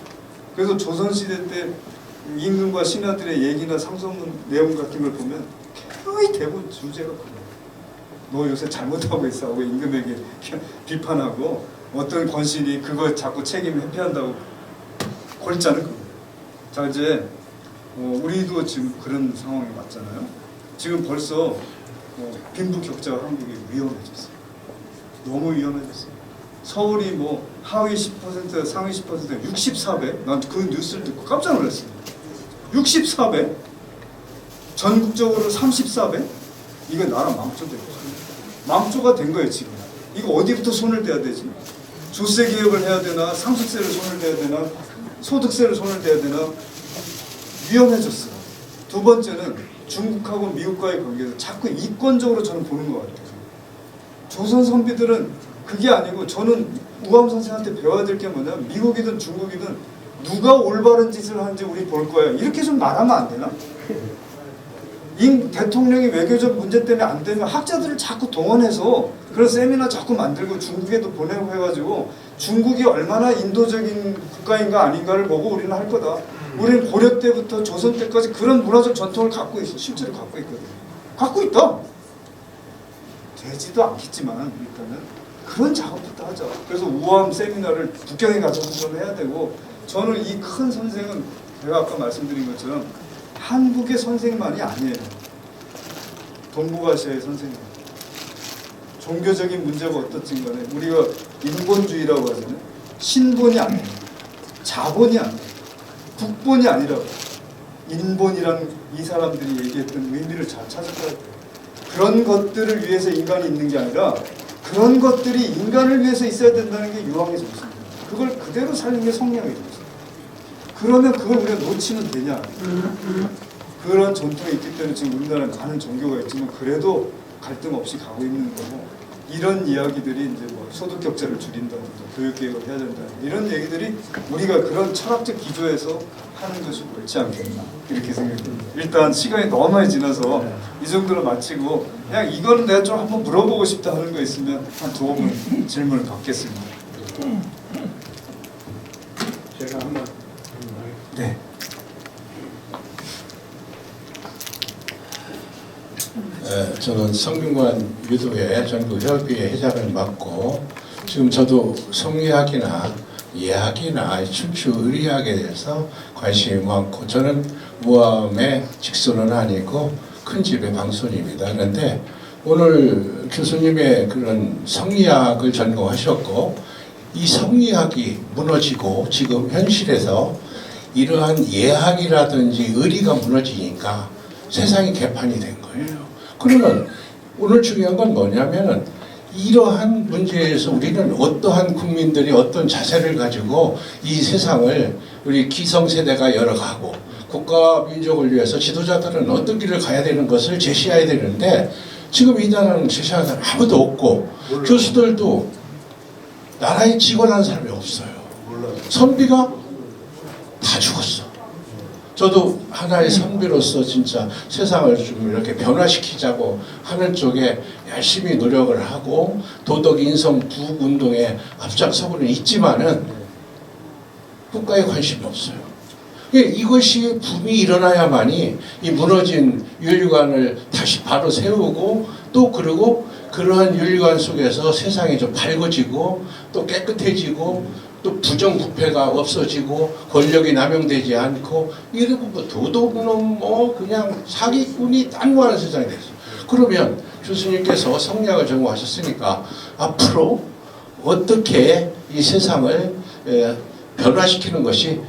그래서 조선시대 때 임금과 신하들의 얘기나 상소문 내용 같은 걸 보면 거의 대부분 주제가 그거예요. 너 요새 잘못하고 있어 하고 임금에게 비판하고 어떤 권신이 그거 자꾸 책임 회피한다고 골자는 거예요. 자 이제 우리도 지금 그런 상황에 왔잖아요. 지금 벌써 빈부격차가 한국이 위험해졌어요. 너무 위험해졌어요. 서울이 뭐 하위 10% 상위 10% 64배? 난 그 뉴스를 듣고 깜짝 놀랐어요. 64배? 전국적으로 34배? 이거 나라 망조가 된 거예요. 망조가 된 거예요 지금. 이거 어디부터 손을 대야 되지? 조세 개혁을 해야 되나? 상속세를 손을 대야 되나? 소득세를 손을 대야 되나? 위험해졌어요. 두 번째는 중국하고 미국과의 관계에서 자꾸 이권적으로 저는 보는 것 같아요. 조선 선비들은 그게 아니고 저는 우암 선생한테 배워야 될 게 뭐냐면 미국이든 중국이든 누가 올바른 짓을 하는지 우리 볼 거야. 이렇게 좀 말하면 안 되나? 대통령이 외교적 문제 때문에 안 되면 학자들을 자꾸 동원해서 그런 세미나 자꾸 만들고 중국에도 보내고 해가지고 중국이 얼마나 인도적인 국가인가 아닌가를 보고 우리는 할 거다. 우리는 고려 때부터 조선 때까지 그런 문화적 전통을 갖고 있어. 실제로 갖고 있거든. 갖고 있다. 되지도 않겠지만 일단은 그런 작업부터 하자. 그래서 우암 세미나를 북경에 가서 좀 해야 되고 저는 이 큰 선생은 제가 아까 말씀드린 것처럼 한국의 선생만이 아니에요. 동북아시아의 선생님. 종교적인 문제가 어떻든 간에 우리가 인본주의라고 하잖아요. 신본이 아니에요. 자본이 아니에요. 국본이 아니라고. 인본이란 이 사람들이 얘기했던 의미를 잘 찾아가야 돼요. 그런 것들을 위해서 인간이 있는 게 아니라 그런 것들이 인간을 위해서 있어야 된다는 게 유학의 정신입니다. 그걸 그대로 살리는 게 성리학의 정신입니다. 그러면 그걸 우리가 놓치면 되냐? 그런 전통이 있기 때문에 지금 우리나라에 많은 종교가 있지만 그래도 갈등 없이 가고 있는 거고 이런 이야기들이 이제 뭐 소득 격차를 줄인다든가 교육 개혁을 해야 된다 이런 얘기들이 우리가 그런 철학적 기조에서 하는 것이 옳지 않겠나 이렇게 생각합니다. 일단 시간이 너무 많이 지나서 이 정도로 마치고 그냥 이거는 내가 좀 한번 물어보고 싶다 하는 거 있으면 한 두어 분 질문을 받겠습니다. 제가 한번 네. 저는 성균관 유도회 전국협의회 회장을 맡고 지금 저도 성리학이나 예학이나 춘추 의리학에 대해서 관심이 많고 저는 우암의 직선은 아니고 큰 집의 방손입니다. 그런데 오늘 교수님의 그런 성리학을 전공하셨고 이 성리학이 무너지고 지금 현실에서 이러한 예학이라든지 의리가 무너지니까 세상이 개판이 된 거예요. 그러면 오늘 중요한 건 뭐냐면은 이러한 문제에서 우리는 어떠한 국민들이 어떤 자세를 가지고 이 세상을 우리 기성세대가 열어가고 국가 민족을 위해서 지도자들은 어떤 길을 가야 되는 것을 제시해야 되는데 지금 이 나라는 제시하는 사람 아무도 없고 교수들도 나라에 직원하는 사람이 없어요. 선비가 다 죽었어. 저도 하나의 선비로서 진짜 세상을 좀 이렇게 변화시키자고 하는 쪽에 열심히 노력을 하고 도덕 인성 부흥 운동에 앞장서고는 있지만은 국가에 관심이 없어요. 이것이 붐이 일어나야만이 이 무너진 윤리관을 다시 바로 세우고 또 그리고 그러한 윤리관 속에서 세상이 좀 밝아지고 또 깨끗해지고 또 부정부패가 없어지고 권력이 남용되지 않고 이러고 뭐 도둑놈 뭐 그냥 사기꾼이 딴거하는 세상이 됐어요. 그러면 교수님께서 성리학을 전공하셨으니까 앞으로 어떻게 이 세상을 변화시키는 것이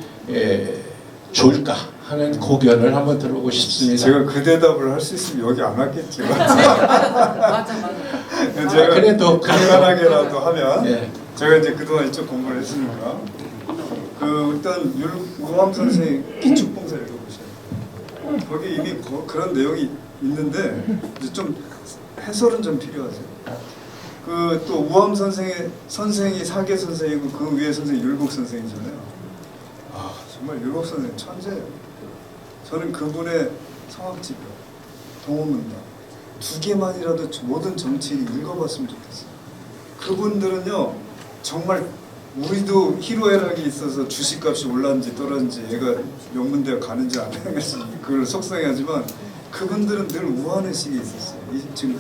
좋을까 하는 고견을 한번 들어보고 싶습니다. 제가 그 대답을 할 수 있으면 여기 안 왔겠죠. 맞아. 제가 그래도 간단하게라도 하면 예. 제가 이제 그동안 이쪽 공부를 했으니까 일단 우암 선생의 기축봉사 읽어보세요. 거기 이미 그런 내용이 있는데 이제 좀 해설은 좀 필요하죠. 그 또 우암 선생이 사계 선생이고 그 위에 선생이 율곡 선생이잖아요. 아 정말 율곡 선생 천재예요. 저는 그분의 성악지표, 동호문답 2개만이라도 모든 정치인이 읽어봤으면 좋겠어요. 그분들은요 정말 우리도 희로애락이 있어서 주식값이 올랐는지 떨어졌는지 얘가 명문대학 가는지 안 가는지 그걸 속상해하지만 그분들은 늘 우환의식이 있었어요. 지금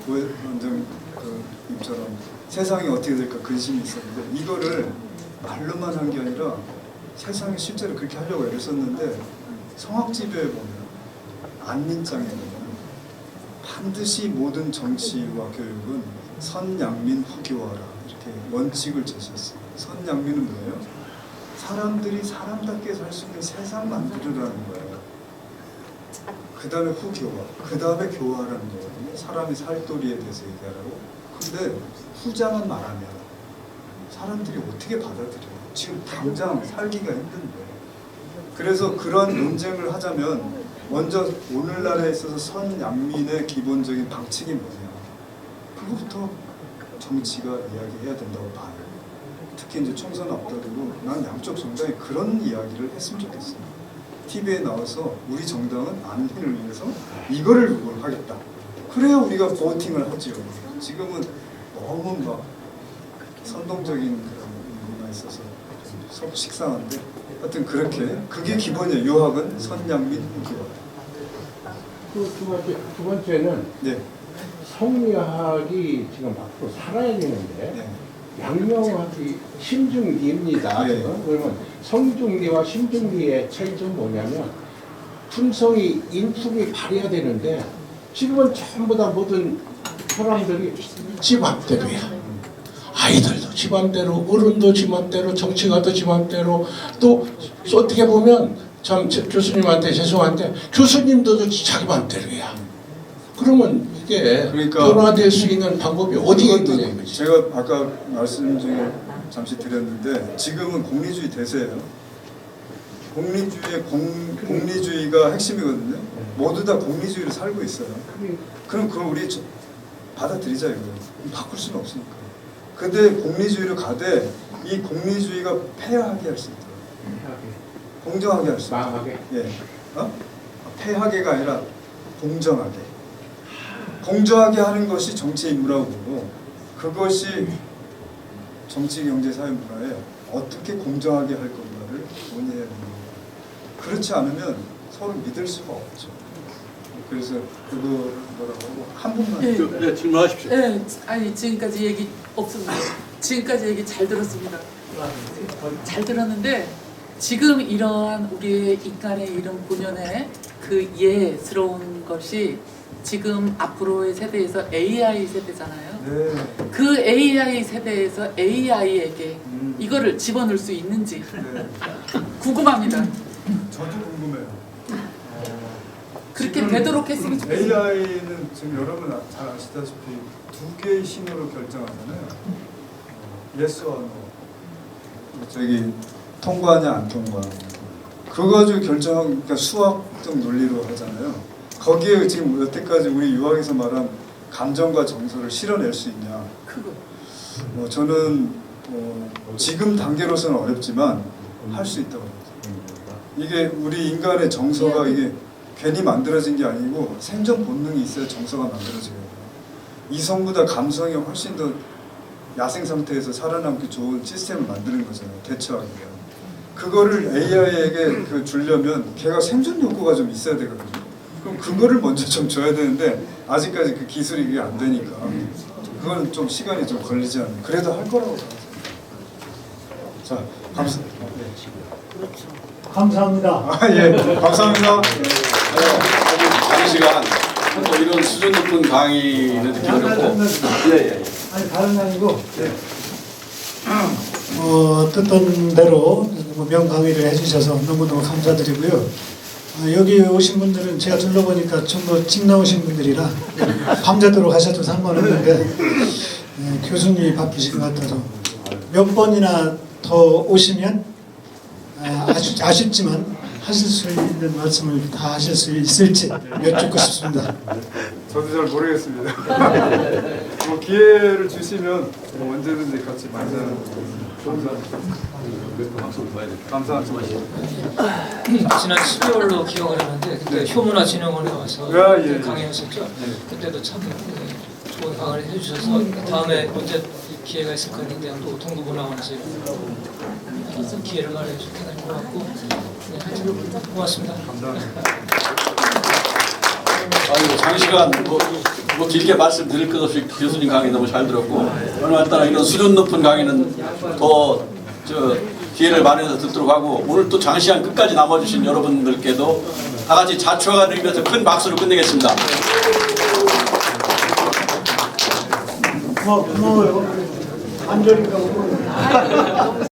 우리 원장 님처럼 세상이 어떻게 될까 근심이 있었는데 이거를 말로만 한 게 아니라 세상에 실제로 그렇게 하려고 애를 썼는데 성악지배에 보면 안민장에 보면 반드시 모든 정치와 교육은 선양민 후교화라 이렇게 원칙을 제시했어요. 선양민은 뭐예요? 사람들이 사람답게 살 수 있는 세상 만들으라는 거예요. 그 다음에 후교화, 그 다음에 교화라는 거거든요. 사람이 살도리에 대해서 얘기하라고. 근데 후자만 말하면 사람들이 어떻게 받아들여요? 지금 당장 살기가 힘든데. 그래서 그런 논쟁을 하자면 먼저 오늘날에 있어서 선양민의 기본적인 방침이 뭐냐. 그거부터 정치가 이야기해야 된다고 봐요. 특히 이제 총선 앞두고 난 양쪽 정당이 그런 이야기를 했으면 좋겠어요. TV에 나와서 우리 정당은 안민을 위해서 이거를 하겠다. 그래야 우리가 보팅을 하지요. 지금은 너무 막 선동적인 그런 의미가 있어서 좀 식상한데 하여튼 그렇게 그게 기본이에요. 유학은 선양민 후교화. 두 번째는 네. 성리학이 지금 앞으로 살아야 되는데 네. 양명학이 심중리입니다. 네. 지금. 그러면 성중리와 심중리의 차이점은 뭐냐면 품성이 인품이 발휘해야 되는데 지금은 전부 다 모든 사람들이 지 맘대로야. 아이들도 지 맘대로, 어른도 지 맘대로, 정치가도 지 맘대로. 또 어떻게 보면 참 교수님한테 죄송한데 교수님도 자기 맘대로야. 그러면 이게 그러니까 변화될 수 있는 방법이 어디에 있느냐 이거지. 제가 아까 말씀 중에 잠시 드렸는데 지금은 공리주의 대세예요. 공리주의가 핵심이거든요. 모두 다 공리주의를 살고 있어요. 그럼 그걸 우리 받아들이자 이거예요. 바꿀 수는 없으니까. 근데 공리주의로 가되 이 공리주의가 폐하게 할 수 있도록 공정하게 할 수 있도록 망하게. 예. 폐하게가 아니라 공정하게. 공정하게 하는 것이 정치의 임무라고 보고 그것이 정치, 경제, 사회, 문화에 어떻게 공정하게 할 건가를 논의해야 됩니다. 그렇지 않으면 서로 믿을 수가 없죠. 그래서 그거 뭐라고 하고 한 분만 네, 질문하십시오. 네, 아니 지금까지 얘기 없습니다. 지금까지 얘기 잘 들었습니다. 잘 들었는데 지금 이러한 우리의 인간의 이런 본연의 그 예스러운 것이 지금 앞으로의 세대에서 AI 세대잖아요. 네. 그 AI 세대에서 AI에게 이거를 집어넣을 수 있는지 네. 궁금합니다. 저도 궁금해요. 그렇게 되도록 했으면 좋겠어요. AI는 지금 여러분 잘 아시다시피 2개의 신호로 결정하잖아요. Yes와 No. 저기 통과하냐 안 통과. 그거 가지고 결정하고 그러니까 수학적 논리로 하잖아요. 거기에 지금 여태까지 우리 유학에서 말한 감정과 정서를 실어낼 수 있냐? 그거. 저는 지금 단계로서는 어렵지만 할 수 있다고 봅니다. 이게 우리 인간의 정서가 이게 괜히 만들어진 게 아니고 생존 본능이 있어야 정서가 만들어지거든요. 이성보다 감성이 훨씬 더 야생 상태에서 살아남기 좋은 시스템을 만드는 거잖아요. 대처하기 위한. 그거를 AI에게 주려면 걔가 생존 욕구가 좀 있어야 되거든요. 그럼 그거를 먼저 좀 줘야 되는데 아직까지 그 기술이 그게 안 되니까 그건 좀 시간이 좀 걸리지 않나요? 그래도 할 거라고 생각합니다. 자, 감사합니다. 예, 감사합니다. 다른 시간 또 이런 수준 높은 강의는 듣기 어렵고 아니 다른 게 아니고 듣던 대로 명강의를 해주셔서 너무너무 감사드리고요. 여기 오신 분들은 제가 둘러보니까 전부 집 나오신 분들이라 밤새도록 하셔도 상관없는데 교수님이 바쁘실 것 같아서 몇 번이나 더 오시면 아쉽지만 하실 수 있는 말씀을 다 하실 수 있을지 여쭙고 싶습니다. 저도 잘 모르겠습니다. 뭐 기회를 주시면 뭐 언제든지 같이 만나는 감사합니다. 지난 12월로 기억을 하는데 그때 효문화진흥원에 와서 예. 강의했었죠. 그때도 참 좋은 강의를 해주셔서 다음에 언제 기회가 있을 거는데 또 동구문화원에서 기회를 마련해주셔서 대단히 고맙고 하여튼 고맙습니다. 아유, 장시간 뭐 길게 말씀드릴 것 없이 교수님 강의 너무 잘 들었고 얼마나 따라 이런 수준 높은 강의는 더 기회를 마련해서 듣도록 하고 오늘 또 장시간 끝까지 남아주신 여러분들께도 다 같이 자초가 드리면서 큰 박수로 끝내겠습니다. 고마워요. 안전인가 보고.